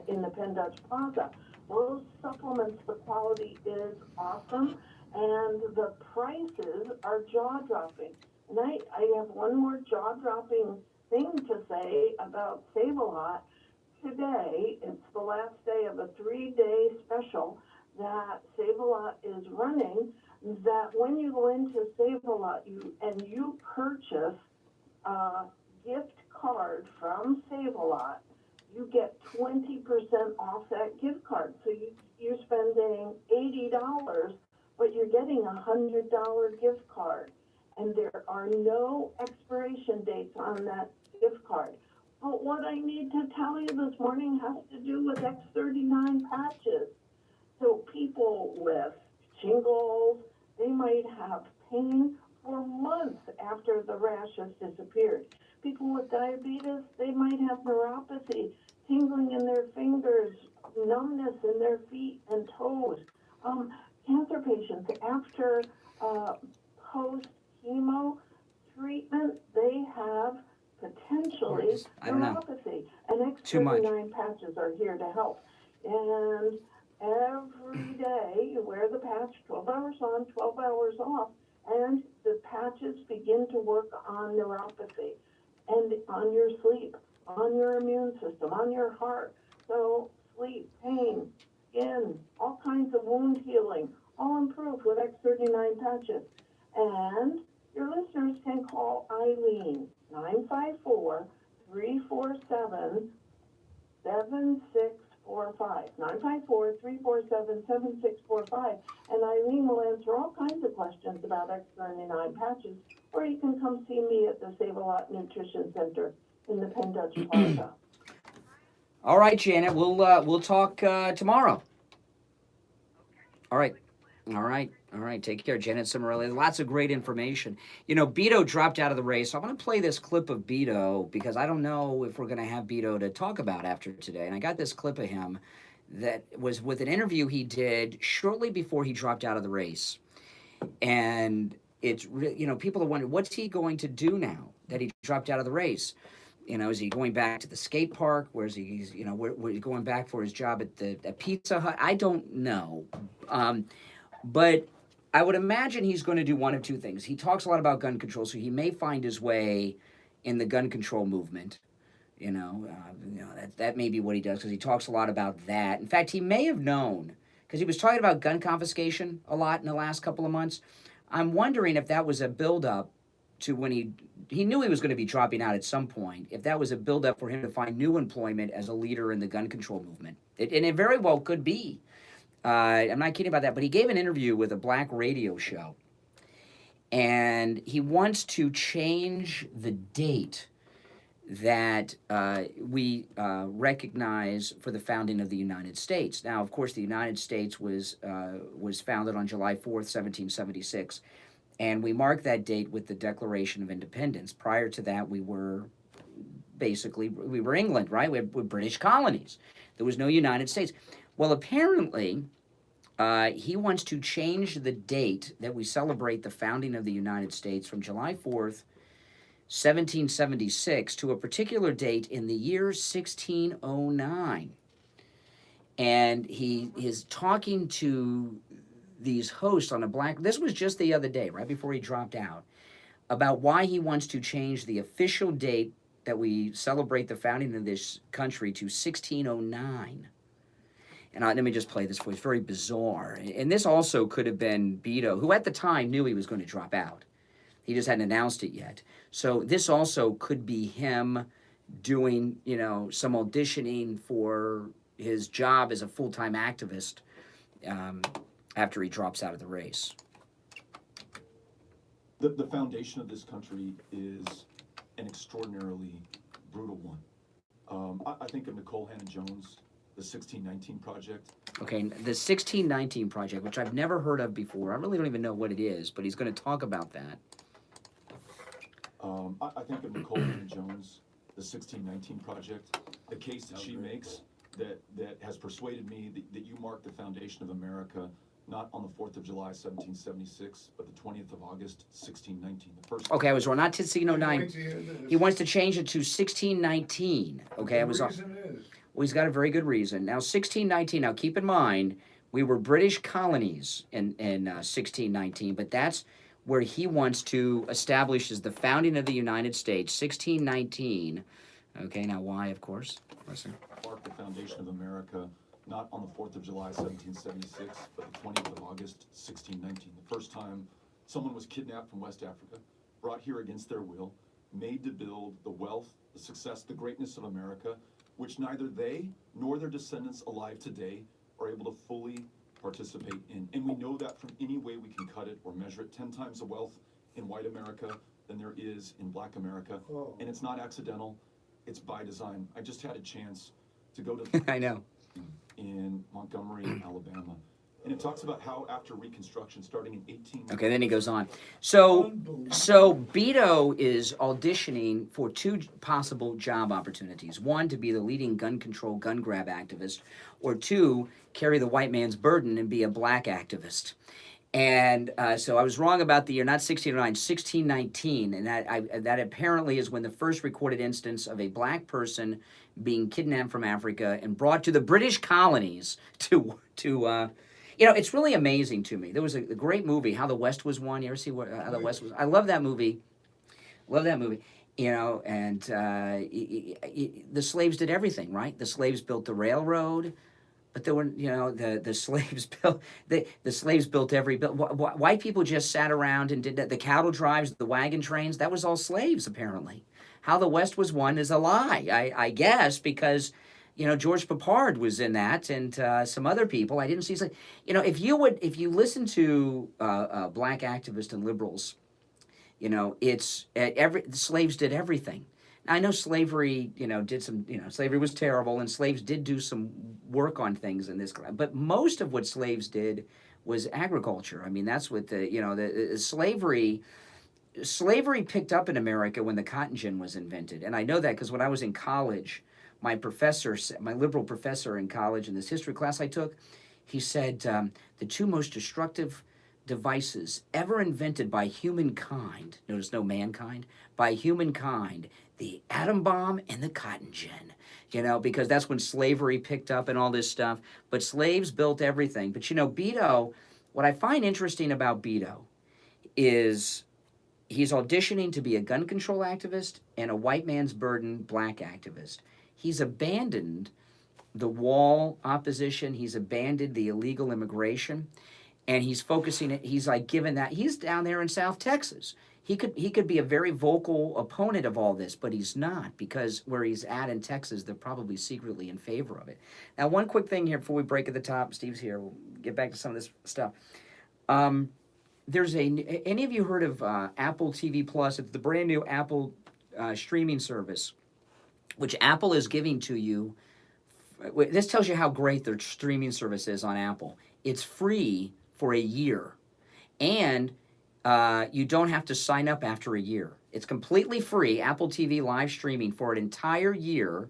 [SPEAKER 22] in the Penn Dutch Plaza, those supplements, the quality is awesome, and the prices are jaw-dropping. And I have one more jaw-dropping thing to say about Save-A-Lot. Today, it's the last day of a 3-day special that Save-A-Lot is running, that when you go into Save-A-Lot and you purchase a gift card from Save-A-Lot, you get 20% off that gift card. So you're spending $80, but you're getting a $100 gift card. And there are no expiration dates on that gift card. But what I need to tell you this morning has to do with X39 patches. So people with shingles, they might have pain for months after the rash has disappeared. People with diabetes, they might have neuropathy, tingling in their fingers, numbness in their feet and toes. Cancer patients, after post-chemo treatment, they have potentially neuropathy. And X39 patches are here to help. And every day you wear the patch, 12 hours on, 12 hours off, and the patches begin to work on neuropathy and on your sleep, on your immune system, on your heart. So sleep, pain, skin, all kinds of wound healing, all improved with X39 patches. And your listeners can call Eileen, 954-347-7645. 954-347-7645. And Eileen will answer all kinds of questions about X39 patches, or you can come see me at the Save-A-Lot Nutrition Center in the Penn Dutch Plaza.
[SPEAKER 1] All right, Janet, we'll talk tomorrow. All right. All right. All right. Take care, Janet Cimarelli. Lots of great information. You know, Beto dropped out of the race. So I'm going to play this clip of Beto because I don't know if we're going to have Beto to talk about after today. And I got this clip of him that was with an interview he did shortly before he dropped out of the race. And it's, you know, people are wondering, what's he going to do now that he dropped out of the race? You know, is he going back to the skate park? Where's he, you know, where he going back for his job at Pizza Hut? I don't know. But I would imagine he's going to do one of two things. He talks a lot about gun control, so he may find his way in the gun control movement. You know, that may be what he does because he talks a lot about that. In fact, he may have known because he was talking about gun confiscation a lot in the last couple of months. I'm wondering if that was a buildup to when he knew he was going to be dropping out at some point, if that was a buildup for him to find new employment as a leader in the gun control movement. And it very well could be. I'm not kidding about that, but he gave an interview with a black radio show, and he wants to change the date that we recognize for the founding of the United States. Now, of course, the United States was founded on July 4th, 1776, and we mark that date with the Declaration of Independence. Prior to that, we were England, right? We were British colonies. There was no United States. Well, apparently, he wants to change the date that we celebrate the founding of the United States from July 4th, 1776 to a particular date in the year 1609. And he is talking to these hosts on this was just the other day, right before he dropped out, about why he wants to change the official date that we celebrate the founding of this country to 1609. And let me just play this for you. It's very bizarre. And this also could have been Beto, who at the time knew he was going to drop out. He just hadn't announced it yet. So this also could be him doing, you know, some auditioning for his job as a full-time activist after he drops out of the race.
[SPEAKER 6] The foundation of this country is an extraordinarily brutal one. I think of Nicole Hannah-Jones, the 1619 Project.
[SPEAKER 1] Okay, the 1619 Project, which I've never heard of before. I really don't even know what it is, but he's going to talk about that.
[SPEAKER 6] I think of Nicole Hannah-Jones, the 1619 Project, the case that she makes that has persuaded me that you mark the foundation of America not on the 4th of July, 1776, but the 20th of August, 1619. The first.
[SPEAKER 1] Okay, I was wrong. Not 1609. He wants to change it to 1619. Okay, I was wrong. Well, he's got a very good reason. Now, 1619. Now, keep in mind, we were British colonies in 1619, but that's where he wants to establish as the founding of the United States, 1619. Okay, now why, of course? Listen.
[SPEAKER 6] Mark the foundation of America not on the 4th of July, 1776, but the 20th of August, 1619. The first time someone was kidnapped from West Africa, brought here against their will, made to build the wealth, the success, the greatness of America, which neither they nor their descendants alive today are able to fully participate in. And we know that from any way we can cut it or measure it. 10 times the wealth in white America than there is in black America. And it's not accidental, it's by design. I just had a chance to go to
[SPEAKER 1] I know.
[SPEAKER 6] in Montgomery, Alabama. And it talks about how after Reconstruction, starting in 18...
[SPEAKER 1] Okay, then he goes on. So Beto is auditioning for two possible job opportunities. One, to be the leading gun control, gun grab activist, or two, carry the white man's burden and be a black activist. And so I was wrong about the year, not 1609, 1619, and that apparently is when the first recorded instance of a black person being kidnapped from Africa and brought to the British colonies to you know, it's really amazing to me. There was a great movie, How the West Was Won. You ever see How the West Was? I love that movie. Love that movie. You know, and the slaves did everything, right? The slaves built the railroad, but there were, you know, the slaves built the slaves built every white people just sat around and did that. The cattle drives, the wagon trains, that was all slaves apparently. How the West Was Won is a lie, I guess, because, you know, George Papard was in that, and some other people. I didn't see. You know, if you listen to black activists and liberals, you know, it's the slaves did everything. Now, I know slavery, you know, did some. You know, slavery was terrible, and slaves did do some work on things in this. But most of what slaves did was agriculture. I mean, that's what the slavery. Slavery picked up in America when the cotton gin was invented, and I know that because when I was in college. My professor, my liberal professor in college in this history class I took, he said the two most destructive devices ever invented by humankind, notice no mankind, by humankind, the atom bomb and the cotton gin. You know, because that's when slavery picked up and all this stuff. But slaves built everything. But you know, Beto, what I find interesting about Beto is he's auditioning to be a gun control activist and a white man's burden black activist. He's abandoned the wall opposition. He's abandoned the illegal immigration, and he's focusing. He's like given that he's down there in South Texas. He could be a very vocal opponent of all this, but he's not because where he's at in Texas, they're probably secretly in favor of it. Now, one quick thing here before we break at the top. Steve's here. We'll get back to some of this stuff. There's any of you heard of Apple TV Plus? It's the brand new Apple streaming service, which Apple is giving to you. This tells you how great their streaming service is on Apple. It's free for a year, and you don't have to sign up after a year. It's completely free, Apple TV live streaming for an entire year,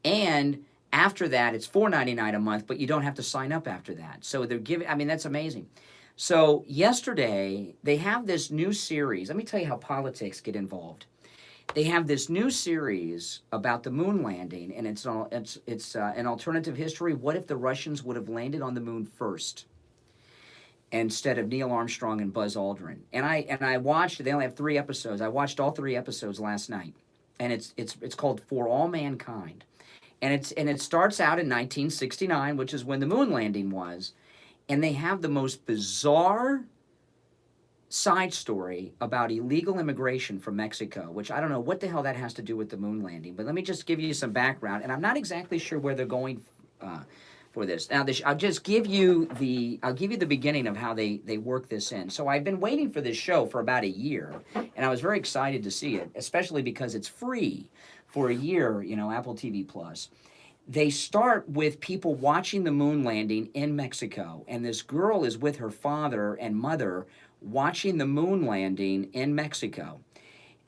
[SPEAKER 1] and after that, it's $4.99 a month, but you don't have to sign up after that. So they're giving, I mean, that's amazing. So yesterday, they have this new series. Let me tell you how politics get involved. They have this new series about the moon landing, and it's an alternative history. What if the Russians would have landed on the moon first instead of Neil Armstrong and Buzz Aldrin? And I watched. They only have 3 episodes. I watched all 3 episodes last night, and it's called For All Mankind, and it starts out in 1969, which is when the moon landing was, and they have the most bizarre side story about illegal immigration from Mexico, which I don't know what the hell that has to do with the moon landing, but let me just give you some background, and I'm not exactly sure where they're going for this. Now, I'll just give you the beginning of how they work this in. So I've been waiting for this show for about a year, and I was very excited to see it, especially because it's free for a year, you know, Apple TV Plus. They start with people watching the moon landing in Mexico, and this girl is with her father and mother watching the moon landing in Mexico.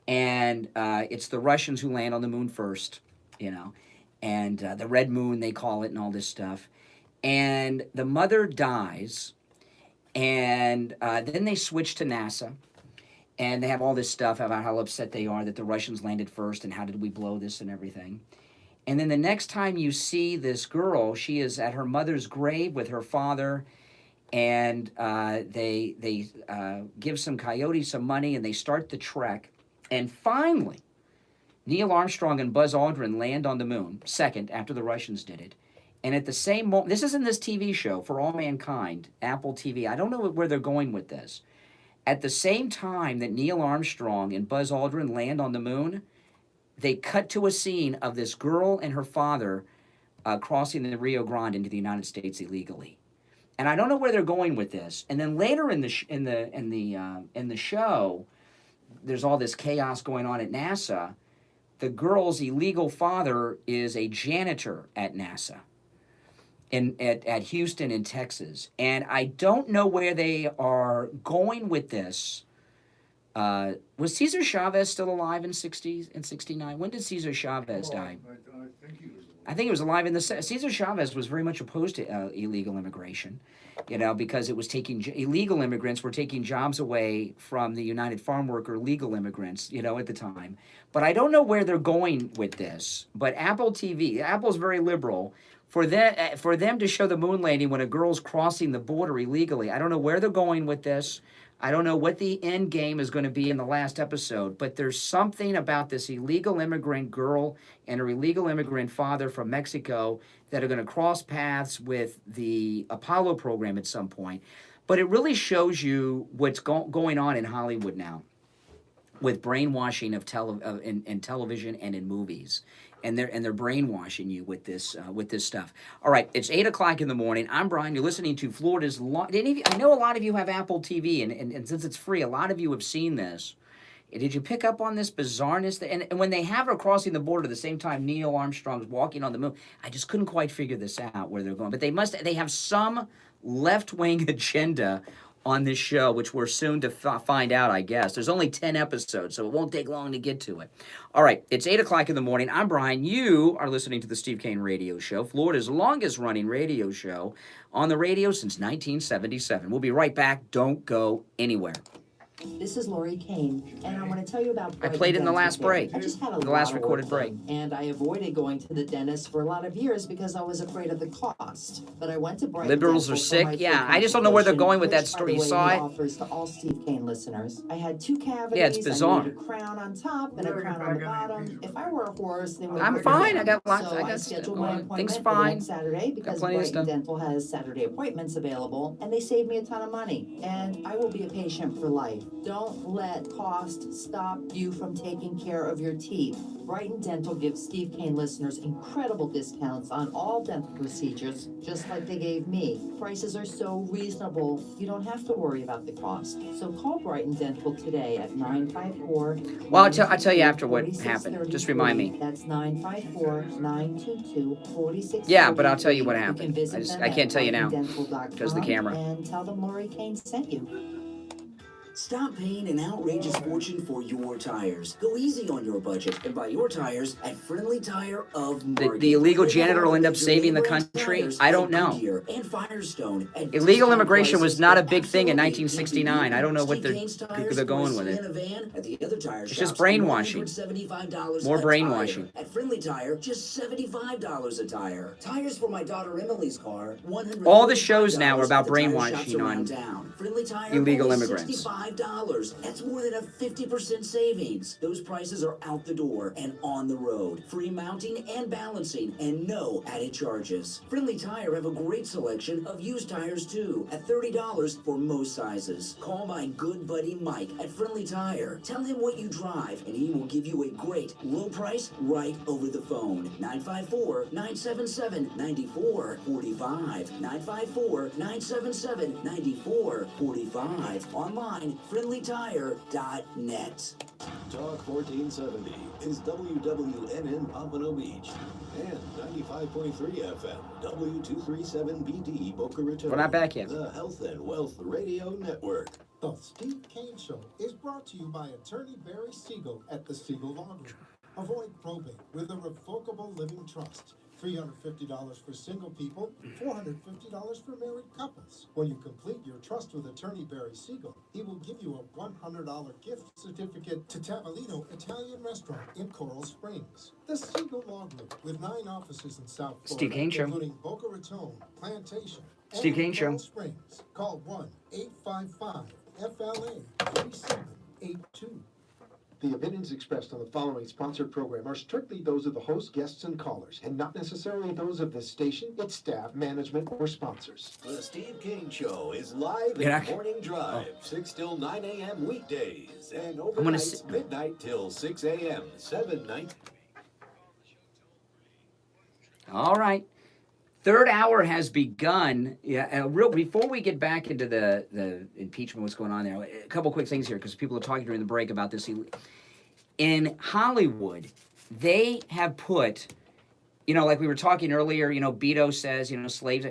[SPEAKER 1] And it's the Russians who land on the moon first, you know, and the red moon, they call it, and all this stuff. And the mother dies, and then they switch to NASA, and they have all this stuff about how upset they are that the Russians landed first, and how did we blow this and everything. And then the next time you see this girl, she is at her mother's grave with her father, and they give some coyotes some money, and they start the trek. And finally, Neil Armstrong and Buzz Aldrin land on the moon, second, after the Russians did it. And at the same moment, this is in this TV show, For All Mankind, Apple TV. I don't know where they're going with this. At the same time that Neil Armstrong and Buzz Aldrin land on the moon, they cut to a scene of this girl and her father crossing the Rio Grande into the United States illegally. And I don't know where they're going with this. And then later in the show, there's all this chaos going on at NASA. The girl's illegal father is a janitor at NASA at Houston in Texas. And I don't know where they are going with this. Was Cesar Chavez still alive in 69? When did Cesar Chavez die? I think he was alive in the... Cesar Chavez was very much opposed to illegal immigration, you know, because it was illegal immigrants were taking jobs away from the United Farm Worker legal immigrants, you know, at the time. But I don't know where they're going with this. But Apple TV, Apple's very liberal. For them to show the moon landing when a girl's crossing the border illegally, I don't know where they're going with this. I don't know what the end game is going to be in the last episode, but there's something about this illegal immigrant girl and her illegal immigrant father from Mexico that are going to cross paths with the Apollo program at some point. But it really shows you what's going on in Hollywood now with brainwashing of in television and in movies. And they're brainwashing you with this stuff. All right, it's 8 o'clock in the morning. I'm Brian. You're listening to Florida's I know a lot of you have Apple TV, and since it's free, a lot of you have seen this. Did you pick up on this bizarreness? And when they have her crossing the border at the same time Neil Armstrong's walking on the moon, I just couldn't quite figure this out where they're going. But they have some left-wing agenda on this show, which we're soon to find out, I guess. There's only 10 episodes, so it won't take long to get to it. All right, it's 8 o'clock in the morning. I'm Brian. You are listening to the Steve Kane Radio Show, Florida's longest-running radio show on the radio since 1977. We'll be right back. Don't go anywhere.
[SPEAKER 2] This is Lori Kane, and I want to tell you about...
[SPEAKER 1] I played in the last break,
[SPEAKER 2] I just had
[SPEAKER 1] the last recorded break.
[SPEAKER 2] And I avoided going to the dentist for a lot of years because I was afraid of the cost. But I went to Brighton
[SPEAKER 1] Liberals are sick? Yeah, I just don't know where they're going with that story. You saw it?
[SPEAKER 2] Offers to all Steve Kane listeners. I had 2 cavities.
[SPEAKER 1] Yeah, it's bizarre.
[SPEAKER 2] I needed a crown on top and a crown on the bottom. If I were a horse, they would...
[SPEAKER 1] I'm fine. I got lots.
[SPEAKER 2] So
[SPEAKER 1] I got
[SPEAKER 2] scheduled my appointment
[SPEAKER 1] things
[SPEAKER 2] for
[SPEAKER 1] fine.
[SPEAKER 2] next Saturday because Brighton Dental has Saturday appointments available, and they save me a ton of money. And I will be a patient for life. Don't let cost stop you from taking care of your teeth. Brighton Dental gives Steve Kane listeners incredible discounts on all dental procedures, just like they gave me. Prices are so reasonable, you don't have to worry about the cost. So call Brighton Dental today at 954...
[SPEAKER 1] Well, I'll tell you after what happened. Just remind me.
[SPEAKER 2] That's 954-922-4630.
[SPEAKER 1] Yeah, but I'll tell you what happened. I can't tell you now
[SPEAKER 2] because
[SPEAKER 1] of the camera.
[SPEAKER 2] And tell them Lori Kane sent you.
[SPEAKER 3] Stop paying an outrageous fortune for your tires. Go easy on your budget and buy your tires at Friendly Tire of Margate.
[SPEAKER 1] The illegal janitor will end up saving the country? I don't know. Illegal immigration was not a big thing in 1969. I don't know what they're going with it. It's just brainwashing. More brainwashing.
[SPEAKER 3] At Friendly Tire, just $75 a tire. Tires for my daughter Emily's car,
[SPEAKER 1] all the shows now are about brainwashing on illegal immigrants.
[SPEAKER 3] $5. That's more than a 50% savings. Those prices are out the door and on the road. Free mounting and balancing and no added charges. Friendly Tire have a great selection of used tires too at $30 for most sizes. Call my good buddy Mike at Friendly Tire. Tell him what you drive and he will give you a great low price right over the phone. 954-977-9445. 954-977-9445. Online, friendlytire.net.
[SPEAKER 5] Talk 1470 is WWNN Pompano Beach and 95.3 FM W237BD Boca Raton.
[SPEAKER 1] We're not back yet.
[SPEAKER 5] The Health and Wealth Radio Network.
[SPEAKER 4] The Steve Kane Show is brought to you by attorney Barry Siegel at the Siegel Law Group. Avoid probate with a revocable living trust. $350 for single people, $450 for married couples. When you complete your trust with attorney Barry Siegel, he will give you a $100 gift certificate to Tavolino Italian Restaurant in Coral Springs. The Siegel Law Group, with 9 offices in South Florida,
[SPEAKER 1] Steve Kane Show.
[SPEAKER 4] including Boca Raton, Plantation,
[SPEAKER 1] Steve Kane
[SPEAKER 4] and
[SPEAKER 1] Show.
[SPEAKER 4] Coral Springs. Call 1-855-FLA-3782. The opinions expressed on the following sponsored program are strictly those of the host, guests, and callers, and not necessarily those of this station, its staff, management, or sponsors.
[SPEAKER 5] The Steve Kane Show is live
[SPEAKER 1] Yeah.
[SPEAKER 5] in Morning Drive, 6 till 9 a.m. weekdays, and
[SPEAKER 1] gonna
[SPEAKER 5] overnights, midnight till 6 a.m., 7 nights.
[SPEAKER 1] All right. Third hour has begun. Yeah, before we get back into the impeachment, what's going on there, a couple quick things here, because people are talking during the break about this. In Hollywood, they have put, like we were talking earlier, Beto says, slaves.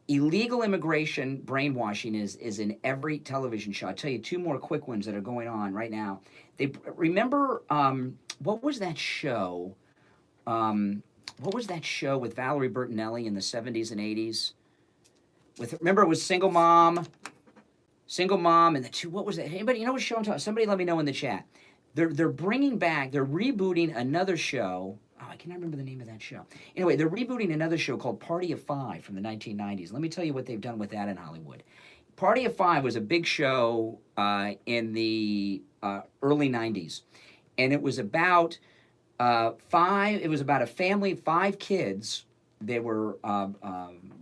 [SPEAKER 1] Illegal immigration brainwashing is in every television show. I'll tell you 2 more quick ones that are going on right now. Remember, what was that show? What was that show with Valerie Bertinelli in the 70s and 80s? Remember, it was Single Mom, and the 2. What was that? Anybody know what show I'm talking? Somebody let me know in the chat. They're rebooting another show. Oh, I cannot remember the name of that show. Anyway, they're rebooting another show called Party of 5 from the 1990s. Let me tell you what they've done with that in Hollywood. Party of 5 was a big show in the early 90s, and it was about it was about a family, 5 kids. They were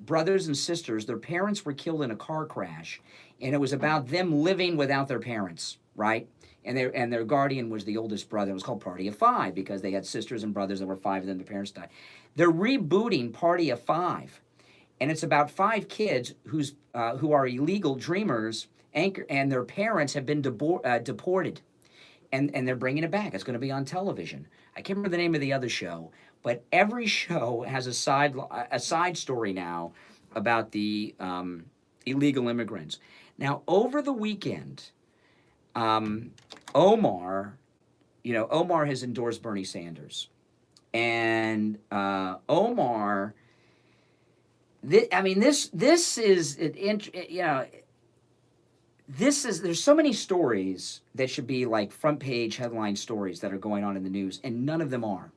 [SPEAKER 1] brothers and sisters. Their parents were killed in a car crash, and it was about them living without their parents, right? And their guardian was the oldest brother. It was called Party of 5 because they had sisters and brothers that were 5, and then their parents died. They're rebooting Party of 5, and it's about 5 kids who are illegal dreamers, and their parents have been deported, and they're bringing it back. It's going to be on television. I can't remember the name of the other show, but every show has a side story now about the illegal immigrants. Now, over the weekend, Omar has endorsed Bernie Sanders, and Omar. There's so many stories that should be like front page headline stories that are going on in the news, and none of them are,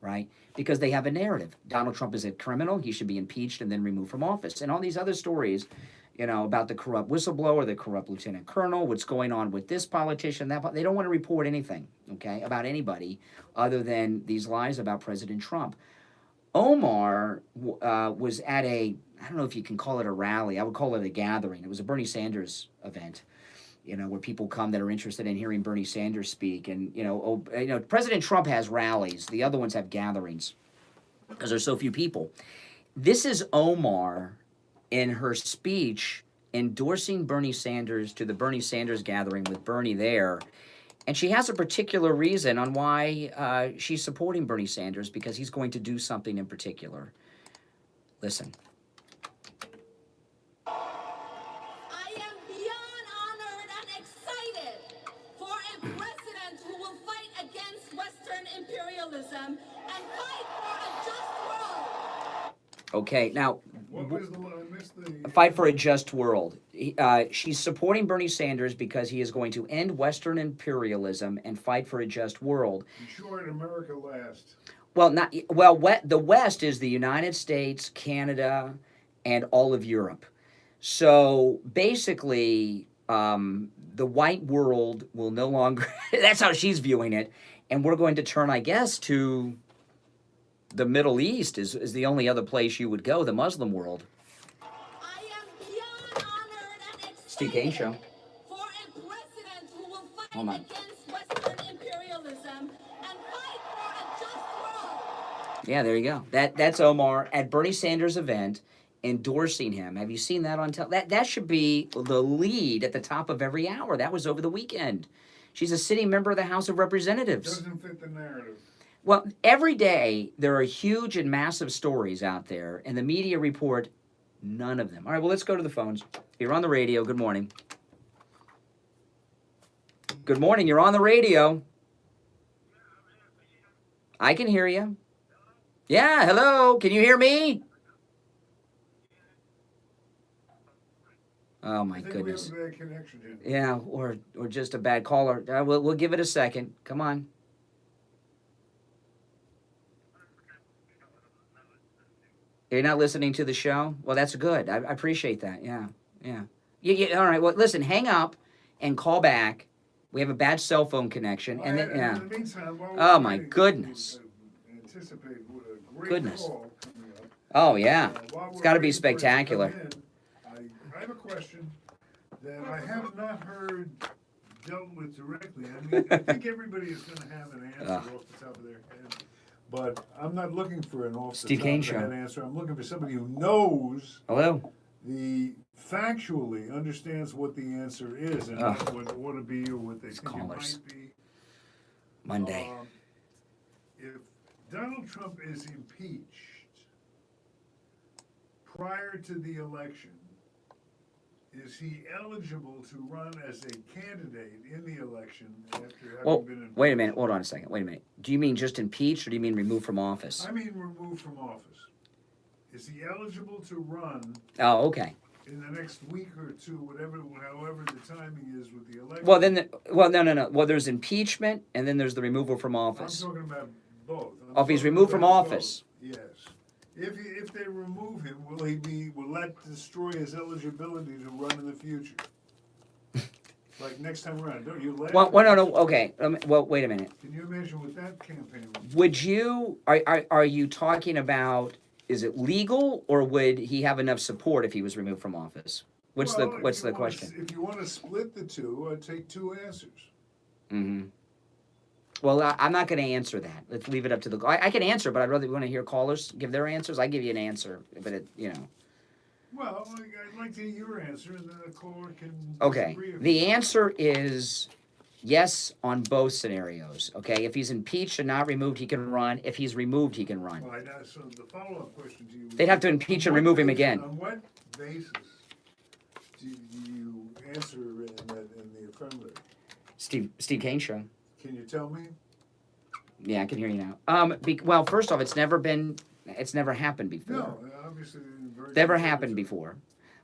[SPEAKER 1] right? Because they have a narrative. Donald Trump is a criminal. He should be impeached and then removed from office. And all these other stories, about the corrupt whistleblower, the corrupt lieutenant colonel, what's going on with this politician, they don't want to report anything, okay, about anybody other than these lies about President Trump. Omar was at I don't know if you can call it a rally. I would call it a gathering. It was a Bernie Sanders event, where people come that are interested in hearing Bernie Sanders speak. And, President Trump has rallies. The other ones have gatherings because there's so few people. This is Omar in her speech endorsing Bernie Sanders to the Bernie Sanders gathering with Bernie there. And she has a particular reason on why she's supporting Bernie Sanders, because he's going to do something in particular. Listen.
[SPEAKER 7] I am beyond honored and excited for a president who will fight against Western imperialism and fight for a just world.
[SPEAKER 1] Okay, now,
[SPEAKER 19] What was the one I missed?
[SPEAKER 1] Fight for a Just World. She's supporting Bernie Sanders because he is going to end Western imperialism and fight for a just world.
[SPEAKER 19] Sure, in America last.
[SPEAKER 1] The West is the United States, Canada, and all of Europe. So basically, the white world will no longer, that's how she's viewing it. And we're going to turn, I guess, to the Middle East is the only other place you would go, the Muslim world.
[SPEAKER 7] I am beyond honored and
[SPEAKER 1] Steve Kane
[SPEAKER 7] excited
[SPEAKER 1] Show.
[SPEAKER 7] for a president who will fight
[SPEAKER 1] Hold on.
[SPEAKER 7] against Western imperialism and fight for a just world.
[SPEAKER 1] Yeah, there you go. That's Omar at Bernie Sanders' event endorsing him. Have you seen that on television? That should be the lead at the top of every hour. That was over the weekend. She's a sitting member of the House of Representatives.
[SPEAKER 19] Doesn't fit the narrative.
[SPEAKER 1] Well, every day there are huge and massive stories out there, and the media report none of them. All right, well, let's go to the phones. You're on the radio. Good morning. Good morning. You're on the radio. I can hear you. Yeah, hello. Can you hear me? Oh, my goodness.
[SPEAKER 19] We have a bad connection, Jim.
[SPEAKER 1] Yeah, or just a bad caller. We'll give it a second. Come on. You're not listening to the show? Well, that's good. I appreciate that. Yeah. All right. Well, listen, hang up and call back. We have a bad cell phone connection. And then, yeah.
[SPEAKER 19] In the meantime, while
[SPEAKER 1] Oh,
[SPEAKER 19] we're
[SPEAKER 1] my
[SPEAKER 19] waiting,
[SPEAKER 1] goodness.
[SPEAKER 19] anticipate what a great
[SPEAKER 1] Goodness.
[SPEAKER 19] call coming up.
[SPEAKER 1] Oh, yeah.
[SPEAKER 19] While
[SPEAKER 1] It's
[SPEAKER 19] we're
[SPEAKER 1] got to be
[SPEAKER 19] waiting for it to come
[SPEAKER 1] spectacular.
[SPEAKER 19] in, I have a question that I have not heard dealt with directly. I mean, I think everybody is going to have an answer off the top of their head. But I'm not looking for an off the
[SPEAKER 1] Steve
[SPEAKER 19] top
[SPEAKER 1] Kane
[SPEAKER 19] of the
[SPEAKER 1] Show.
[SPEAKER 19] head answer. I'm looking for somebody who knows
[SPEAKER 1] Hello?
[SPEAKER 19] factually understands what the answer is and not what it ought to be or what they think
[SPEAKER 1] callers.
[SPEAKER 19] it might be.
[SPEAKER 1] Monday.
[SPEAKER 19] If Donald Trump is impeached prior to the election, is he eligible to run as a candidate in the election after having
[SPEAKER 1] Well,
[SPEAKER 19] been impeached?
[SPEAKER 1] wait a minute. Hold on a second. Wait a minute. Do you mean just impeached or do you mean removed from office?
[SPEAKER 19] I mean removed from office. Is he eligible to run
[SPEAKER 1] Oh, okay.
[SPEAKER 19] in the next week or two, however the timing is with the election?
[SPEAKER 1] Well, then, no. Well, there's impeachment and then there's the removal from
[SPEAKER 19] I'm
[SPEAKER 1] office.
[SPEAKER 19] talking about both.
[SPEAKER 1] Oh, if he's
[SPEAKER 19] talking
[SPEAKER 1] removed from
[SPEAKER 19] about
[SPEAKER 1] office.
[SPEAKER 19] both, yes. If they remove him, will that destroy his eligibility to run in the future? Like next time around, don't you laugh?
[SPEAKER 1] Well, no. Okay. Well, wait a minute.
[SPEAKER 19] Can you imagine what that campaign would be?
[SPEAKER 1] Would you, are you talking about, is it legal or would he have enough support if he was removed from office? What's the question?
[SPEAKER 19] If you want to split the two, I'd take two answers.
[SPEAKER 1] Mm-hmm. Well, I'm not going to answer that. Let's leave it up to the. I can answer, but I'd rather want to hear callers give their answers. I give you an answer, but
[SPEAKER 19] Well, I'd like to hear your answer, and then the caller can.
[SPEAKER 1] Okay.
[SPEAKER 19] disagree with
[SPEAKER 1] The
[SPEAKER 19] you.
[SPEAKER 1] answer is yes on both scenarios. Okay. If he's impeached and not removed, he can run. If he's removed, he can run.
[SPEAKER 19] All right, so the follow-up question to you.
[SPEAKER 1] They'd have to impeach and remove him again.
[SPEAKER 19] On what basis do you answer in the affirmative?
[SPEAKER 1] Steve Kane Show.
[SPEAKER 19] Can you tell me?
[SPEAKER 1] Yeah, I can hear you now. Well, first off, it's never happened before.
[SPEAKER 19] No, obviously.
[SPEAKER 1] Never happened before.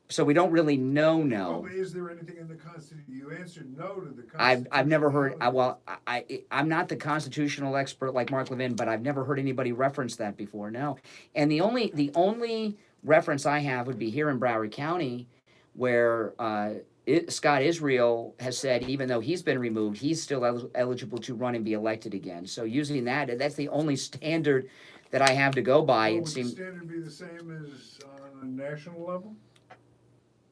[SPEAKER 1] So we don't really know.
[SPEAKER 19] Well, but is there anything in the Constitution? You answered no to the Constitution.
[SPEAKER 1] I've never heard. I'm not the constitutional expert like Mark Levin, but I've never heard anybody reference that before. No, and the only reference I have would be here in Broward County, where Scott Israel has said even though he's been removed, he's still eligible to run and be elected again. So using that's the only standard that I have to go by.
[SPEAKER 19] Well,
[SPEAKER 1] It seems.
[SPEAKER 19] Would the standard be the same as on a national level?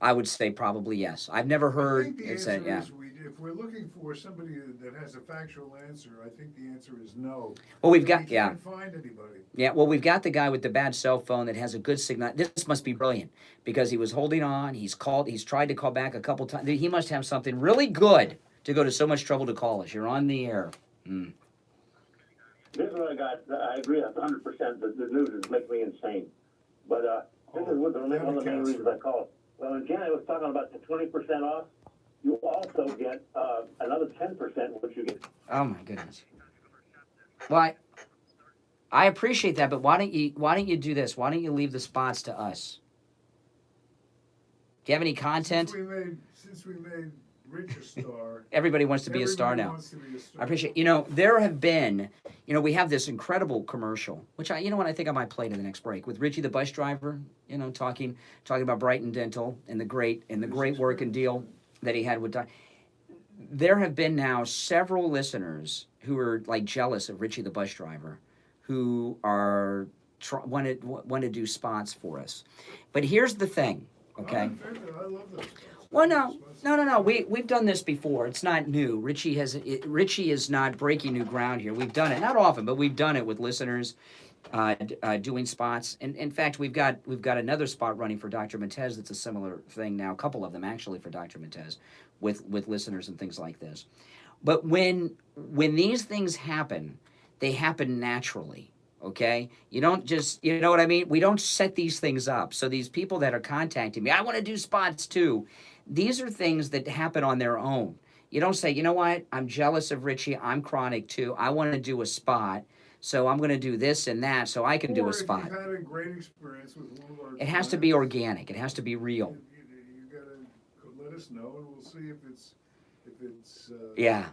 [SPEAKER 1] I would say probably yes. I've never
[SPEAKER 19] I
[SPEAKER 1] heard
[SPEAKER 19] think the
[SPEAKER 1] it
[SPEAKER 19] answer
[SPEAKER 1] said yeah.
[SPEAKER 19] is if we're looking for somebody that has a factual answer, I think the answer is no.
[SPEAKER 1] Well, we've
[SPEAKER 19] But
[SPEAKER 1] got
[SPEAKER 19] we can't find anybody.
[SPEAKER 1] Yeah, well, we've got the guy with the bad cell phone that has a good signal. This must be brilliant because he was holding on. He's tried to call back a couple times. He must have something really good to go to so much trouble to call us. You're on the air. Mm.
[SPEAKER 15] This is what I got. I agree 100% that the news is making me insane. But this is one of the main reasons I called. Well, when Janet was talking about the 20% off, you also get another 10%, which you get.
[SPEAKER 1] Oh my goodness. Well, I appreciate that, but why don't you do this? Why don't you leave the spots to us? Do you have any content?
[SPEAKER 19] Since we made Rich a star.
[SPEAKER 1] Everybody wants to be a star
[SPEAKER 19] everybody
[SPEAKER 1] now.
[SPEAKER 19] wants to be a star.
[SPEAKER 1] I appreciate. There have been. We have this incredible commercial, which I think I might play to the next break with Richie the bus driver. Talking about Brighton Dental and the great work and deal. that he had with there have been now several listeners who are like jealous of Richie the bus driver, who are want to do spots for us. But here's the thing, okay?
[SPEAKER 19] I love those.
[SPEAKER 1] Well, no. We've done this before. It's not new. Richie is not breaking new ground here. We've done it, not often, but we've done it with listeners doing spots. And in fact, we've got another spot running for Dr. Montez that's a similar thing now. A couple of them actually for Dr. Montez, with listeners and things like this. But when these things happen, they happen naturally. Okay, you don't just, you know what I mean? We don't set these things up. So these people that are contacting me, I want to do spots too. These are things that happen on their own. You don't say, you know what? I'm jealous of Richie. I'm chronic too. I want to do a spot. So I'm going to do this and that so I can do a spot.
[SPEAKER 19] If you've had a great experience with one of our
[SPEAKER 1] It has to be organic. It has to be real.
[SPEAKER 19] You got to let us know, and we'll see if it's
[SPEAKER 1] yeah.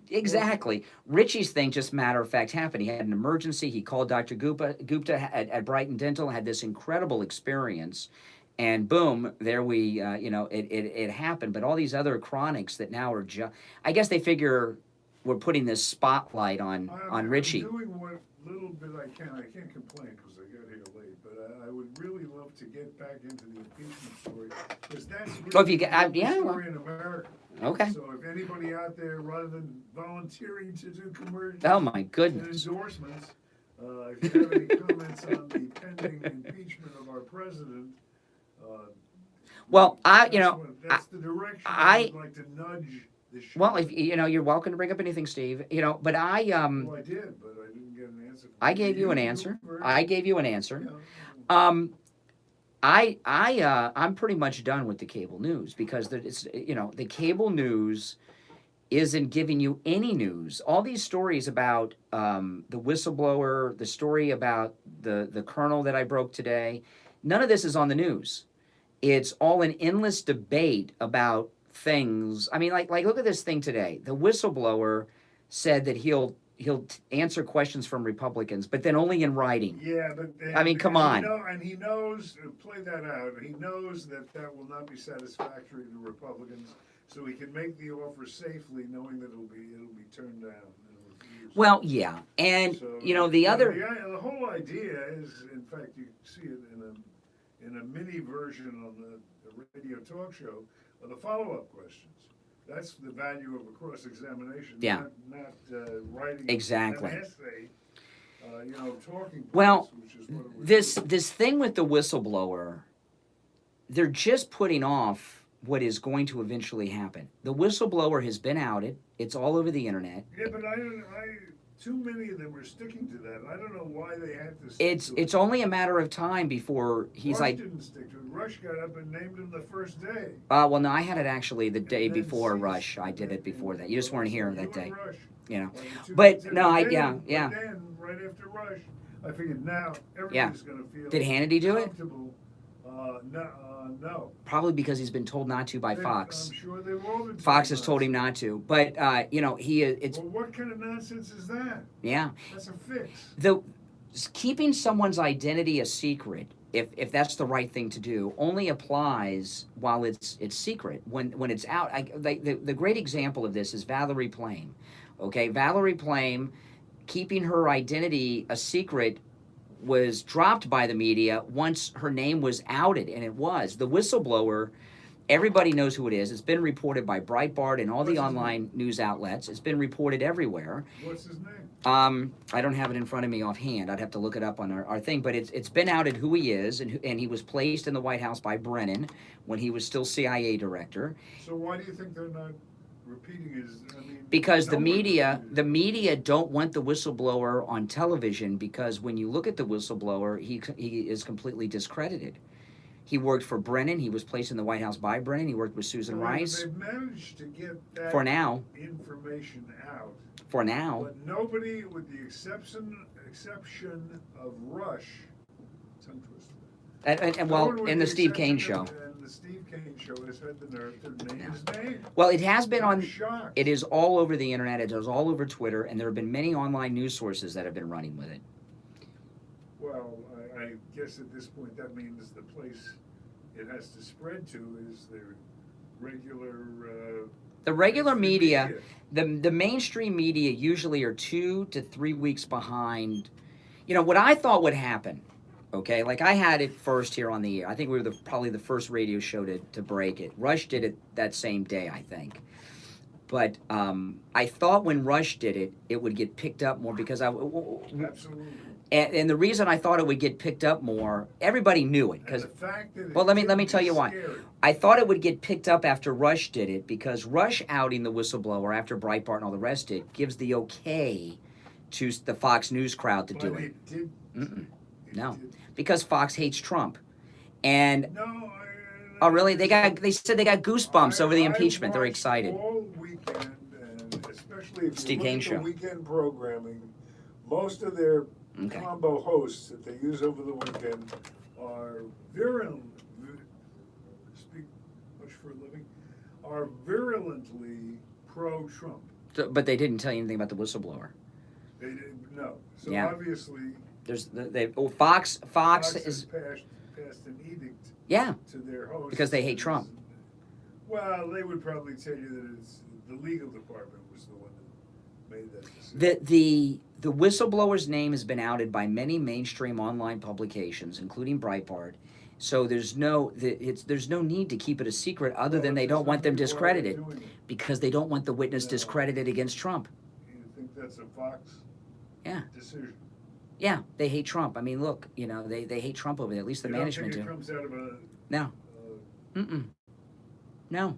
[SPEAKER 1] Exactly. Richie's thing, just matter of fact, happened. He had an emergency. He called Dr. Gupta at Brighton Dental, had this incredible experience, and boom, there we, it happened. But all these other chronics that now are I guess they figure we're putting this spotlight on Richie.
[SPEAKER 19] I'm doing what little bit I can. I can't complain because I got here late, but I would really love to get back into the impeachment story because that's really the story in America.
[SPEAKER 1] Okay.
[SPEAKER 19] So if anybody out there, rather than volunteering to do commercials,
[SPEAKER 1] oh my goodness,
[SPEAKER 19] and endorsements, if you have any comments on the pending impeachment of our president,
[SPEAKER 1] well,
[SPEAKER 19] that's the direction I'd like to nudge.
[SPEAKER 1] Well, if you're welcome to bring up anything, Steve. But
[SPEAKER 19] Well, I did, but I didn't get an answer.
[SPEAKER 1] I gave you an answer. I'm pretty much done with the cable news because the cable news isn't giving you any news. All these stories about the whistleblower, the story about the colonel that I broke today, none of this is on the news. It's all an endless debate about things. I mean, like look at this thing today. The whistleblower said that he'll answer questions from Republicans, but then only in writing.
[SPEAKER 19] Yeah, but
[SPEAKER 1] I mean, come on.
[SPEAKER 19] He knows. Play that out. He knows that will not be satisfactory to Republicans, so he can make the offer safely, knowing that it'll be turned down.
[SPEAKER 1] Well, yeah, and
[SPEAKER 19] so,
[SPEAKER 1] the
[SPEAKER 19] whole idea is, in fact, you see it in a mini version on the radio talk show. The follow-up questions. That's the value of a cross-examination.
[SPEAKER 1] Yeah.
[SPEAKER 19] Not writing
[SPEAKER 1] exactly.
[SPEAKER 19] an essay. Talking.
[SPEAKER 1] Well,
[SPEAKER 19] which is what it was
[SPEAKER 1] this thing with the whistleblower, they're just putting off what is going to eventually happen. The whistleblower has been outed. It's all over the internet.
[SPEAKER 19] Yeah, but too many of them are sticking to that. I don't know why they had to stick to it.
[SPEAKER 1] It's only a matter of time before he's
[SPEAKER 19] Rush didn't stick to it. Rush got up and named him the first day.
[SPEAKER 1] Well, no, I had it actually the day before Rush. I did it before that. You just weren't here that day. But no,
[SPEAKER 19] But then, right after Rush, I figured now everybody's going to feel.
[SPEAKER 1] Did Hannity do it?
[SPEAKER 19] No.
[SPEAKER 1] Probably because he's been told not to by Fox.
[SPEAKER 19] I'm sure they've all been.
[SPEAKER 1] Fox has told him not to, but it's.
[SPEAKER 19] Well, what kind of nonsense is that?
[SPEAKER 1] Yeah.
[SPEAKER 19] That's a fix.
[SPEAKER 1] Keeping someone's identity a secret, if that's the right thing to do, only applies while it's secret. When it's out, the great example of this is Valerie Plame. Okay, Valerie Plame, keeping her identity a secret was dropped by the media once her name was outed, and it was. The whistleblower, everybody knows who it is. It's been reported by Breitbart and all the online news outlets. It's been reported everywhere.
[SPEAKER 19] What's his name?
[SPEAKER 1] I don't have it in front of me offhand. I'd have to look it up on our thing, but it's been outed who he is, and he was placed in the White House by Brennan when he was still CIA director.
[SPEAKER 19] So why do you think they're not repeating his?
[SPEAKER 1] Because the media don't want the whistleblower on television, because when you look at the whistleblower, he is completely discredited. He worked for Brennan. He was placed in the White House by Brennan. He worked with Susan Rice.
[SPEAKER 19] They've managed to get that information out.
[SPEAKER 1] For now.
[SPEAKER 19] But nobody, with the exception of Rush, tongue twister.
[SPEAKER 1] And the Steve Kane show.
[SPEAKER 19] And the Steve Kane show has had the nerve to name his name.
[SPEAKER 1] Well, it has been on.
[SPEAKER 19] Shocked.
[SPEAKER 1] It is all over the internet. It is all over Twitter, and there have been many online news sources that have been running with it.
[SPEAKER 19] Well, I guess at this point that means the place it has to spread to is the
[SPEAKER 1] regular media, the mainstream media usually are 2 to 3 weeks behind. You know, what I thought would happen, okay, like I had it first here on the air. I think we were probably the first radio show to break it. Rush did it that same day, I think. But I thought when Rush did it, it would get picked up more because
[SPEAKER 19] Absolutely.
[SPEAKER 1] And the reason I thought it would get picked up more, everybody knew it. Because, well, let me tell you why. I thought it would get picked up after Rush did it because Rush outing the whistleblower after Breitbart and all the rest did gives the okay to the Fox News crowd to do it. No, because Fox hates Trump, and oh really? They said they got goosebumps over the impeachment. They're excited.
[SPEAKER 19] All weekend, and especially if
[SPEAKER 1] Steve
[SPEAKER 19] you
[SPEAKER 1] Kane
[SPEAKER 19] look at
[SPEAKER 1] show.
[SPEAKER 19] the weekend programming, most of their combo hosts that they use over the weekend are virulently pro-Trump.
[SPEAKER 1] So, but they didn't tell you anything about the whistleblower.
[SPEAKER 19] They didn't, no. So
[SPEAKER 1] Yeah.
[SPEAKER 19] obviously,
[SPEAKER 1] There's Fox
[SPEAKER 19] Fox
[SPEAKER 1] is
[SPEAKER 19] has passed an edict
[SPEAKER 1] yeah
[SPEAKER 19] to their hosts
[SPEAKER 1] because they hate Trump.
[SPEAKER 19] Well, they would probably tell you that it's the legal department was the one that made that decision.
[SPEAKER 1] The whistleblower's name has been outed by many mainstream online publications, including Breitbart. So there's no need to keep it a secret, other than they don't want them discredited, because they don't want the witness discredited against Trump.
[SPEAKER 19] You think that's a Fox decision?
[SPEAKER 1] Yeah, they hate Trump. I mean, look, you know, they hate Trump over there. At least the management do.
[SPEAKER 19] You don't think it comes out of a
[SPEAKER 1] No. No.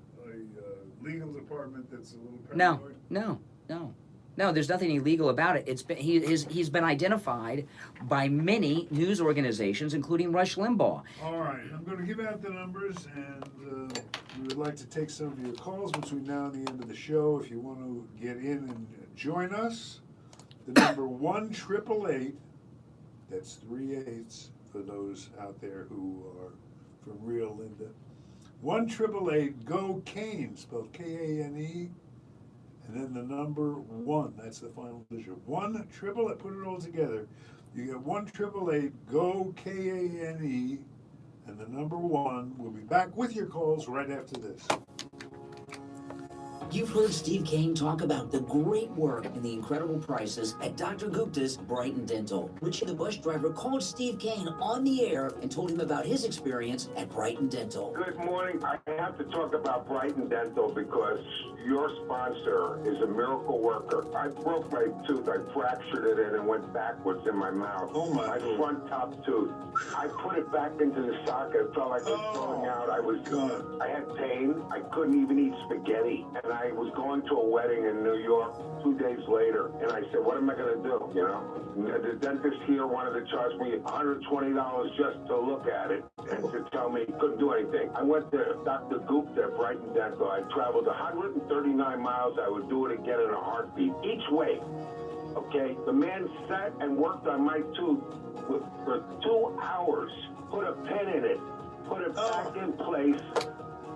[SPEAKER 19] Legal department that's a little
[SPEAKER 1] No.
[SPEAKER 19] paranoid?
[SPEAKER 1] No, there's nothing illegal about it. It's been he's been identified by many news organizations, including Rush Limbaugh.
[SPEAKER 19] All right, I'm going to give out the numbers, and we would like to take some of your calls between now and the end of the show. If you want to get in and join us, the number 1-888, that's 3 8s for those out there who are from real Linda. 1-888-GO-KANE, spelled Kane, and then the number 1. That's the final digit. 1-888, put it all together. You get 1-888-GO-KANE, and the number 1. We'll be back with your calls right after this.
[SPEAKER 3] You've heard Steve Kane talk about the great work and the incredible prices at Dr. Gupta's Brighton Dental. Richie the bus driver called Steve Kane on the air and told him about his experience at Brighton Dental.
[SPEAKER 15] Good morning. I have to talk about Brighton Dental because your sponsor is a miracle worker. I broke my tooth. I fractured it and went backwards in my mouth.
[SPEAKER 19] Oh my
[SPEAKER 15] front top tooth. I put it back into the socket. It felt like it was falling out. I had pain. I couldn't even eat spaghetti. And I was going to a wedding in New York 2 days later, and I said, what am I going to do, you know? The dentist here wanted to charge me $120 just to look at it and to tell me he couldn't do anything. I went to Dr. Gupta at Brighton Dental. I traveled 139 miles. I would do it again in a heartbeat, each way. Okay? The man sat and worked on my tooth for 2 hours, put a pin in it, put it back in place.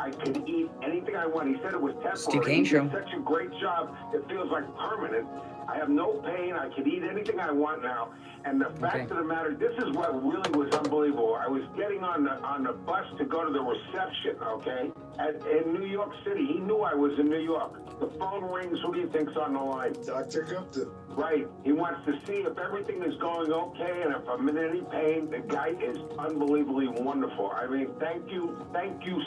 [SPEAKER 15] I could eat anything I want. He said it was
[SPEAKER 1] Steve
[SPEAKER 15] temporary.
[SPEAKER 1] Kane
[SPEAKER 15] He
[SPEAKER 1] show.
[SPEAKER 15] did such a great job. It feels like permanent. I have no pain. I can eat anything I want now. And the fact of the matter, this is what really was unbelievable. I was getting on the bus to go to the reception, okay, in New York City. He knew I was in New York. The phone rings. Who do you think's on the line?
[SPEAKER 19] Dr. Gupta.
[SPEAKER 15] Right. He wants to see if everything is going okay and if I'm in any pain. The guy is unbelievably wonderful. I mean, thank you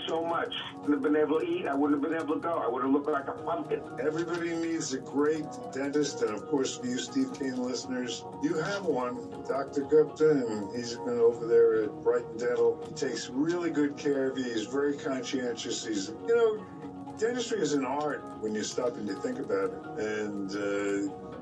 [SPEAKER 15] so much. I wouldn't have been able to eat. I wouldn't have been able to go. I would have looked like a pumpkin.
[SPEAKER 19] Everybody needs a great dentist, and of course, for you Steve Kane listeners, you have one, Dr. Gupta, and he's been over there at Brighton Dental. He takes really good care of you. He's very conscientious. Dentistry is an art when you stop and you think about it. And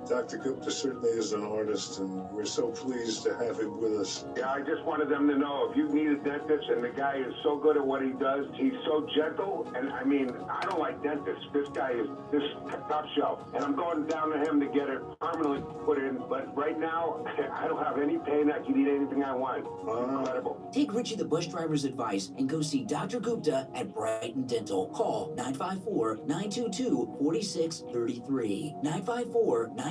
[SPEAKER 19] Dr. Gupta certainly is an artist, and we're so pleased to have him with us.
[SPEAKER 15] Yeah, I just wanted them to know if you need a dentist, and the guy is so good at what he does, he's so gentle, and I mean, I don't like dentists. This guy is this top shelf, and I'm going down to him to get it permanently put in, but right now, I don't have any pain. I can eat anything I want. Incredible.
[SPEAKER 3] Take Richie the bus driver's advice and go see Dr. Gupta at Brighton Dental. Call 954-922-4633. 954-922-4633.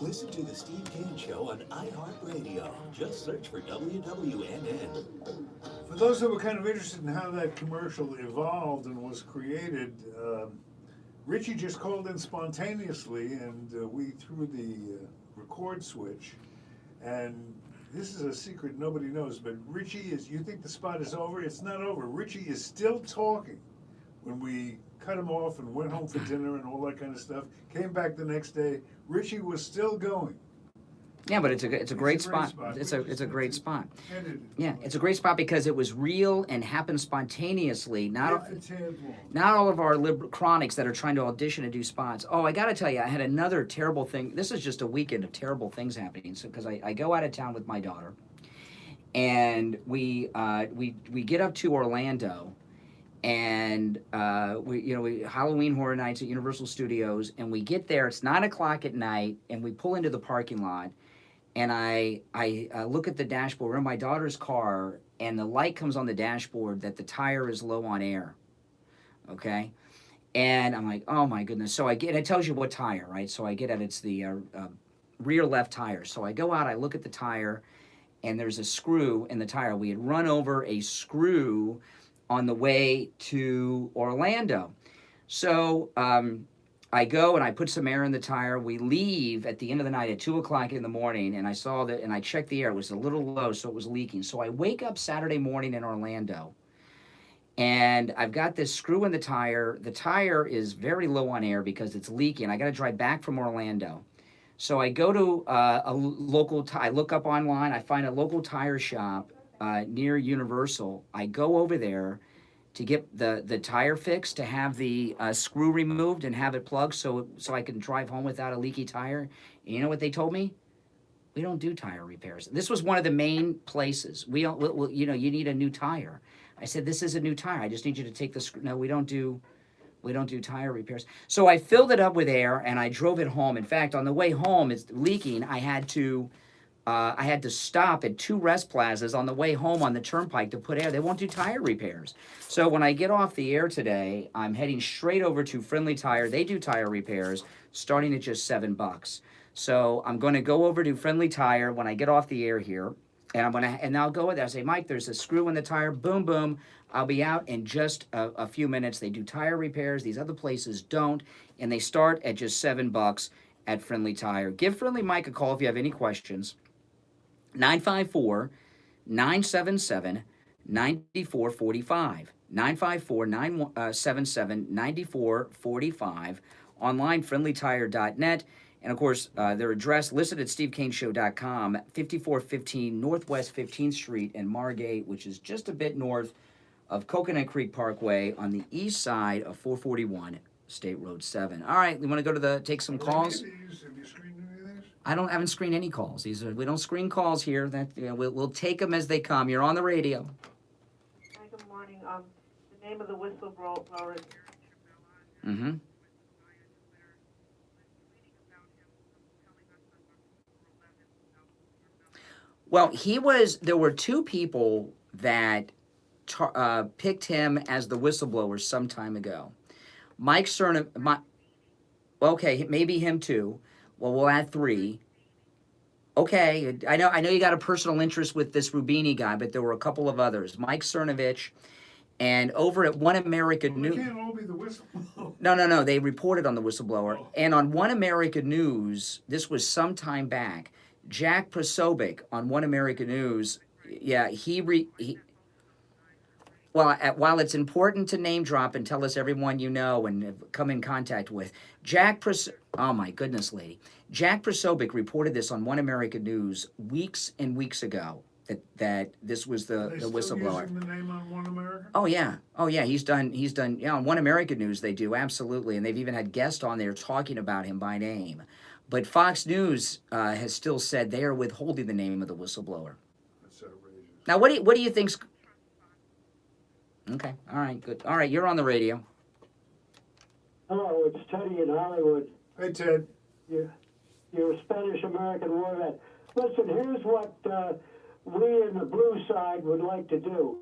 [SPEAKER 5] Listen to The Steve Kane Show on iHeartRadio. Just search for WWNN.
[SPEAKER 19] For those that were kind of interested in how that commercial evolved and was created, Richie just called in spontaneously, and we threw the record switch. And this is a secret nobody knows, but Richie is, you think the spot is over? It's not over. Richie is still talking. When we cut him off and went home for dinner and all that kind of stuff, came back the next day, Richie was still going.
[SPEAKER 1] Yeah, but it's a great spot. It's a great spot. Yeah, it's a great spot because it was real and happened spontaneously. Not all of our chronics that are trying to audition and do spots. Oh, I got to tell you, I had another terrible thing. This is just a weekend of terrible things happening. So because I go out of town with my daughter, and we get up to Orlando, and we Halloween Horror Nights at Universal Studios, and we get there. It's 9 o'clock at night, and we pull into the parking lot. And I look at the dashboard. We're in my daughter's car, and the light comes on the dashboard that the tire is low on air. Okay, and I'm like, oh my goodness. So it tells you what tire, right? So I get at it's the rear left tire. So I go out, I look at the tire, and there's a screw in the tire. We had run over a screw on the way to Orlando. So I go and I put some air in the tire. We leave at the end of the night at 2 o'clock in the morning, and I saw that, and I checked the air. It was a little low, so it was leaking. So I wake up Saturday morning in Orlando, and I've got this screw in the tire. The tire is very low on air because it's leaking. I got to drive back from Orlando. So I go to a local, I look up online. I find a local tire shop near Universal. I go over there to get the tire fixed, to have the screw removed and have it plugged so I can drive home without a leaky tire. And you know what they told me? We don't do tire repairs. This was one of the main places. We don't, you need a new tire. I said, this is a new tire. I just need you to take the screw. No, we don't do tire repairs. So I filled it up with air and I drove it home. In fact, on the way home, it's leaking. I had to stop at 2 rest plazas on the way home on the turnpike to put air. They won't do tire repairs. So when I get off the air today, I'm heading straight over to Friendly Tire. They do tire repairs starting at just $7. So I'm going to go over to Friendly Tire when I get off the air here, and I'll go with that. I'll say, Mike, there's a screw in the tire. Boom, boom. I'll be out in just a few minutes. They do tire repairs. These other places don't, and they start at just $7 at Friendly Tire. Give Friendly Mike a call if you have any questions. 954-977-9445. 954-977-9445. Online, friendlytire.net. And, of course, their address listed at stevekaneshow.com, 5415 Northwest 15th Street in Margate, which is just a bit north of Coconut Creek Parkway on the east side of 441 State Road 7. All right, we want to go to take some calls. I haven't screened any calls. We don't screen calls here. We'll take them as they come. You're on the radio.
[SPEAKER 22] Hi, good morning. The name of the whistleblower is...
[SPEAKER 1] Mm-hmm. Well, there were 2 people that picked him as the whistleblower some time ago. Mike Cernovich, okay, maybe him too. Well, we'll add 3. Okay, I know you got a personal interest with this Rubini guy, but there were a couple of others. Mike Cernovich, and over at One America News.
[SPEAKER 19] They can't all be the whistleblower.
[SPEAKER 1] No, they reported on the whistleblower. Oh. And on One America News, this was some time back, Jack Prosobic on One America News, yeah, while it's important to name drop and tell us everyone you know and come in contact with, oh my goodness, lady. Jack Prosobic reported this on One America News weeks and weeks ago that this was the whistleblower.
[SPEAKER 19] Using the name on One America?
[SPEAKER 1] Oh yeah, he's done. Yeah, on One America News they do, absolutely, and they've even had guests on there talking about him by name. But Fox News has still said they are withholding the name of the whistleblower.
[SPEAKER 19] That's outrageous.
[SPEAKER 1] Now, what do you think's... Okay, all right, good. All right, you're on the radio.
[SPEAKER 8] Hello, it's Teddy in Hollywood.
[SPEAKER 19] Hey, Ted.
[SPEAKER 8] You're a Spanish-American war vet. Listen, here's what we in the blue side would like to do.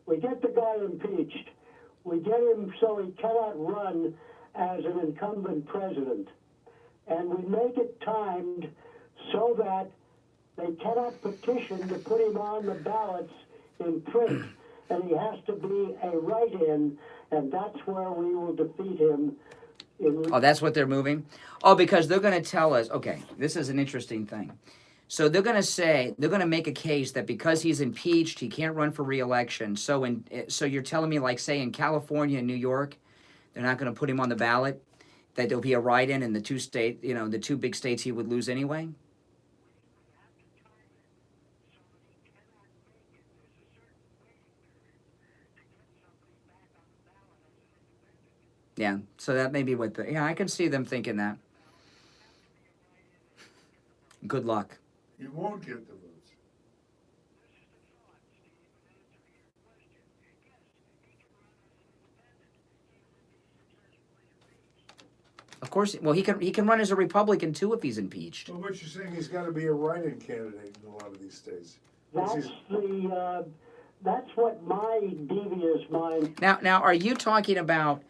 [SPEAKER 8] We get the guy impeached. We get him so he cannot run as an incumbent president. And we make it timed so that they cannot petition to put him on the ballots in print. and he has to be a write-in, and that's where we will defeat him.
[SPEAKER 1] Oh, that's what they're moving? Oh, because they're going to tell us, okay, this is an interesting thing. So they're going to make a case that because he's impeached, he can't run for re-election. So you're telling me, like, say in California and New York, they're not going to put him on the ballot, that there'll be a write-in in the the two big states he would lose anyway? Yeah, so that may be what I can see them thinking that. Good luck.
[SPEAKER 19] He won't get the votes.
[SPEAKER 1] Of course, well, he can run as a Republican too if he's impeached.
[SPEAKER 19] Well, what you're saying, he's got to be a write-in candidate in a lot of these states.
[SPEAKER 8] That's what my devious mind.
[SPEAKER 1] Now, are you talking about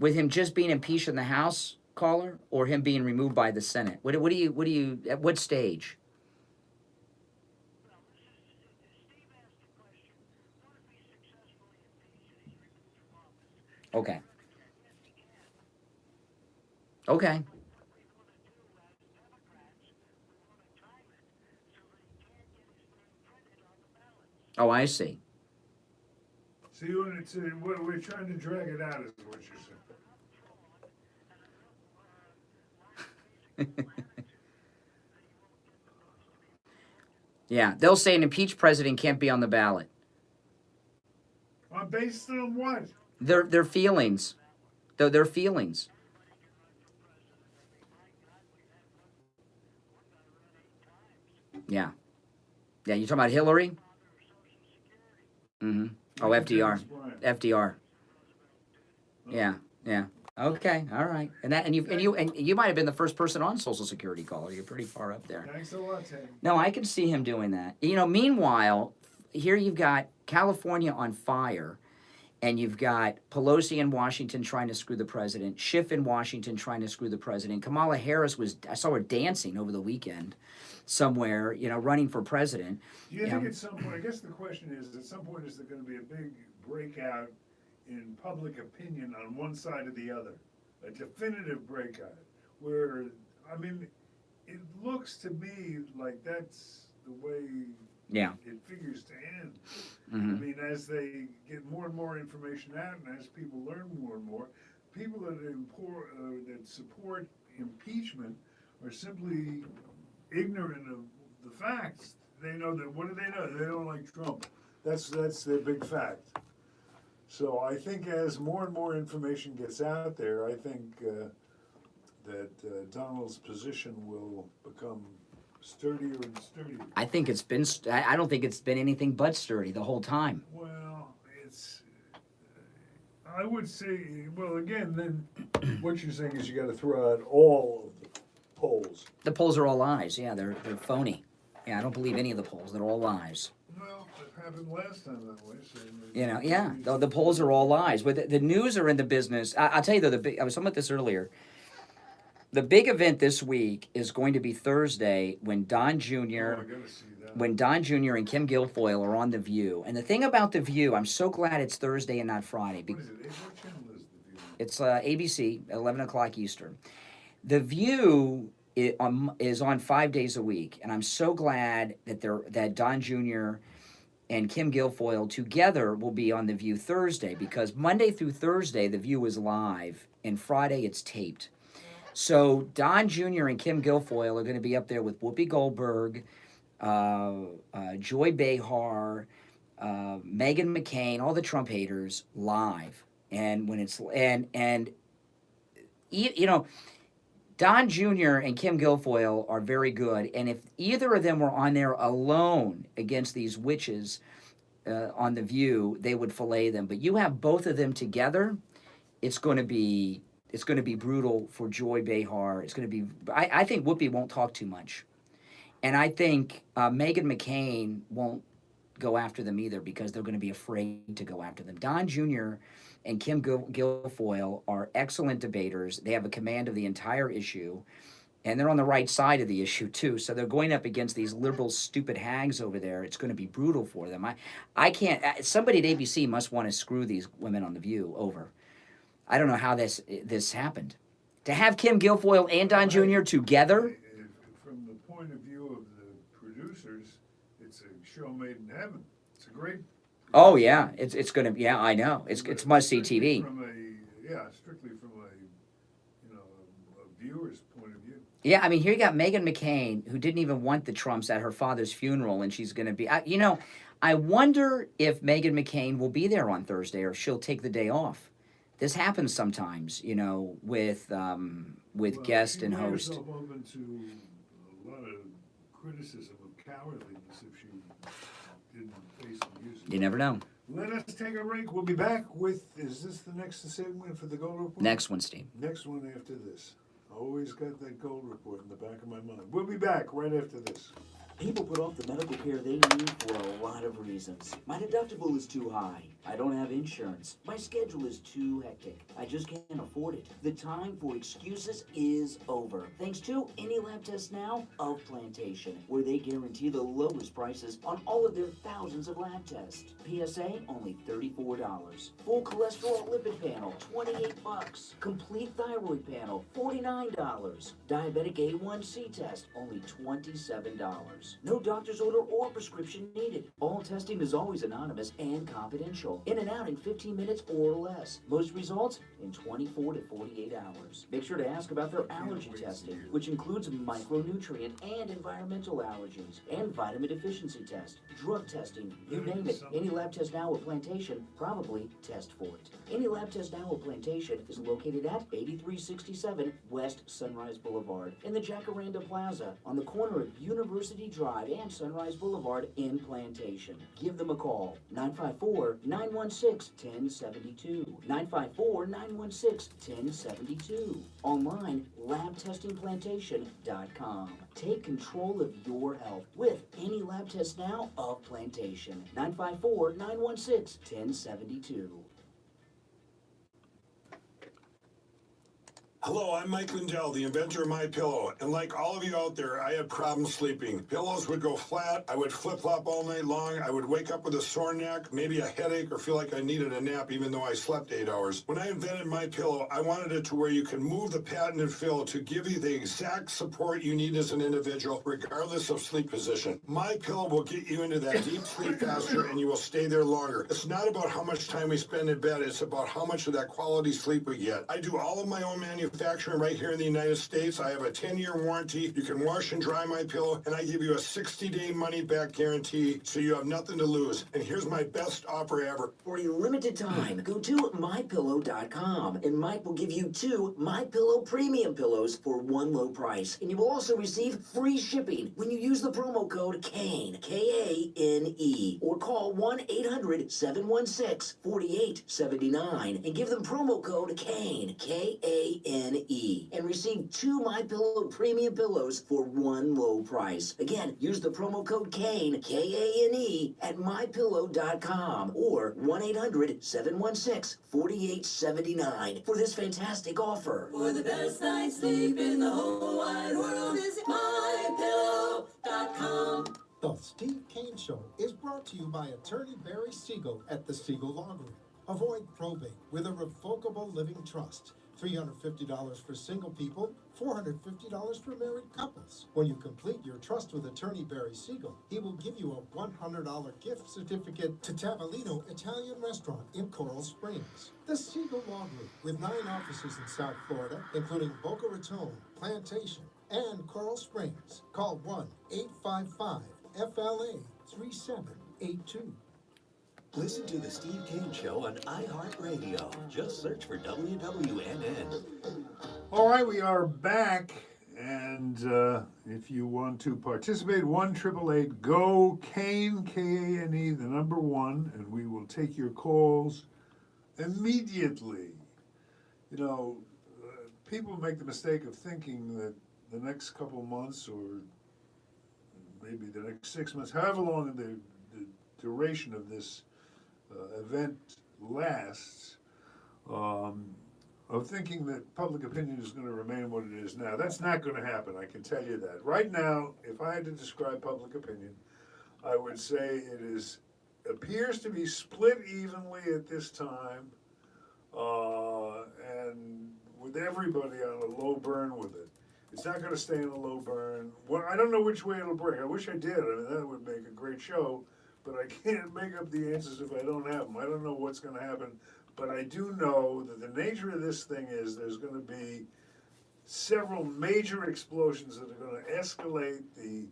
[SPEAKER 1] with him just being impeached in the House, caller, or him being removed by the Senate? What do you at what stage? Okay. Okay. Oh, I see.
[SPEAKER 19] So we're trying to drag it out, is what you're saying.
[SPEAKER 1] Yeah, they'll say an impeached president can't be on the ballot.
[SPEAKER 19] Based on what?
[SPEAKER 1] Their feelings. Their feelings. Yeah. Yeah, you talking about Hillary? Mm-hmm. Oh, FDR. FDR. Yeah, yeah. Okay, all right. And you might have been the first person on Social Security, caller. You're pretty far up there.
[SPEAKER 19] Thanks a lot, Ted.
[SPEAKER 1] No, I can see him doing that. Meanwhile, here you've got California on fire, and you've got Pelosi in Washington trying to screw the president, Schiff in Washington trying to screw the president. Kamala Harris I saw her dancing over the weekend somewhere, running for president.
[SPEAKER 19] Do you think at some point, I guess the question is, at some point, is there going to be a big breakout in public opinion on one side or the other? A definitive breakout where, I mean, it looks to me like that's the way it figures to end.
[SPEAKER 1] Mm-hmm.
[SPEAKER 19] I mean, as they get more and more information out and as people learn more and more, people that support impeachment are simply ignorant of the facts. They know that, what do they know? They don't like Trump. That's their big fact. So I think as more and more information gets out there, I think that Donald's position will become sturdier and sturdier.
[SPEAKER 1] I think it's been. I don't think it's been anything but sturdy the whole time.
[SPEAKER 19] Well, I would say. Well, again, then what you're saying is you got to throw out all of the polls.
[SPEAKER 1] The polls are all lies. Yeah, they're phony. Yeah, I don't believe any of the polls. They're all lies.
[SPEAKER 19] Well, it happened last time that way. So
[SPEAKER 1] Yeah, the polls are all lies. But the news are in the business. I'll tell you though, I was talking about this earlier. The big event this week is going to be Thursday when Don Jr. When Don Jr. and Kim Guilfoyle are on The View. And the thing about The View, I'm so glad it's Thursday and not Friday.
[SPEAKER 19] What is it? What channel is The View?
[SPEAKER 1] It's ABC, 11 o'clock Eastern. The View is on 5 days a week, and I'm so glad that Don Jr. and Kim Guilfoyle together will be on The View Thursday, because Monday through Thursday, The View is live, and Friday it's taped. So Don Jr. and Kim Guilfoyle are going to be up there with Whoopi Goldberg, Joy Behar, Meghan McCain, all the Trump haters live. And when it's Don Jr. and Kim Guilfoyle are very good, and if either of them were on there alone against these witches on The View, they would fillet them. But you have both of them together, it's going to be brutal for Joy Behar. It's going to be. I think Whoopi won't talk too much, and I think Meghan McCain won't go after them either, because they're going to be afraid to go after them. Don Jr. and Kim Guilfoyle are excellent debaters. They have a command of the entire issue, And they're on the right side of the issue, too. So they're going up against these liberal, stupid hags over there. It's going to be brutal for them. I can't... Somebody at ABC must want to screw these women on The View over. I don't know how this happened. To have Kim Guilfoyle and Don Jr. together...
[SPEAKER 19] From the point of view of the producers, it's a show made in heaven. It's a great...
[SPEAKER 1] Oh, yeah. It's going to... Yeah, I know. It's must-see TV.
[SPEAKER 19] Strictly from a viewer's point of view.
[SPEAKER 1] Yeah, I mean, here you got Meghan McCain, who didn't even want the Trumps at her father's funeral, and she's going to be... I wonder if Meghan McCain will be there on Thursday, or she'll take the day off. This happens sometimes, with guest and host.
[SPEAKER 19] She open to a lot of criticism of cowardliness if she didn't face the music.
[SPEAKER 1] You never know.
[SPEAKER 19] Let us take a break. We'll be back with... Is this the next segment for the Gold Report?
[SPEAKER 1] Next one, Steve.
[SPEAKER 19] Next one after this. Always got that Gold Report in the back of my mind. We'll be back right after this.
[SPEAKER 3] People put off the medical care they need for a lot of reasons. My deductible is too high. I don't have insurance. My schedule is too hectic. I just can't afford it. The time for excuses is over. Thanks to Any Lab Test Now of Plantation, where they guarantee the lowest prices on all of their thousands of lab tests. PSA, only $34. Full cholesterol lipid panel, $28. Complete thyroid panel, $49. Diabetic A1C test, only $27. No doctor's order or prescription needed. All testing is always anonymous and confidential. In and out in 15 minutes or less. Most results in 24 to 48 hours. Make sure to ask about their allergy testing, which includes micronutrient and environmental allergies, and vitamin deficiency test, drug testing, you name it. Any Lab Test Now at Plantation, probably test for it. Any Lab Test Now at Plantation is located at 8367 West Sunrise Boulevard in the Jacaranda Plaza on the corner of University Drive and Sunrise Boulevard in Plantation. Give them a call, 954-916-1072. 954-916-1072. Online, labtestingplantation.com. Take control of your health with Any Lab Test Now of Plantation. 954-916-1072.
[SPEAKER 9] Hello, I'm Mike Lindell, the inventor of MyPillow, and like all of you out there, I had problems sleeping. Pillows would go flat, I would flip-flop all night long, I would wake up with a sore neck, maybe a headache, or feel like I needed a nap even though I slept 8 hours. When I invented MyPillow, I wanted it to where you can move the patented fill to give you the exact support you need as an individual, regardless of sleep position. MyPillow will get you into that deep sleep faster, and you will stay there longer. It's not about how much time we spend in bed, it's about how much of that quality sleep we get. I do all of my own manufacturing right here in the United States. I have a 10-year warranty. You can wash and dry MyPillow, and I give you a 60-day money-back guarantee, so you have nothing to lose. And here's my best offer ever.
[SPEAKER 3] For a limited time, go to MyPillow.com, and Mike will give you 2 MyPillow premium pillows for one low price. And you will also receive free shipping when you use the promo code KANE, K-A-N-E, or call 1-800-716-4879 and give them promo code KANE, K-A-N-E, and receive 2 MyPillow premium pillows for one low price. Again, use the promo code KANE, K-A-N-E, at MyPillow.com or 1-800-716-4879 for this fantastic offer.
[SPEAKER 11] For the best night's sleep in the whole wide world, visit MyPillow.com.
[SPEAKER 4] The Steve Kane Show is brought to you by attorney Barry Siegel at the Siegel Law Group. Avoid probate with a revocable living trust. $350 for single people, $450 for married couples. When you complete your trust with attorney Barry Siegel, he will give you a $100 gift certificate to Tavolino Italian Restaurant in Coral Springs. The Siegel Law Group, with 9 offices in South Florida, including Boca Raton, Plantation, and Coral Springs. Call 1-855-FLA-3782.
[SPEAKER 5] Listen to The Steve Kane Show on iHeartRadio. Just search for WWNN.
[SPEAKER 19] All right, we are back. And if you want to participate, 1-888-GO-KANE, K-A-N-E, the number 1, and we will take your calls immediately. People make the mistake of thinking that the next couple months or maybe the next 6 months, however long the duration of this event lasts, of thinking that public opinion is going to remain what it is now. That's not going to happen, I can tell you that. Right now, if I had to describe public opinion, I would say appears to be split evenly at this time, and with everybody on a low burn with it. It's not going to stay in a low burn. Well, I don't know which way it'll break. I wish I did. I mean, that would make a great show, but I can't make up the answers if I don't have them. I don't know what's going to happen, but I do know that the nature of this thing is there's going to be several major explosions that are going to escalate the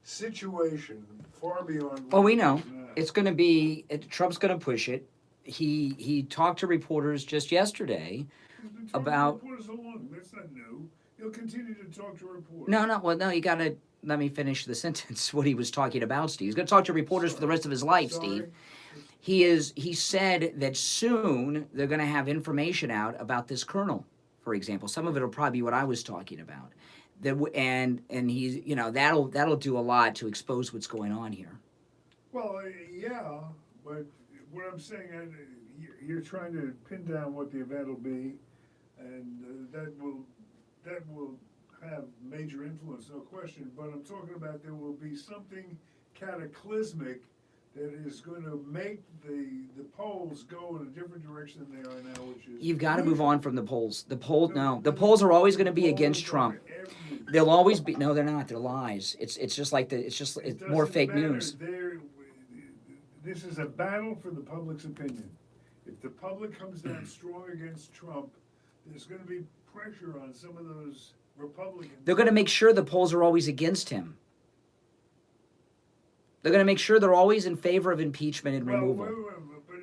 [SPEAKER 19] situation far beyond.
[SPEAKER 1] Oh, we know. It's going to be, Trump's going to push it. He talked to reporters just yesterday about.
[SPEAKER 19] Reporters along. That's not new. He'll continue to talk to reporters.
[SPEAKER 1] No, you got to let me finish the sentence, what he was talking about, Steve. He's going to talk to reporters for the rest of his life, Steve. He said that soon they're going to have information out about this colonel, for example. Some of it will probably be what I was talking about. And he's, that'll do a lot to expose what's going on here.
[SPEAKER 19] Well, yeah, but what I'm saying, you're trying to pin down what the event will be, and that will have major influence, no question. But I'm talking about there will be something cataclysmic that is going to make the polls go in a different direction than they are now, which is...
[SPEAKER 1] You've got to move on from the polls. The polls are always going to be against Trump. They'll always be... No, they're not. They're lies. It's just like it's more fake news.
[SPEAKER 19] This is a battle for the public's opinion. If the public comes down strong against Trump, there's going to be pressure on some of those Republicans.
[SPEAKER 1] They're going to make sure the polls are always against him. They're going to make sure they're always in favor of impeachment and removal.
[SPEAKER 19] But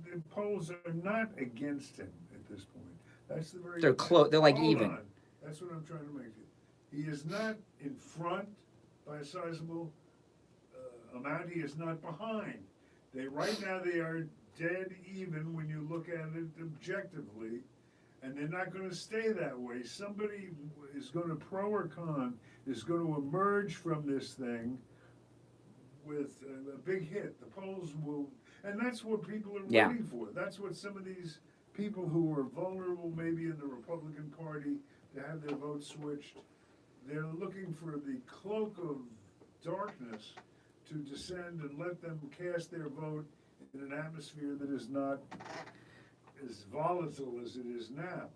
[SPEAKER 19] the polls are not against him at this point. That's the very.
[SPEAKER 1] They're close. They're like
[SPEAKER 19] Hold
[SPEAKER 1] even.
[SPEAKER 19] on. That's what I'm trying to make you. He is not in front by a sizable amount. He is not behind. Right now they are dead even when you look at it objectively, and they're not going to stay that way. Somebody is going to, pro or con, is going to emerge from this thing with a big hit. The polls will, and that's what people are waiting for. That's what some of these people who are vulnerable maybe in the Republican Party to have their votes switched, they're looking for the cloak of darkness to descend and let them cast their vote in an atmosphere that is not as volatile as it is now.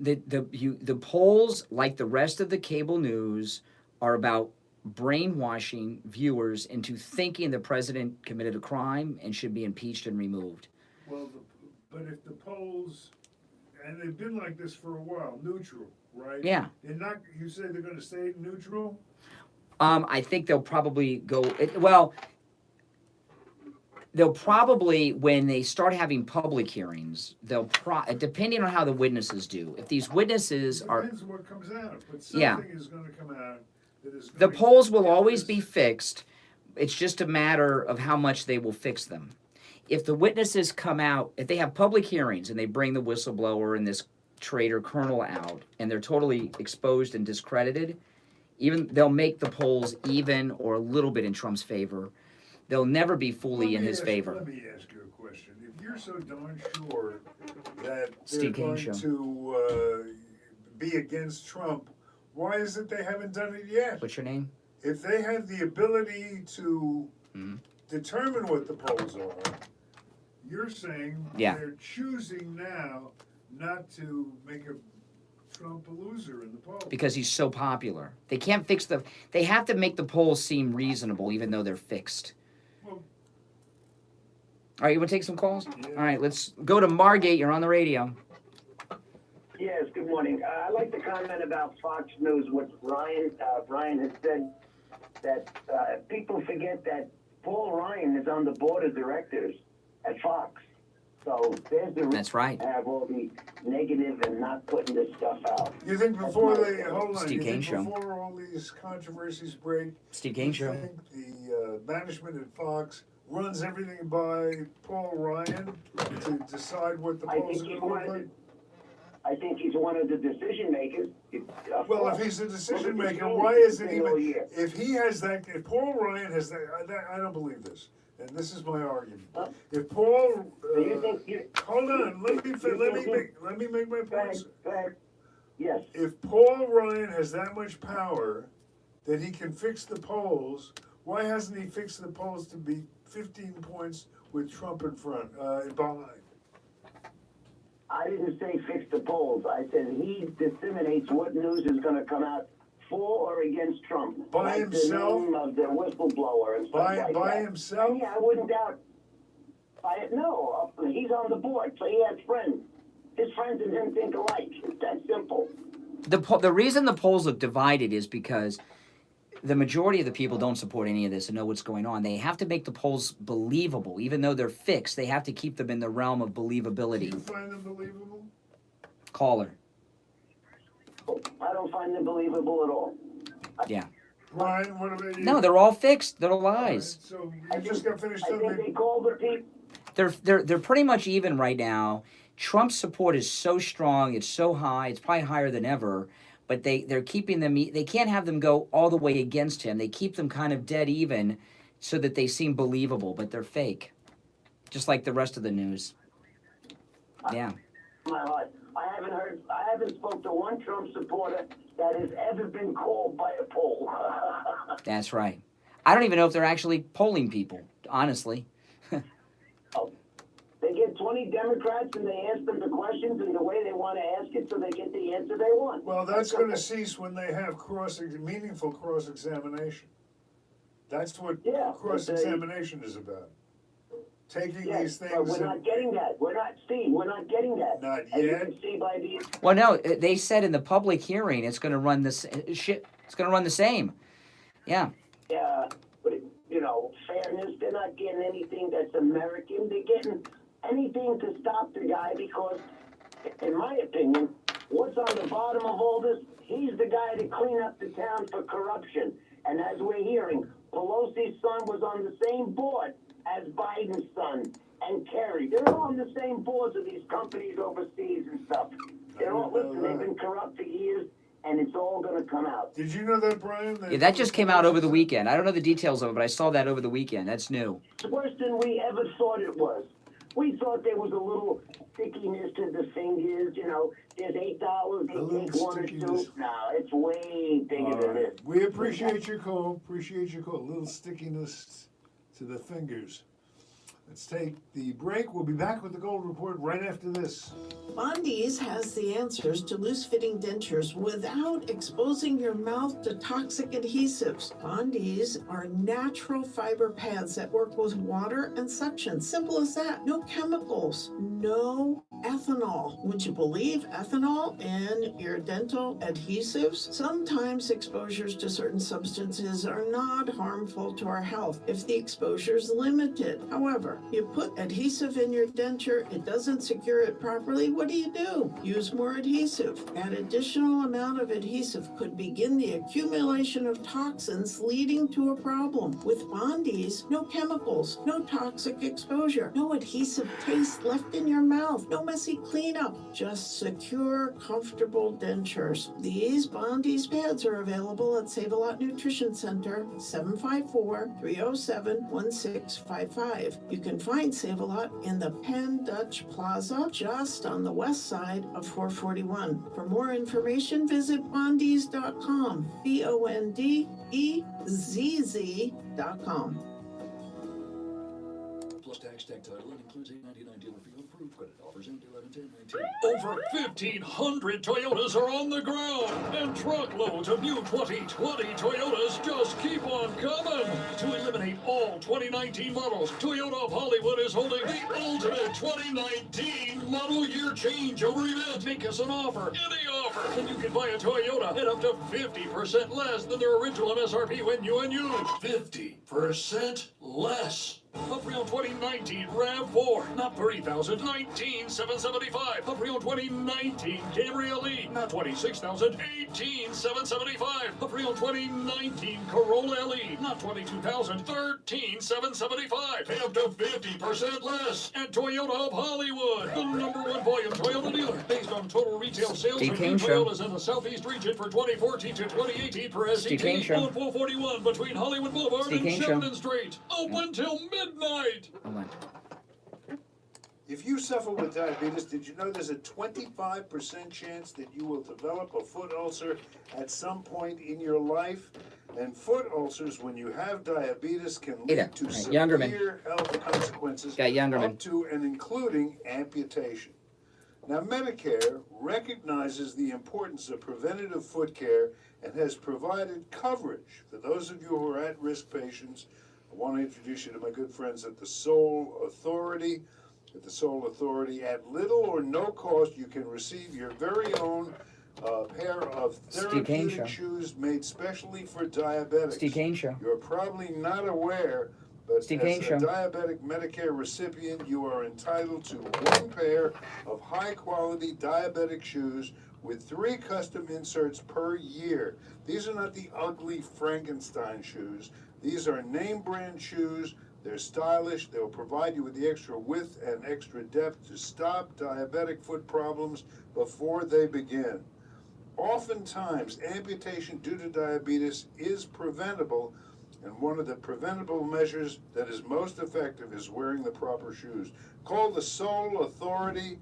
[SPEAKER 1] The polls, like the rest of the cable news, are about brainwashing viewers into thinking the president committed a crime and should be impeached and removed.
[SPEAKER 19] Well, but if the polls, and they've been like this for a while, neutral, right?
[SPEAKER 1] Yeah.
[SPEAKER 19] They're not. You say they're going to stay neutral?
[SPEAKER 1] I think they'll probably go. They'll probably, when they start having public hearings, depending on how the witnesses do. If these witnesses are,
[SPEAKER 19] depends what comes out, but something is going to come out that is.
[SPEAKER 1] The polls will always be fixed. It's just a matter of how much they will fix them. If the witnesses come out, if they have public hearings and they bring the whistleblower and this traitor colonel out, and they're totally exposed and discredited, they'll make the polls even or a little bit in Trump's favor. They'll never be fully in his favor.
[SPEAKER 19] Let me ask you a question. If you're so darn sure that
[SPEAKER 1] Steve
[SPEAKER 19] they're
[SPEAKER 1] Kane
[SPEAKER 19] going
[SPEAKER 1] Show.
[SPEAKER 19] to be against Trump, why is it they haven't done it yet?
[SPEAKER 1] What's your name?
[SPEAKER 19] If they have the ability to determine what the polls are, you're saying they're choosing now not to make a Trump a loser in the polls.
[SPEAKER 1] Because he's so popular. They can't fix they have to make the polls seem reasonable even though they're fixed.
[SPEAKER 19] Well,
[SPEAKER 1] all right, you want to take some calls? Yeah. All right, let's go to Margate. You're on the radio.
[SPEAKER 12] Yes, good morning. I'd like to comment about Fox News, what Brian has said, that people forget that Paul Ryan is on the board of directors at Fox. So there's the
[SPEAKER 1] That's right.
[SPEAKER 12] To have all the negative and not putting this stuff out.
[SPEAKER 19] You think before
[SPEAKER 1] Steve Kane Show.
[SPEAKER 19] Before all these controversies break,
[SPEAKER 1] Steve Kane Show.
[SPEAKER 19] You think the management at Fox runs everything by Paul Ryan to decide what the polls are going to look like?
[SPEAKER 12] I think he's one of the decision makers.
[SPEAKER 19] Well, if he's a decision maker, why is it even? If he has that, if Paul Ryan has that, I don't believe this. and this is my argument. If Paul, hold on, let me make my point.
[SPEAKER 12] Go ahead. Yes.
[SPEAKER 19] If Paul Ryan has that much power that he can fix the polls, why hasn't he fixed the polls to be 15 points with Trump in front, behind?
[SPEAKER 12] I didn't say fix the polls. I said he disseminates what news is going to come out for or against Trump.
[SPEAKER 19] By himself?
[SPEAKER 12] The name of the whistleblower and stuff like
[SPEAKER 19] by
[SPEAKER 12] that.
[SPEAKER 19] himself?
[SPEAKER 12] And yeah, I wouldn't doubt. No, he's on the board, so he has friends. His friends and him think alike. It's that simple.
[SPEAKER 1] The reason the polls look divided is because the majority of the people don't support any of this and know what's going on. They have to make the polls believable. Even though they're fixed, they have to keep them in the realm of believability.
[SPEAKER 19] Do you find them believable?
[SPEAKER 1] Caller.
[SPEAKER 12] I don't find them believable at all.
[SPEAKER 1] Yeah.
[SPEAKER 19] Ryan, what about you?
[SPEAKER 1] No, they're all fixed. They're lies.
[SPEAKER 19] So you just got finished
[SPEAKER 12] I think
[SPEAKER 19] telling
[SPEAKER 12] they
[SPEAKER 19] me.
[SPEAKER 12] call the people.
[SPEAKER 1] They're pretty much even right now. Trump's support is so strong, it's so high, it's probably higher than ever. But they're keeping them. They can't have them go all the way against him. They keep them kind of dead even, so that they seem believable. But they're fake, just like the rest of the news. Yeah.
[SPEAKER 12] My heart. I haven't spoke to one Trump supporter that has ever been called by a poll.
[SPEAKER 1] That's right. I don't even know if they're actually polling people, honestly.
[SPEAKER 12] They get 20 Democrats and they ask them the questions in the way they want to ask it so they get the answer they want.
[SPEAKER 19] Well, that's going to cease when they have meaningful cross-examination. That's what cross-examination is about. Taking these things.
[SPEAKER 12] But we're not getting that. We're not getting that.
[SPEAKER 19] Not
[SPEAKER 12] As you
[SPEAKER 19] yet.
[SPEAKER 12] can see by the.
[SPEAKER 1] Well, no, they said in the public hearing it's going to run this shit. It's going to run the same. Yeah.
[SPEAKER 12] Yeah, but fairness. They're not getting anything that's American. They're getting anything to stop the guy because, in my opinion, what's on the bottom of all this? He's the guy to clean up the town for corruption. And as we're hearing, Pelosi's son was on the same board as Biden's son and Kerry. They're all on the same boards of these companies overseas and stuff. They're all, listen, they've been corrupt for years, and it's all going to come out.
[SPEAKER 19] Did you know that, Brian?
[SPEAKER 1] Yeah, that just came out over the weekend. I don't know the details of it, but I saw that over the weekend. That's new.
[SPEAKER 12] It's worse than we ever thought it was. We thought there was a little stickiness to the fingers, there's $8, they take one or two. No, it's way bigger than this.
[SPEAKER 19] We appreciate your call. A little stickiness to the fingers. Let's take the break. We'll be back with the Gold Report right after this.
[SPEAKER 10] Bondi's has the answers to loose-fitting dentures without exposing your mouth to toxic adhesives. Bondi's are natural fiber pads that work with water and suction. Simple as that. No chemicals. No ethanol. Would you believe ethanol in your dental adhesives? Sometimes exposures to certain substances are not harmful to our health if the exposure is limited. However, you put adhesive in your denture, it doesn't secure it properly, what do? Use more adhesive. An additional amount of adhesive could begin the accumulation of toxins leading to a problem. With Bondi's, no chemicals, no toxic exposure, no adhesive taste left in your mouth, no messy cleanup, just secure, comfortable dentures. These Bondi's pads are available at Save-A-Lot Nutrition Center, 754-307-1655. You can find Save-A-Lot in the Penn Dutch Plaza, just on the west side of 441. For more information, visit bondez.com, BONDEZZ.com.
[SPEAKER 13] Plus tax, tag title, and includes $8.99 dealer fee on approved credit offers end 11/10/19. Over 1,500 Toyotas are on the ground, and truckloads of new 2020 Toyotas just keep on coming. To eliminate all 2019 models, Toyota of Hollywood is holding the ultimate 2019 model year changeover event. Make us an offer, any offer, and you can buy a Toyota at up to 50% less than their original MSRP when you and use 50% less. A pre-owned 2019 RAV4, not $30,000, $19,775. A pre-owned 2019 Camry Elite, not $26,000, $18,775. A pre-owned 2019 Corolla LE, not $22,000, $13,775. Pay up to 50% less at Toyota of Hollywood, the #1 volume Toyota dealer, based on total retail sales
[SPEAKER 1] Steve
[SPEAKER 13] of
[SPEAKER 1] Kane
[SPEAKER 13] new
[SPEAKER 1] Show.
[SPEAKER 13] Toyotas in the Southeast region for 2014 to 2018 per
[SPEAKER 1] Steve Kane
[SPEAKER 13] SCT
[SPEAKER 1] Show.
[SPEAKER 13] on 441 between Hollywood Boulevard
[SPEAKER 1] Steve
[SPEAKER 13] and
[SPEAKER 1] Kane Show.
[SPEAKER 13] Sheridan Street. Open till midnight. midnight.
[SPEAKER 1] Hold on.
[SPEAKER 14] If you suffer with diabetes, did you know there's a 25% chance that you will develop a foot ulcer at some point in your life? And foot ulcers, when you have diabetes, can
[SPEAKER 1] Hey there.
[SPEAKER 14] lead to
[SPEAKER 1] All right,
[SPEAKER 14] severe
[SPEAKER 1] Youngerman.
[SPEAKER 14] health consequences
[SPEAKER 1] Got Youngerman.
[SPEAKER 14] up to and including amputation. Now, Medicare recognizes the importance of preventative foot care and has provided coverage for those of you who are at-risk patients. I want to introduce you to my good friends at the Soul Authority. At the Soul Authority, at little or no cost, you can receive your very own pair of
[SPEAKER 1] Steve Kane
[SPEAKER 14] therapeutic
[SPEAKER 1] Show.
[SPEAKER 14] shoes made specially for diabetics.
[SPEAKER 1] Steve Kane Show.
[SPEAKER 14] You're probably not aware, but
[SPEAKER 1] Steve
[SPEAKER 14] as
[SPEAKER 1] Kane
[SPEAKER 14] a
[SPEAKER 1] Show.
[SPEAKER 14] diabetic Medicare recipient, you are entitled to one pair of high-quality diabetic shoes with 3 custom inserts per year. These are not the ugly Frankenstein shoes. These are name-brand shoes. They're stylish. They'll provide you with the extra width and extra depth to stop diabetic foot problems before they begin. Oftentimes, amputation due to diabetes is preventable, and one of the preventable measures that is most effective is wearing the proper shoes. Call the Soul Authority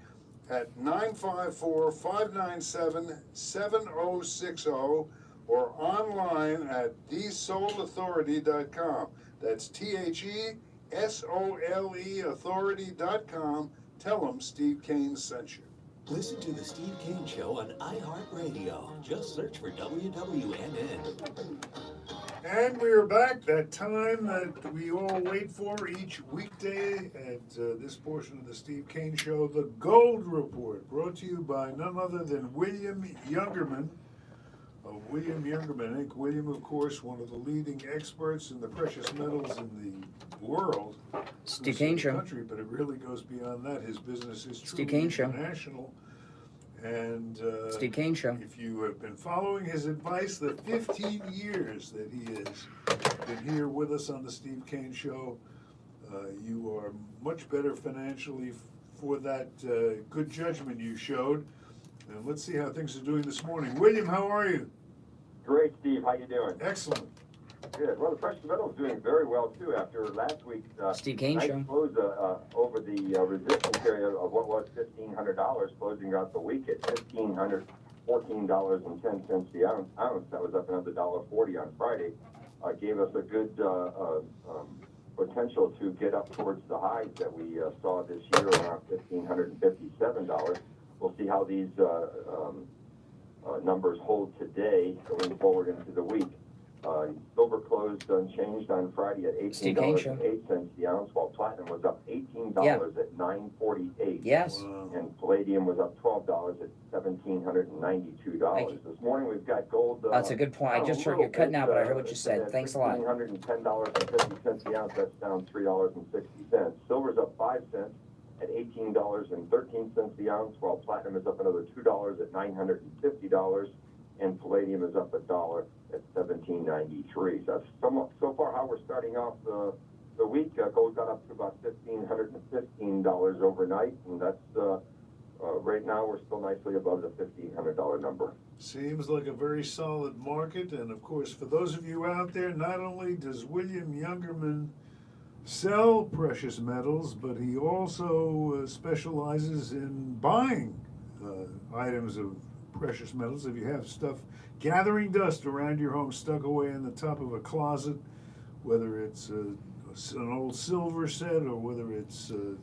[SPEAKER 14] at 954-597-7060 or online at thesoulauthority.com. That's THESOLE authority.com. Tell them Steve Kane sent you.
[SPEAKER 5] Listen to The Steve Kane Show on iHeartRadio. Just search for WWNN.
[SPEAKER 19] And we are back, that time that we all wait for each weekday at this portion of the Steve Kane Show, the Gold Report, brought to you by none other than William Youngerman of William Youngerman Inc. William, of course, one of the leading experts in the precious metals in the world.
[SPEAKER 1] Steve Kane Show.
[SPEAKER 19] Country, but it really goes beyond that. His business is
[SPEAKER 1] Steve
[SPEAKER 19] truly
[SPEAKER 1] Kane Show.
[SPEAKER 19] international. And
[SPEAKER 1] Steve Kane Show.
[SPEAKER 19] If you have been following his advice, the 15 years that he has been here with us on the Steve Kane Show, you are much better financially for that good judgment you showed. And let's see how things are doing this morning. William, how are you?
[SPEAKER 16] Great, Steve. How you doing?
[SPEAKER 19] Excellent.
[SPEAKER 16] Good. Well, the precious metals doing very well too after last week's
[SPEAKER 1] Steve Kane
[SPEAKER 16] nice
[SPEAKER 1] Show.
[SPEAKER 16] close over the resistance area of what was $1,500, closing out the week at $1,514.10 the ounce. That was up another $1.40 on Friday. Gave us a good potential to get up towards the highs that we saw this year around $1,557. We'll see how these numbers hold today going forward into the week. Silver closed unchanged on Friday at $18.08 the ounce, while platinum was up $18 at $9.48.
[SPEAKER 1] Yes.
[SPEAKER 16] And palladium was up $12 at $1,792. This morning we've got gold.
[SPEAKER 1] That's a good point. I just heard you cutting out, but I heard what you said. Thanks a lot.
[SPEAKER 16] $1,610.50 the ounce. That's down $3.60. Silver's up 5 cents at $18.13 the ounce, while platinum is up another $2 at $950, and palladium is up $1 at $17.93. So that's so far how we're starting off the week. Gold got up to about $1,515 overnight, and that's right now we're still nicely above the $1,500 number.
[SPEAKER 19] Seems like a very solid market. And of course, for those of you out there, not only does William Youngerman sell precious metals, but he also specializes in buying items of precious metals. If you have stuff gathering dust around your home, stuck away in the top of a closet, whether it's an old silver set or whether it's a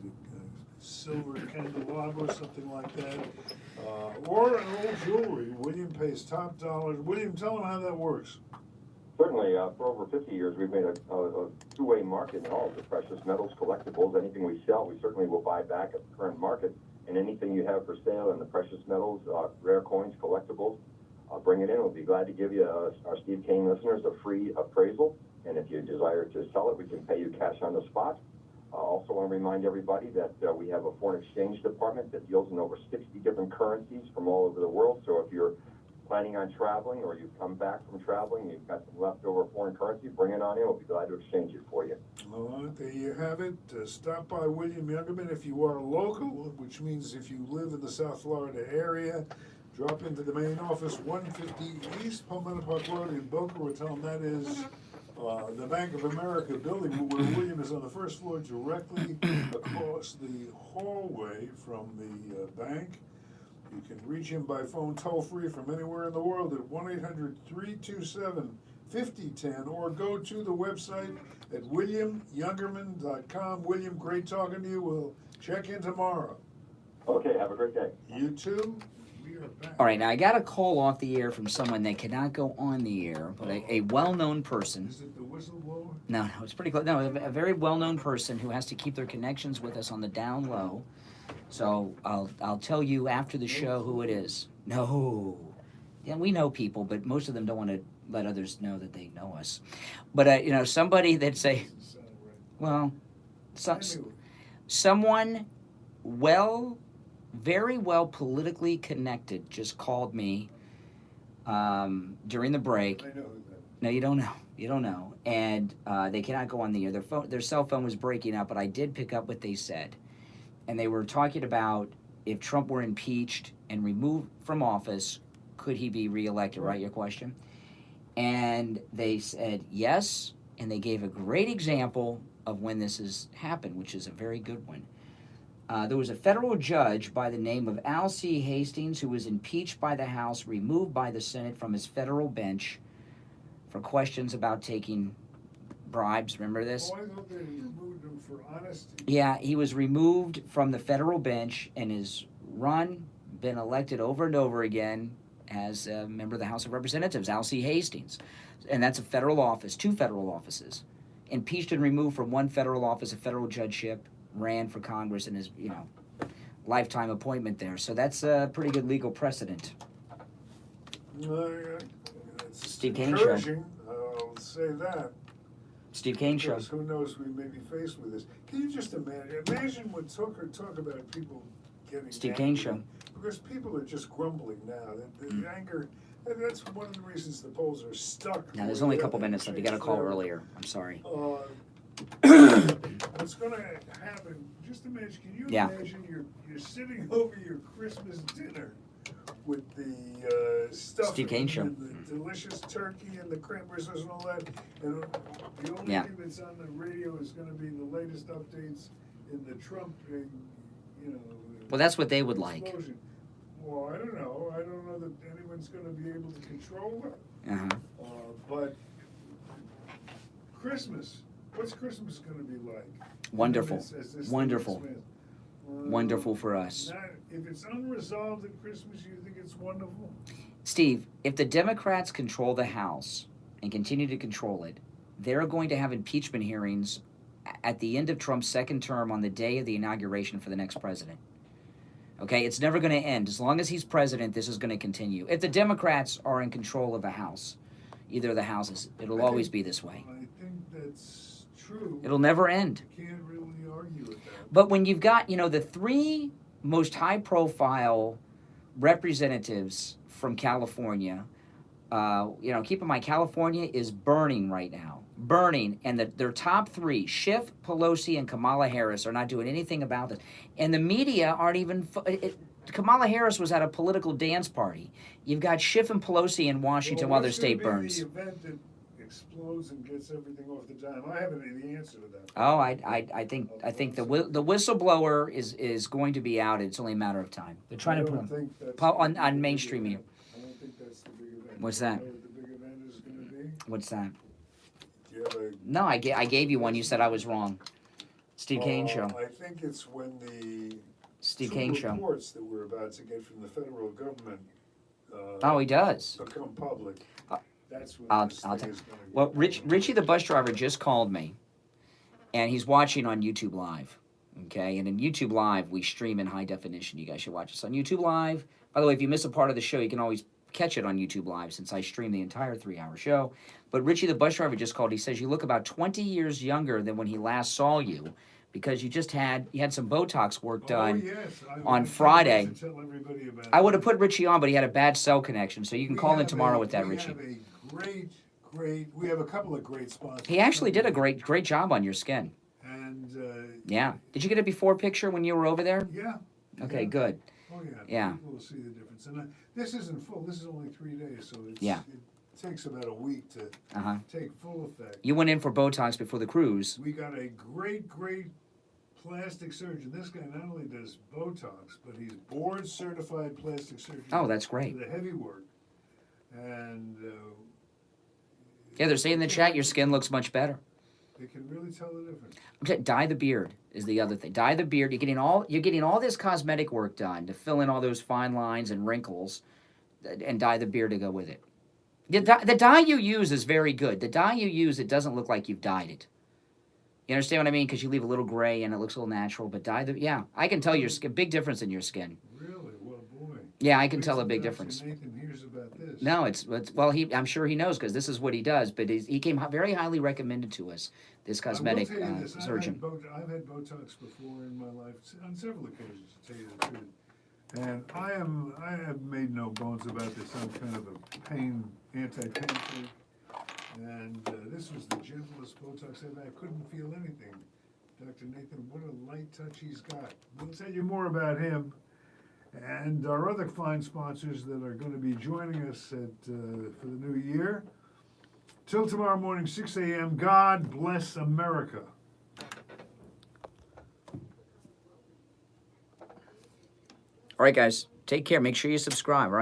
[SPEAKER 19] silver candelabra or something like that, or an old jewelry, William pays top dollars. William, tell him how that works.
[SPEAKER 16] Certainly, for over 50 years, we've made a two-way market in all of the precious metals, collectibles. Anything we sell, we certainly will buy back at the current market. And anything you have for sale in the precious metals, rare coins, collectibles, bring it in. We'll be glad to give you, our Steve Kane listeners, a free appraisal. And if you desire to sell it, we can pay you cash on the spot. I also want to remind everybody that we have a foreign exchange department that deals in over 60 different currencies from all over the world. So if you're planning on traveling or you've come back from traveling, you've got some leftover foreign currency, bring it on in. We'll be glad to exchange it for you.
[SPEAKER 19] Well, there you have it. Stop by William Youngerman if you are local, which means if you live in the South Florida area, drop into the main office, 150 East Palmetto Park Road in Boca Raton. That is The Bank of America building where William is on the first floor, directly across the hallway from the bank. You can reach him by phone toll-free from anywhere in the world at 1-800-327-5010 or go to the website at williamyoungerman.com. William, great talking to you. We'll check in tomorrow.
[SPEAKER 16] Okay, have a great day.
[SPEAKER 19] You too. We are back.
[SPEAKER 1] All right, now I got a call off the air from someone that cannot go on the air, but a well-known person.
[SPEAKER 19] Is it the whistleblower?
[SPEAKER 1] No, it's pretty close. No, a very well-known person who has to keep their connections with us on the down low. So I'll tell you after the show who it is. No. Yeah, we know people, but most of them don't want to let others know that they know us. But, somebody that say, well, someone very well politically connected just called me during the break.
[SPEAKER 19] I know who that is.
[SPEAKER 1] No, you don't know. You don't know. And they cannot go on the air. Their cell phone was breaking up, but I did pick up what they said. And they were talking about if Trump were impeached and removed from office, could he be reelected, right? Your question? And they said yes, and they gave a great example of when this has happened, which is a very good one. There was a federal judge by the name of Al C. Hastings who was impeached by the House, removed by the Senate from his federal bench for questions about taking bribes. Remember this?
[SPEAKER 19] Oh, I thought they removed him for honesty.
[SPEAKER 1] Yeah, he was removed from the federal bench and has been elected over and over again as a member of the House of Representatives, Al C. Hastings. And that's a federal office, 2 federal offices. Impeached and removed from one federal office, a federal judgeship, ran for Congress and his, lifetime appointment there. So that's a pretty good legal precedent.
[SPEAKER 19] It's
[SPEAKER 1] Steve Kane Show.
[SPEAKER 19] encouraging, I'll say that.
[SPEAKER 1] Steve Kane Show.
[SPEAKER 19] Because who knows, we may be faced with this. Can you just imagine when talk about people getting
[SPEAKER 1] Steve
[SPEAKER 19] angry?
[SPEAKER 1] Kane Show.
[SPEAKER 19] Because people are just grumbling now. The anger, and that's one of the reasons the polls are stuck.
[SPEAKER 1] Now, there's only a couple minutes left. You got a call earlier. I'm sorry.
[SPEAKER 19] What's going to happen, just imagine, can you imagine you're sitting over your Christmas dinner with the stuff
[SPEAKER 1] Steve Kane Show.
[SPEAKER 19] and the delicious turkey and the cranberries and all that, and the only thing that's on the radio is going to be the latest updates in the Trump,
[SPEAKER 1] Well, that's what they would like.
[SPEAKER 19] explosion. Well, I don't know. I don't know that anyone's going to be able to control it. But Christmas, what's Christmas going to be like?
[SPEAKER 1] Wonderful.
[SPEAKER 19] As this
[SPEAKER 1] Wonderful.
[SPEAKER 19] thing is.
[SPEAKER 1] Wonderful for us.
[SPEAKER 19] If it's unresolved at Christmas, you think it's wonderful?
[SPEAKER 1] Steve, if the Democrats control the House and continue to control it, they're going to have impeachment hearings at the end of Trump's second term on the day of the inauguration for the next president. Okay, it's never going to end. As long as he's president, this is going to continue. If the Democrats are in control of the House, either of the houses, it'll always be this way.
[SPEAKER 19] I think that's true.
[SPEAKER 1] It'll never end.
[SPEAKER 19] You can't really argue with that.
[SPEAKER 1] But when you've got, the 3 most high-profile representatives from California, keep in mind, California is burning right now. Burning. And their top 3, Schiff, Pelosi, and Kamala Harris, are not doing anything about this. And the media aren't even... Kamala Harris was at a political dance party. You've got Schiff and Pelosi in Washington while their state burns.
[SPEAKER 19] The event that explodes and gets everything off the dime. I haven't any answer to that.
[SPEAKER 1] Oh, I think the whistleblower is going to be out. It's only a matter of time. They're trying to put him on mainstream media.
[SPEAKER 19] I don't think that's the big event.
[SPEAKER 1] What's that?
[SPEAKER 19] You know what the big event is going to be?
[SPEAKER 1] What's that?
[SPEAKER 19] Do you have a...
[SPEAKER 1] No, I gave you one. You said I was wrong. Steve Kane Show.
[SPEAKER 19] I think it's when the
[SPEAKER 1] Steve
[SPEAKER 19] 2
[SPEAKER 1] Kane Show.
[SPEAKER 19] reports that we're about to get from the federal government
[SPEAKER 1] Oh, he does.
[SPEAKER 19] become public. That's when
[SPEAKER 1] I'll
[SPEAKER 19] this
[SPEAKER 1] tell.
[SPEAKER 19] thing is going to
[SPEAKER 1] Well, Richie the bus driver just called me, and he's watching on YouTube Live. Okay, and in YouTube Live we stream in high definition. You guys should watch us on YouTube Live. By the way, if you miss a part of the show, you can always catch it on YouTube Live since I stream the entire 3-hour show. But Richie the bus driver just called. He says you look about 20 years younger than when he last saw you, because you had some Botox work done on Friday. I would have put Richie on, but he had a bad cell connection, so you can call in tomorrow with that, Richie.
[SPEAKER 19] We have a couple of great sponsors.
[SPEAKER 1] He actually did a great job on your skin.
[SPEAKER 19] And
[SPEAKER 1] yeah. Did you get a before picture when you were over there?
[SPEAKER 19] yeah.
[SPEAKER 1] Okay,
[SPEAKER 19] yeah.
[SPEAKER 1] good.
[SPEAKER 19] Oh yeah.
[SPEAKER 1] Yeah.
[SPEAKER 19] People will see the difference. And this isn't full. This is only 3 days, so it's,
[SPEAKER 1] Yeah.
[SPEAKER 19] it takes about a week to take full effect.
[SPEAKER 1] You went in for Botox before the cruise.
[SPEAKER 19] We got a great plastic surgeon. This guy not only does Botox, but he's board certified plastic surgeon.
[SPEAKER 1] Oh, that's great.
[SPEAKER 19] For the heavy work. And
[SPEAKER 1] Yeah, they're saying in the chat your skin looks much better.
[SPEAKER 19] they can really tell the difference.
[SPEAKER 1] Dye the beard is the other thing. Dye the beard. You're getting all this cosmetic work done to fill in all those fine lines and wrinkles, and dye the beard to go with it. The dye you use is very good. The dye you use, it doesn't look like you've dyed it. You understand what I mean? Because you leave a little gray and it looks a little natural. But yeah, I can tell your skin, big difference in your skin.
[SPEAKER 19] Really? Well, boy.
[SPEAKER 1] Yeah, I can tell a big difference.
[SPEAKER 19] Nathan hears about this.
[SPEAKER 1] No, well, I'm sure he knows because this is what he does. But he came very highly recommended to us. This cosmetic
[SPEAKER 19] I will tell you this,
[SPEAKER 1] surgeon.
[SPEAKER 19] I've had Botox before in my life on several occasions, to tell you the truth. And I have made no bones about this. I'm kind of a anti-pain freak. And this was the gentlest Botox ever. I couldn't feel anything. Dr. Nathan, what a light touch he's got. We'll tell you more about him and our other fine sponsors that are going to be joining us for the new year. Till tomorrow morning, 6 a.m. God bless America.
[SPEAKER 1] All right, guys. Take care. Make sure you subscribe, all right?